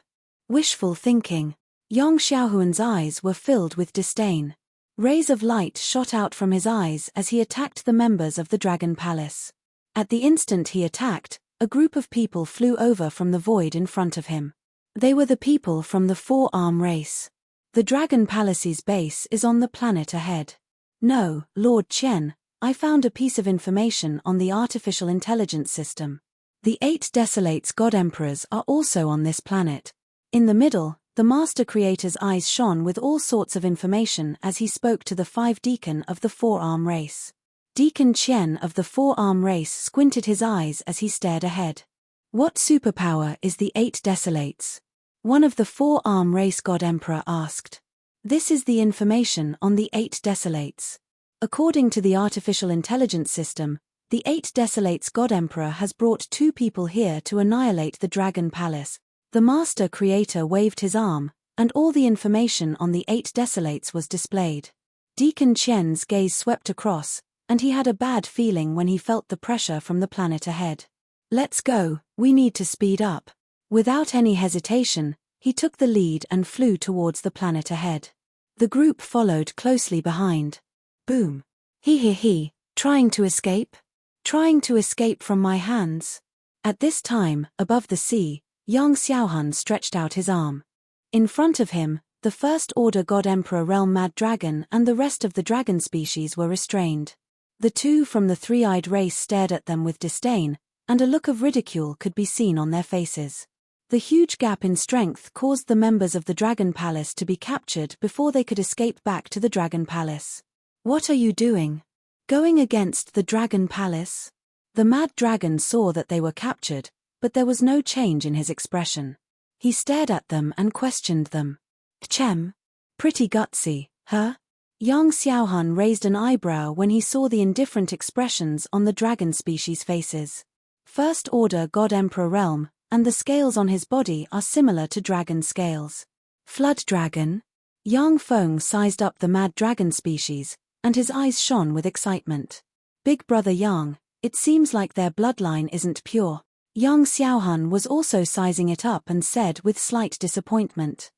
Wishful thinking. Yang Xiaohuan's eyes were filled with disdain. Rays of light shot out from his eyes as he attacked the members of the Dragon Palace. At the instant he attacked, a group of people flew over from the void in front of him. They were the people from the Four-Arm race. The Dragon Palace's base is on the planet ahead. No, Lord Chen, I found a piece of information on the artificial intelligence system. The 8 Desolates god emperors are also on this planet. In the middle, the Master Creator's eyes shone with all sorts of information as he spoke to the 5 Deacon of the Four-Arm race. Deacon Chen of the Four-Arm race squinted his eyes as he stared ahead. What superpower is the 8 Desolates? One of the Four-Arm race god emperor asked. This is the information on the 8 Desolates. According to the artificial intelligence system, the 8 Desolates god emperor has brought 2 people here to annihilate the Dragon Palace. The Master Creator waved his arm, and all the information on the 8 Desolates was displayed. Deacon Chen's gaze swept across, and he had a bad feeling when he felt the pressure from the planet ahead. Let's go, we need to speed up. Without any hesitation, he took the lead and flew towards the planet ahead. The group followed closely behind. Boom. He, trying to escape? Trying to escape from my hands? At this time, above the sea, Yang Xiaohan stretched out his arm. In front of him, the First Order God Emperor Realm Mad Dragon and the rest of the dragon species were restrained. The two from the three-eyed race stared at them with disdain, and a look of ridicule could be seen on their faces. The huge gap in strength caused the members of the Dragon Palace to be captured before they could escape back to the Dragon Palace. What are you doing? Going against the Dragon Palace? The Mad Dragon saw that they were captured, but there was no change in his expression. He stared at them and questioned them. Chem, Pretty gutsy, huh? Yang Xiaohun raised an eyebrow when he saw the indifferent expressions on the dragon species' faces. First Order God Emperor realm, and the scales on his body are similar to dragon scales. Flood dragon? Yang Feng sized up the mad dragon species, and his eyes shone with excitement. Big brother Yang, it seems like their bloodline isn't pure. Yang Xiaohun was also sizing it up and said with slight disappointment.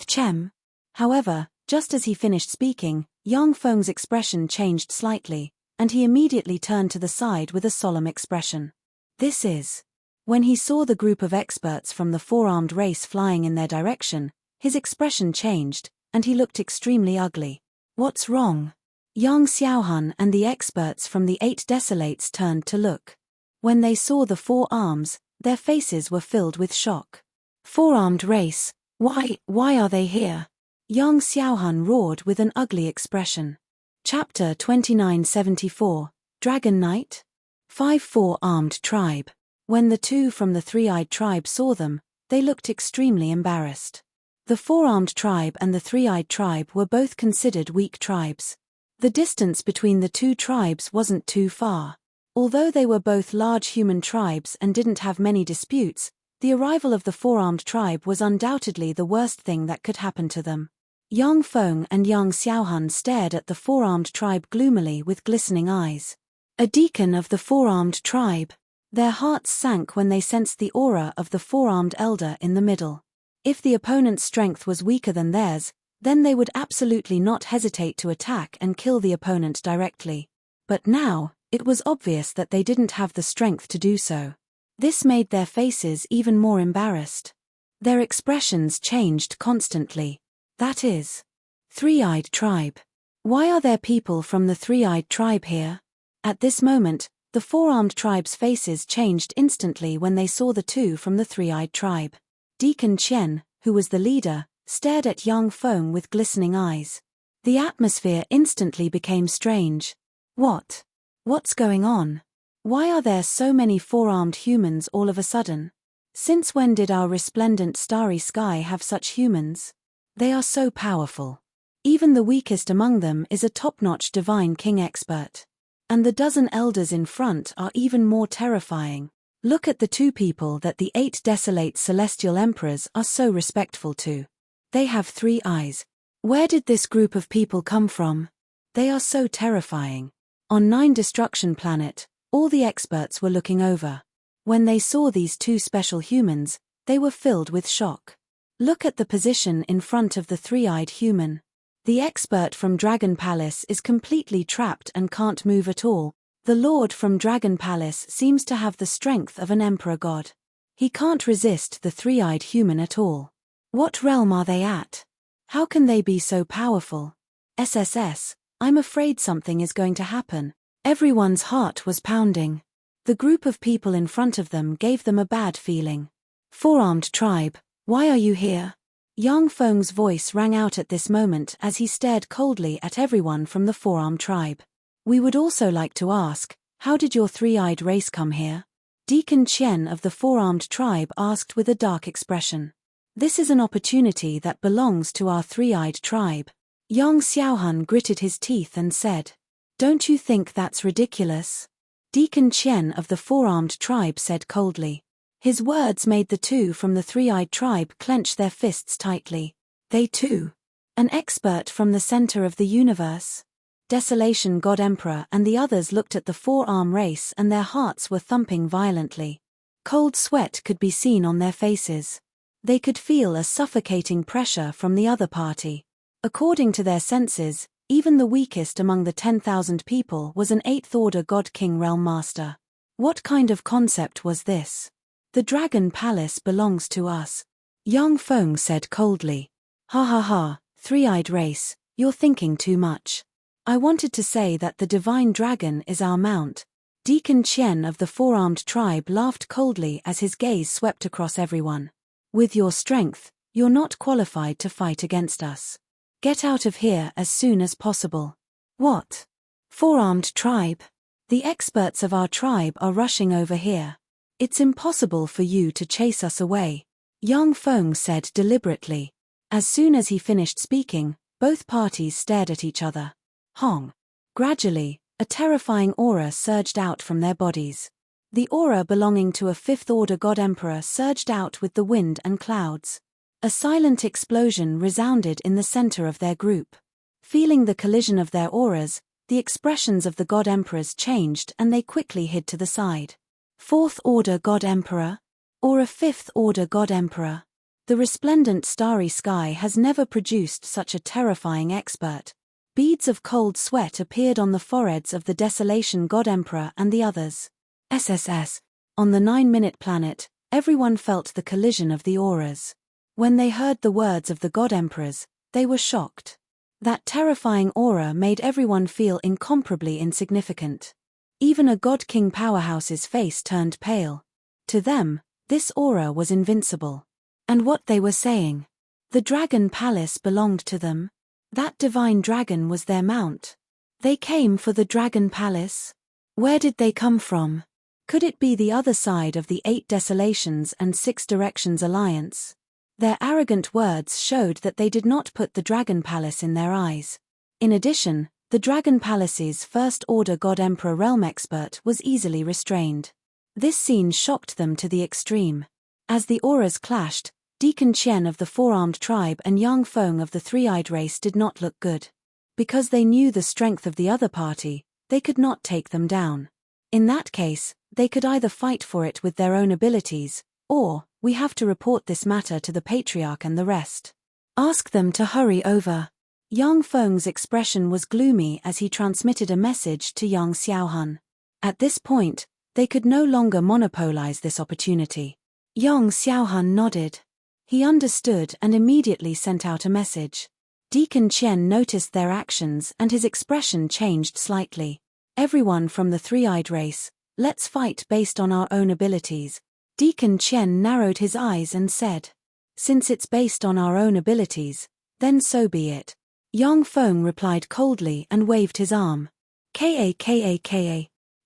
Chem. However, just as he finished speaking, Yang Feng's expression changed slightly, and he immediately turned to the side with a solemn expression. This is. When he saw the group of experts from the four-armed race flying in their direction, his expression changed, and he looked extremely ugly. What's wrong? Yang Xiaohun and the experts from the 8 Desolates turned to look. When they saw the 4 arms, their faces were filled with shock. Four-armed race, why are they here? Yang Xiaohun roared with an ugly expression. Chapter 2974, Dragon Knight? 5 Four-armed tribe. When the 2 from the three-eyed tribe saw them, they looked extremely embarrassed. The four-armed tribe and the three-eyed tribe were both considered weak tribes. The distance between the 2 tribes wasn't too far. Although they were both large human tribes and didn't have many disputes, the arrival of the four-armed tribe was undoubtedly the worst thing that could happen to them. Yang Feng and Yang Xiaohun stared at the four-armed tribe gloomily with glistening eyes. A deacon of the four-armed tribe. Their hearts sank when they sensed the aura of the four-armed elder in the middle. If the opponent's strength was weaker than theirs, then they would absolutely not hesitate to attack and kill the opponent directly. But now, it was obvious that they didn't have the strength to do so. This made their faces even more embarrassed. Their expressions changed constantly. That is. Three-eyed tribe. Why are there people from the three-eyed tribe here? At this moment, the four-armed tribe's faces changed instantly when they saw the 2 from the three-eyed tribe. Deacon Chen, who was the leader, stared at Yang Feng with glistening eyes. The atmosphere instantly became strange. What's going on? Why are there so many four-armed humans all of a sudden? Since when did our resplendent starry sky have such humans? They are so powerful. Even the weakest among them is a top-notch divine king expert. And the dozen elders in front are even more terrifying. Look at the 2 people that the 8 desolate celestial emperors are so respectful to. They have 3 eyes. Where did this group of people come from? They are so terrifying. On 9 Destruction Planet, all the experts were looking over. When they saw these 2 special humans, they were filled with shock. Look at the position in front of the three-eyed human. The expert from Dragon Palace is completely trapped and can't move at all. The Lord from Dragon Palace seems to have the strength of an emperor god. He can't resist the three-eyed human at all. What realm are they at? How can they be so powerful? SSS, I'm afraid something is going to happen. Everyone's heart was pounding. The group of people in front of them gave them a bad feeling. Four-armed tribe, why are you here? Yang Feng's voice rang out at this moment as he stared coldly at everyone from the four-armed tribe. We would also like to ask, how did your three-eyed race come here? Deacon Chen of the four-armed tribe asked with a dark expression. This is an opportunity that belongs to our three-eyed tribe. Yang Xiaohun gritted his teeth and said, Don't you think that's ridiculous? Deacon Chen of the four-armed tribe said coldly. His words made the 2 from the three-eyed tribe clench their fists tightly. They too. An expert from the center of the universe. Desolation God Emperor and the others looked at the four-arm race and their hearts were thumping violently. Cold sweat could be seen on their faces. They could feel a suffocating pressure from the other party. According to their senses, even the weakest among the 10,000 people was an 8th Order God King Realm Master. What kind of concept was this? The Dragon Palace belongs to us. Yang Feng said coldly. Ha ha ha, three-eyed race, you're thinking too much. I wanted to say that the divine dragon is our mount. Deacon Chen of the four-armed tribe laughed coldly as his gaze swept across everyone. With your strength, you're not qualified to fight against us. Get out of here as soon as possible. What? Four-armed tribe? The experts of our tribe are rushing over here. It's impossible for you to chase us away. Yang Feng said deliberately. As soon as he finished speaking, Both parties stared at each other. Hong. Gradually, a terrifying aura surged out from their bodies. The aura belonging to a fifth-order God Emperor surged out with the wind and clouds. A silent explosion resounded in the center of their group. Feeling the collision of their auras, the expressions of the God Emperors changed and they quickly hid to the side. Fourth-order God Emperor? Or a fifth-order God Emperor? The resplendent starry sky has never produced such a terrifying expert. Beads of cold sweat appeared on the foreheads of the Desolation God Emperor and the others. SSS. On the 9-minute planet, everyone felt the collision of the auras. When they heard the words of the God Emperors, they were shocked. That terrifying aura made everyone feel incomparably insignificant. Even a God King powerhouse's face turned pale. To them, this aura was invincible. And what they were saying? The Dragon Palace belonged to them. That divine dragon was their mount. They came for the Dragon Palace? Where did they come from? Could it be the other side of the 8 Desolations and 6 Directions alliance? Their arrogant words showed that they did not put the Dragon Palace in their eyes. In addition, the Dragon Palace's First-Order God Emperor Realm Expert was easily restrained. This scene shocked them to the extreme. As the auras clashed, Deacon Chen of the Four-Armed Tribe and Yang Feng of the Three-Eyed Race did not look good. Because they knew the strength of the other party, they could not take them down. In that case, they could either fight for it with their own abilities, or, we have to report this matter to the Patriarch and the rest. Ask them to hurry over. Yang Feng's expression was gloomy as he transmitted a message to Yang Xiaohan. At this point, they could no longer monopolize this opportunity. Yang Xiaohan nodded. He understood and immediately sent out a message. Deacon Chen noticed their actions and his expression changed slightly. Everyone from the Three-Eyed Race, let's fight based on our own abilities. Deacon Chen narrowed his eyes and said, since it's based on our own abilities, then so be it. Yang Feng replied coldly and waved his arm. Ka.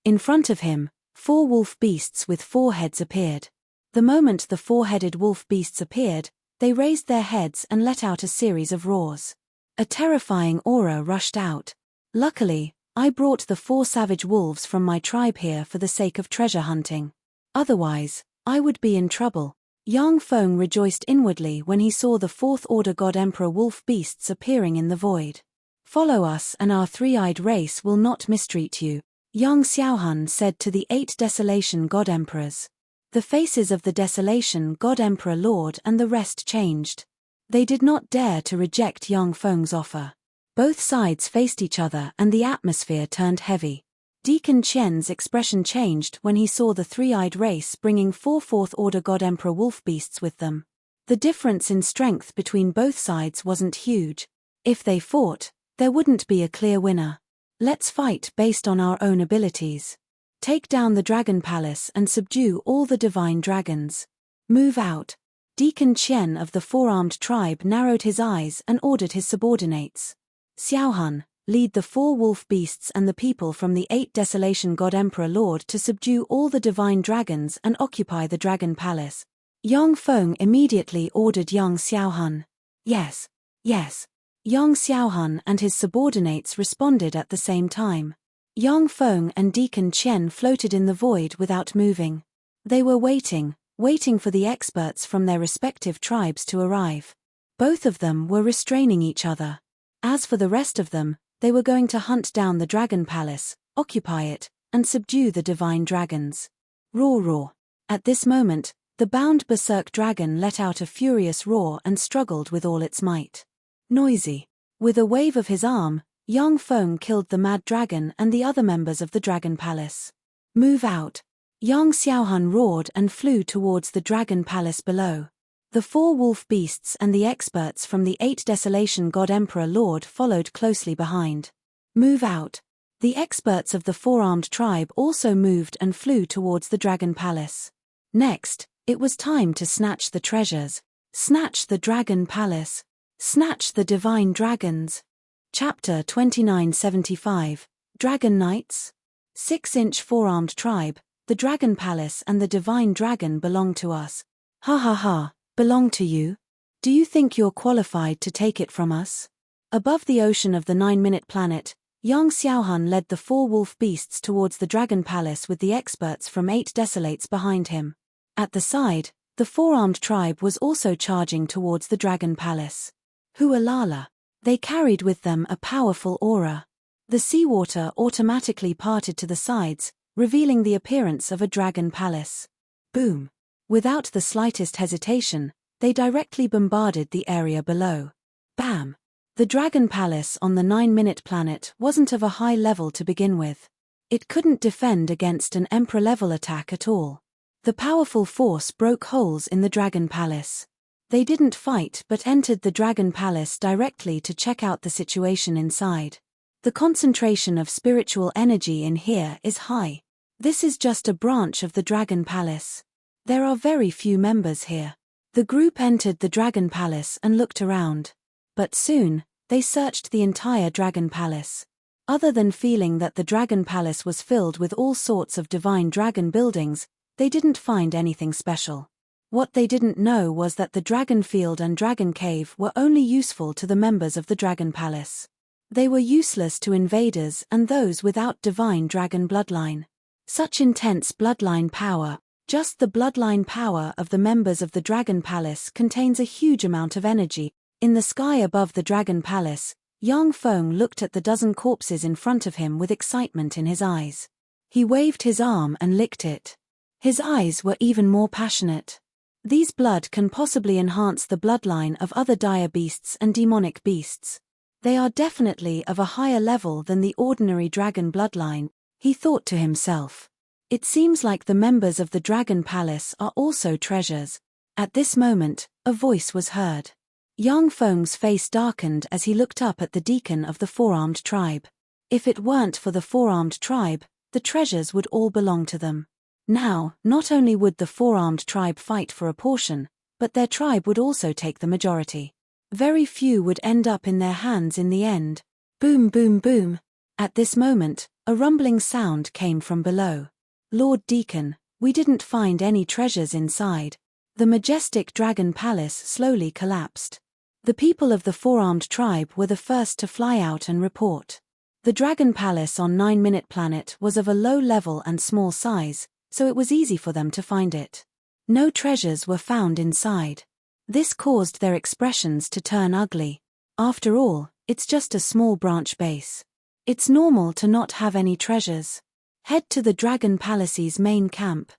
In front of him, 4 wolf beasts with 4 heads appeared. The moment the 4-headed wolf beasts appeared, they raised their heads and let out a series of roars. A terrifying aura rushed out. Luckily, I brought the 4 savage wolves from my tribe here for the sake of treasure hunting. Otherwise, I would be in trouble. Yang Feng rejoiced inwardly when he saw the 4th-order God Emperor wolf beasts appearing in the void. Follow us and our Three-Eyed Race will not mistreat you, Yang Xiaohan said to the 8 Desolation God Emperors. The faces of the Desolation God Emperor Lord and the rest changed. They did not dare to reject Yang Feng's offer. Both sides faced each other and the atmosphere turned heavy. Deacon Chen's expression changed when he saw the Three-Eyed Race bringing 4 4th-order God Emperor wolf beasts with them. The difference in strength between both sides wasn't huge. If they fought, there wouldn't be a clear winner. Let's fight based on our own abilities. Take down the Dragon Palace and subdue all the divine dragons. Move out. Deacon Chen of the Four-Armed Tribe narrowed his eyes and ordered his subordinates. Xiaohan, lead the 4 wolf beasts and the people from the 8 Desolation God Emperor Lord to subdue all the divine dragons and occupy the Dragon Palace. Yang Feng immediately ordered Yang Xiaohan. Yes. Yang Xiaohan and his subordinates responded at the same time. Yang Feng and Deacon Chen floated in the void without moving. They were waiting for the experts from their respective tribes to arrive. Both of them were restraining each other. As for the rest of them, they were going to hunt down the Dragon Palace, occupy it, and subdue the divine dragons. Roar. At this moment, the bound berserk dragon let out a furious roar and struggled with all its might. Noisy. With a wave of his arm, Yang Feng killed the mad dragon and the other members of the Dragon Palace. Move out. Yang Xiaohan roared and flew towards the Dragon Palace below. The 4 wolf beasts and the experts from the 8 Desolation God Emperor Lord followed closely behind. Move out. The experts of the Four-Armed Tribe also moved and flew towards the Dragon Palace. Next, it was time to snatch the treasures. Snatch the Dragon Palace. Snatch the divine dragons. Chapter 2975, Dragon Knights? 6-inch Four-Armed Tribe, the Dragon Palace and the Divine Dragon belong to us. Ha, belong to you? Do you think you're qualified to take it from us? Above the ocean of the 9-minute planet, Yang Xiaohan led the 4 wolf beasts towards the Dragon Palace with the experts from 8 desolates behind him. At the side, the 4-armed tribe was also charging towards the Dragon Palace. Hualala. They carried with them a powerful aura. The seawater automatically parted to the sides, revealing the appearance of a Dragon Palace. Boom. Without the slightest hesitation, they directly bombarded the area below. Bam. The Dragon Palace on the 9-minute planet wasn't of a high level to begin with. It couldn't defend against an Emperor-level attack at all. The powerful force broke holes in the Dragon Palace. They didn't fight but entered the Dragon Palace directly to check out the situation inside. The concentration of spiritual energy in here is high. This is just a branch of the Dragon Palace. There are very few members here. The group entered the Dragon Palace and looked around. But soon, they searched the entire Dragon Palace. Other than feeling that the Dragon Palace was filled with all sorts of divine dragon buildings, they didn't find anything special. What they didn't know was that the Dragon Field and Dragon Cave were only useful to the members of the Dragon Palace. They were useless to invaders and those without divine dragon bloodline. Such intense bloodline power, just the bloodline power of the members of the Dragon Palace contains a huge amount of energy. In the sky above the Dragon Palace, Yang Feng looked at the dozen corpses in front of him with excitement in his eyes. He waved his arm and licked it. His eyes were even more passionate. These blood can possibly enhance the bloodline of other dire beasts and demonic beasts. They are definitely of a higher level than the ordinary dragon bloodline, he thought to himself. It seems like the members of the Dragon Palace are also treasures. At this moment, a voice was heard. Yang Feng's face darkened as he looked up at the deacon of the 4-armed tribe. If it weren't for the 4-armed tribe, the treasures would all belong to them. Now, not only would the 4-armed tribe fight for a portion, but their tribe would also take the majority. Very few would end up in their hands in the end. Boom, boom, boom. At this moment, a rumbling sound came from below. Lord Deacon, we didn't find any treasures inside. The majestic Dragon Palace slowly collapsed. The people of the 4-armed tribe were the first to fly out and report. The Dragon Palace on 9-minute planet was of a low level and small size, so it was easy for them to find it. No treasures were found inside. This caused their expressions to turn ugly. After all, it's just a small branch base. It's normal to not have any treasures. Head to the Dragon Palace's main camp.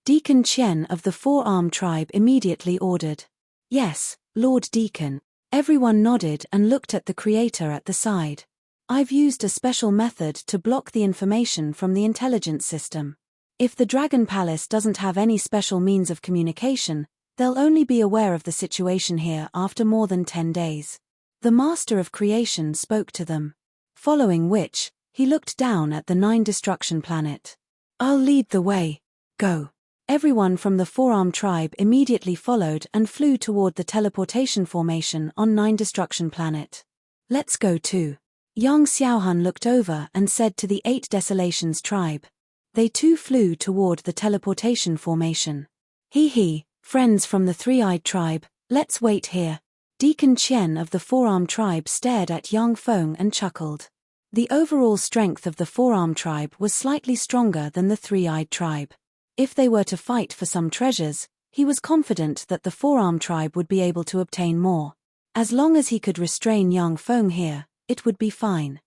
Deacon Chen of the 4-armed tribe immediately ordered. Yes, Lord Deacon. Everyone nodded and looked at the creator at the side. I've used a special method to block the information from the intelligence system. If the Dragon Palace doesn't have any special means of communication, they'll only be aware of the situation here after more than 10 days. The Master of Creation spoke to them. Following which, he looked down at the 9-destruction planet. I'll lead the way. Go. Everyone from the 4-armed tribe immediately followed and flew toward the teleportation formation on 9-destruction planet. Let's go too. Yang Xiaohan looked over and said to the 8 Desolations tribe. They too flew toward the teleportation formation. He, friends from the 3-eyed tribe, let's wait here. Deacon Chen of the 4-armed tribe stared at Yang Feng and chuckled. The overall strength of the 4-armed tribe was slightly stronger than the 3-eyed tribe. If they were to fight for some treasures, he was confident that the 4-armed tribe would be able to obtain more. As long as he could restrain Yang Feng here, it would be fine.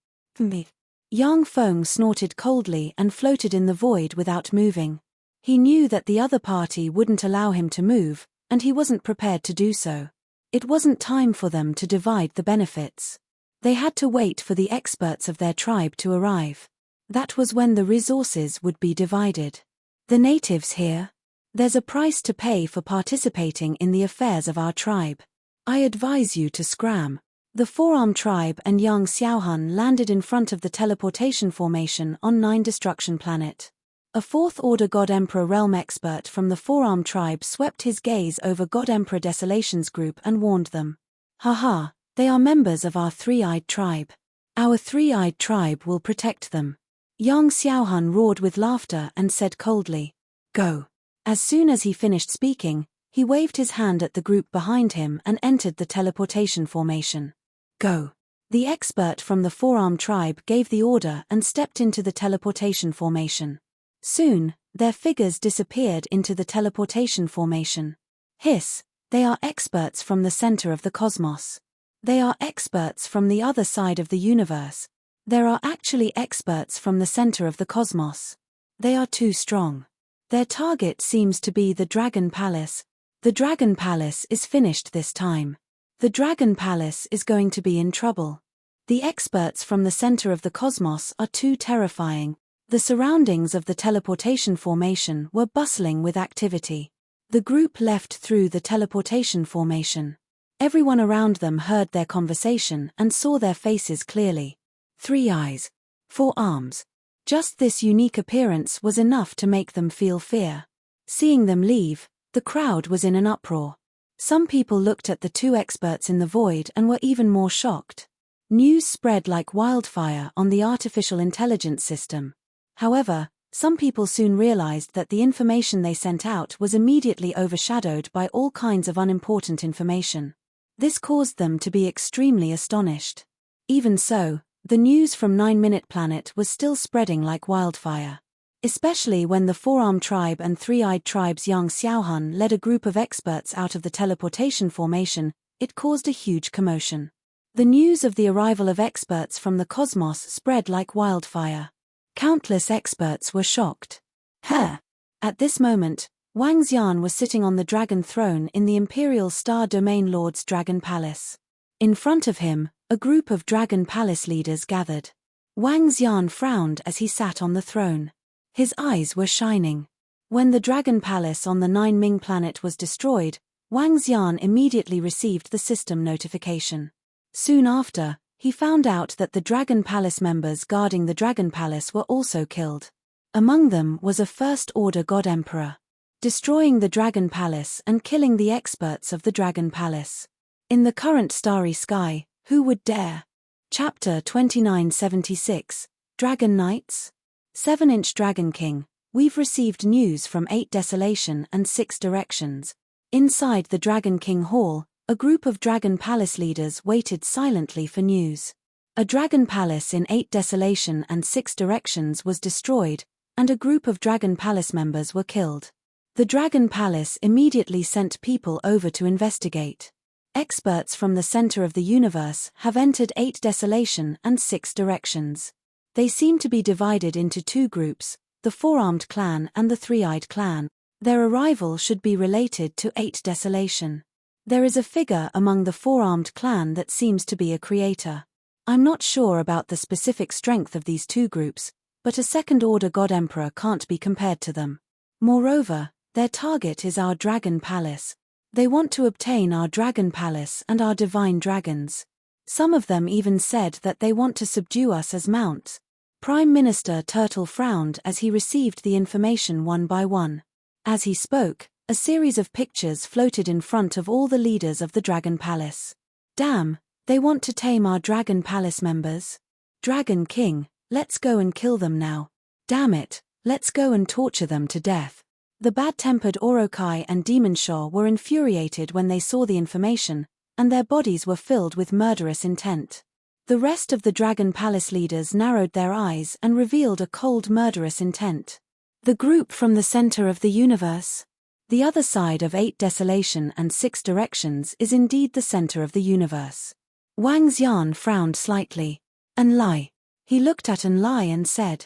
Yang Feng snorted coldly and floated in the void without moving. He knew that the other party wouldn't allow him to move, and he wasn't prepared to do so. It wasn't time for them to divide the benefits. They had to wait for the experts of their tribe to arrive. That was when the resources would be divided. The natives here? There's a price to pay for participating in the affairs of our tribe. I advise you to scram. The 4-armed tribe and Yang Xiaohan landed in front of the teleportation formation on 9-destruction planet. A 4th-order God Emperor realm expert from the 4-armed tribe swept his gaze over God Emperor Desolations group and warned them. Haha, they are members of our 3-eyed tribe. Our 3-eyed tribe will protect them. Yang Xiaohan roared with laughter and said coldly, Go. As soon as he finished speaking, he waved his hand at the group behind him and entered the teleportation formation. Go. The expert from the four-armed tribe gave the order and stepped into the teleportation formation. Soon, their figures disappeared into the teleportation formation. Hiss, they are experts from the center of the cosmos. They are experts from the other side of the universe. There are actually experts from the center of the cosmos. They are too strong. Their target seems to be the Dragon Palace. The Dragon Palace is finished this time. The Dragon Palace is going to be in trouble. The experts from the center of the cosmos are too terrifying. The surroundings of the teleportation formation were bustling with activity. The group left through the teleportation formation. Everyone around them heard their conversation and saw their faces clearly. 3 eyes. 4 arms. Just this unique appearance was enough to make them feel fear. Seeing them leave, the crowd was in an uproar. Some people looked at the 2 experts in the void and were even more shocked. News spread like wildfire on the artificial intelligence system. However, some people soon realized that the information they sent out was immediately overshadowed by all kinds of unimportant information. This caused them to be extremely astonished. Even so, the news from 9-Minute Planet was still spreading like wildfire. Especially when the four-armed tribe and three-eyed tribe's Yang Xiaohun led a group of experts out of the teleportation formation, it caused a huge commotion. The news of the arrival of experts from the cosmos spread like wildfire. Countless experts were shocked. At this moment, Wang Xian was sitting on the dragon throne in the Imperial Star Domain Lord's Dragon Palace. In front of him, a group of Dragon Palace leaders gathered. Wang Xian frowned as he sat on the throne. His eyes were shining. When the Dragon Palace on the 9-Ming planet was destroyed, Wang Xian immediately received the system notification. Soon after, he found out that the Dragon Palace members guarding the Dragon Palace were also killed. Among them was a First-Order God Emperor. Destroying the Dragon Palace and killing the experts of the Dragon Palace. In the current starry sky, who would dare? Chapter 2976, Dragon Knights? 7-inch Dragon King, we've received news from 8 Desolation and 6 Directions. Inside the Dragon King Hall, a group of Dragon Palace leaders waited silently for news. A Dragon Palace in 8 Desolation and 6 Directions was destroyed, and a group of Dragon Palace members were killed. The Dragon Palace immediately sent people over to investigate. Experts from the center of the universe have entered 8 Desolation and 6 Directions. They seem to be divided into 2 groups, the Four-Armed Clan and the Three-Eyed Clan. Their arrival should be related to 8 Desolation. There is a figure among the Four-Armed Clan that seems to be a creator. I'm not sure about the specific strength of these 2 groups, but a Second-Order God Emperor can't be compared to them. Moreover, their target is our Dragon Palace. They want to obtain our Dragon Palace and our divine dragons. Some of them even said that they want to subdue us as mounts. Prime Minister Turtle frowned as he received the information one by one. As he spoke, a series of pictures floated in front of all the leaders of the Dragon Palace. Damn, they want to tame our Dragon Palace members. Dragon King, let's go and kill them now. Damn it, let's go and torture them to death. The bad-tempered Orokai and Demon Shaw were infuriated when they saw the information, and their bodies were filled with murderous intent. The rest of the Dragon Palace leaders narrowed their eyes and revealed a cold murderous intent. The group from the center of the universe. The other side of 8 Desolation and 6 Directions is indeed the center of the universe. Wang Xian frowned slightly. Enlai. He looked at Enlai and said,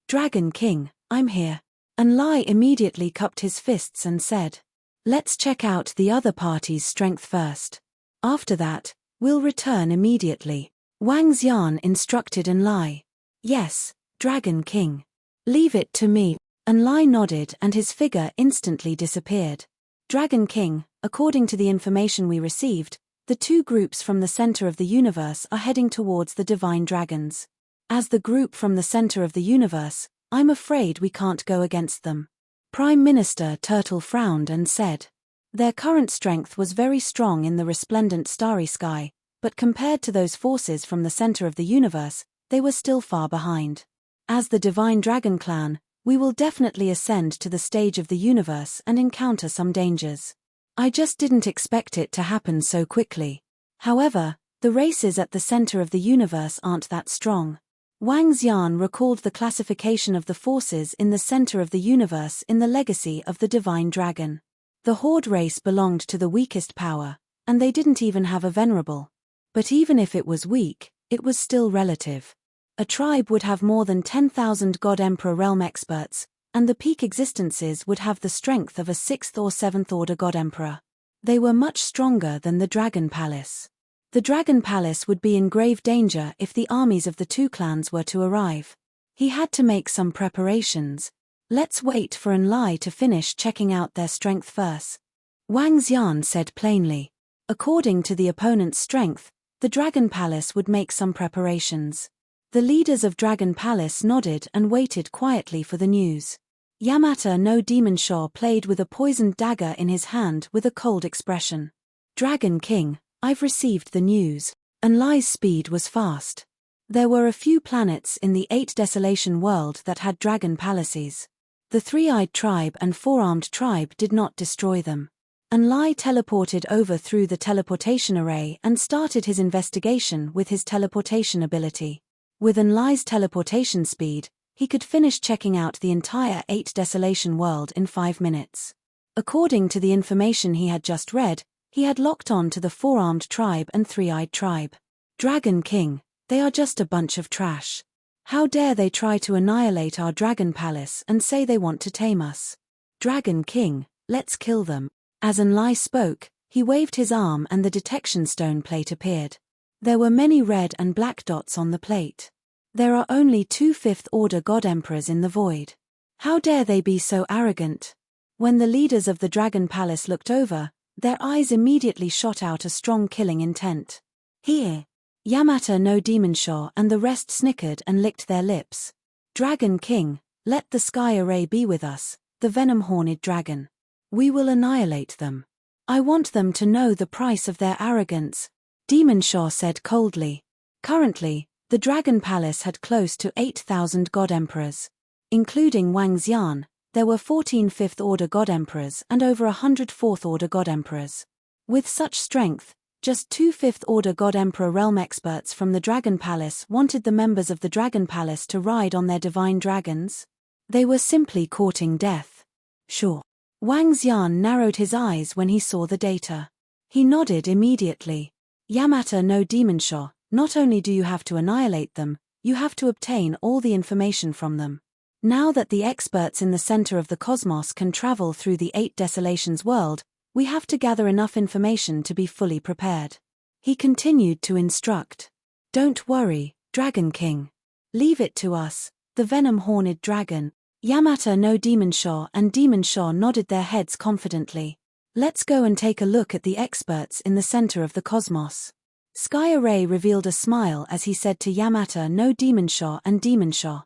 Dragon King, I'm here. Enlai immediately cupped his fists and said, let's check out the other party's strength first. After that, we'll return immediately. Wang Xian instructed Enlai. Yes, Dragon King. Leave it to me. Enlai nodded and his figure instantly disappeared. Dragon King, according to the information we received, the 2 groups from the center of the universe are heading towards the divine dragons. As the group from the center of the universe, I'm afraid we can't go against them. Prime Minister Turtle frowned and said, their current strength was very strong in the resplendent starry sky, but compared to those forces from the center of the universe, they were still far behind. As the Divine Dragon Clan, we will definitely ascend to the stage of the universe and encounter some dangers. I just didn't expect it to happen so quickly. However, The races at the center of the universe aren't that strong. Wang Xian recalled the classification of the forces in the center of the universe in the legacy of the divine dragon. The Horde race belonged to the weakest power, and they didn't even have a venerable. But even if it was weak, it was still relative. A tribe would have more than 10,000 God Emperor realm experts, and the peak existences would have the strength of a 6th or 7th order God Emperor. They were much stronger than the Dragon Palace. The Dragon Palace would be in grave danger if the armies of the two clans were to arrive. He had to make some preparations. Let's wait for Enlai to finish checking out their strength first, Wang Xian said plainly. According to the opponent's strength, the Dragon Palace would make some preparations. The leaders of Dragon Palace nodded and waited quietly for the news. Yamata no Demon Shaw played with a poisoned dagger in his hand with a cold expression. Dragon King, I've received the news. Enlai's speed was fast. There were a few planets in the 8 Desolation world that had dragon palaces. The Three-Eyed Tribe and Four-Armed Tribe did not destroy them. Enlai teleported over through the teleportation array and started his investigation with his teleportation ability. With Enlai's teleportation speed, he could finish checking out the entire 8 Desolation world in 5 minutes. According to the information he had just read, he had locked on to the Four-Armed Tribe and Three-Eyed Tribe. Dragon King, they are just a bunch of trash. How dare they try to annihilate our Dragon Palace and say they want to tame us? Dragon King, let's kill them. As Enlai spoke, he waved his arm and the detection stone plate appeared. There were many red and black dots on the plate. There are only 2 5th-order God Emperors in the void. How dare they be so arrogant? When the leaders of the Dragon Palace looked over, their eyes immediately shot out a strong killing intent. Here! Yamata no Demon Shaw and the rest snickered and licked their lips. Dragon King, let the sky array be with us, the venom-horned dragon. We will annihilate them. I want them to know the price of their arrogance, Demon Shaw said coldly. Currently, the Dragon Palace had close to 8,000 God Emperors. Including Wang Xian, there were 14 5th-order God Emperors and over 100 4th-order God Emperors. With such strength, just 2 5th-order God Emperor realm experts from the Dragon Palace wanted the members of the Dragon Palace to ride on their divine dragons. They were simply courting death. Sure. Wang Xian narrowed his eyes when he saw the data. He nodded immediately. Yamata no Demon Shaw, not only do you have to annihilate them, you have to obtain all the information from them. Now that the experts in the center of the cosmos can travel through the 8 Desolations world, we have to gather enough information to be fully prepared. He continued to instruct. Don't worry, Dragon King. Leave it to us, the venom-horned dragon. Yamata no Demon Shaw and Demon Shaw nodded their heads confidently. Let's go and take a look at the experts in the center of the cosmos. Sky Array revealed a smile as he said to Yamata no Demon Shaw and Demon Shaw.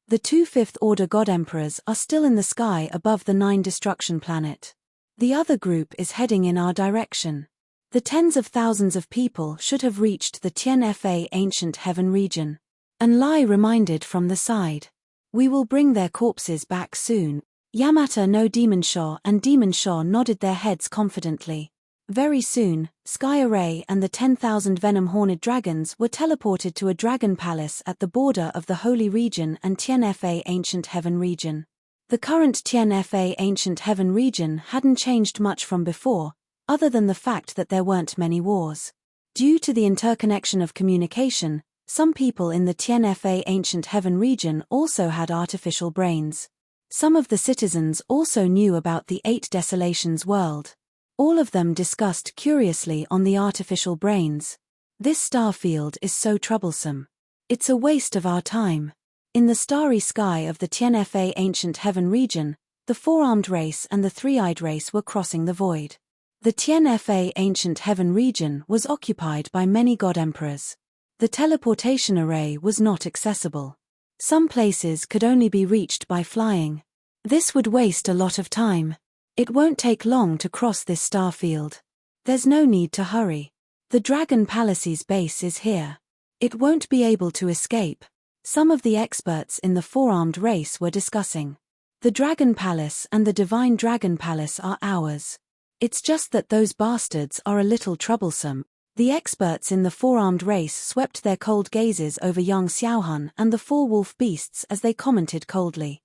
The 2 5th-order God Emperors are still in the sky above the 9 Destruction planet. The other group is heading in our direction. The tens of thousands of people should have reached the Tianfa Ancient Heaven region. Enlai reminded from the side. We will bring their corpses back soon. Yamata no Demon Shaw and Demon Shaw nodded their heads confidently. Very soon, Sky Array and the 10,000 venom-horned dragons were teleported to a dragon palace at the border of the Holy Region and Tianfa Ancient Heaven region. The current Tianfa Ancient Heaven region hadn't changed much from before, other than the fact that there weren't many wars. Due to the interconnection of communication, some people in the Tianfa Ancient Heaven region also had artificial brains. Some of the citizens also knew about the 8 Desolations world. All of them discussed curiously on the artificial brains. This star field is so troublesome. It's a waste of our time. In the starry sky of the Tianfa Ancient Heaven region, the Four-Armed race and the Three-Eyed race were crossing the void. The Tianfa Ancient Heaven region was occupied by many God Emperors. The teleportation array was not accessible. Some places could only be reached by flying. This would waste a lot of time. It won't take long to cross this star field. There's no need to hurry. The Dragon Palace's base is here. It won't be able to escape. Some of the experts in the Four-Armed race were discussing. The Dragon Palace and the Divine Dragon Palace are ours. It's just that those bastards are a little troublesome. The experts in the four-armed race swept their cold gazes over young Xiaohun and the four wolf beasts as they commented coldly.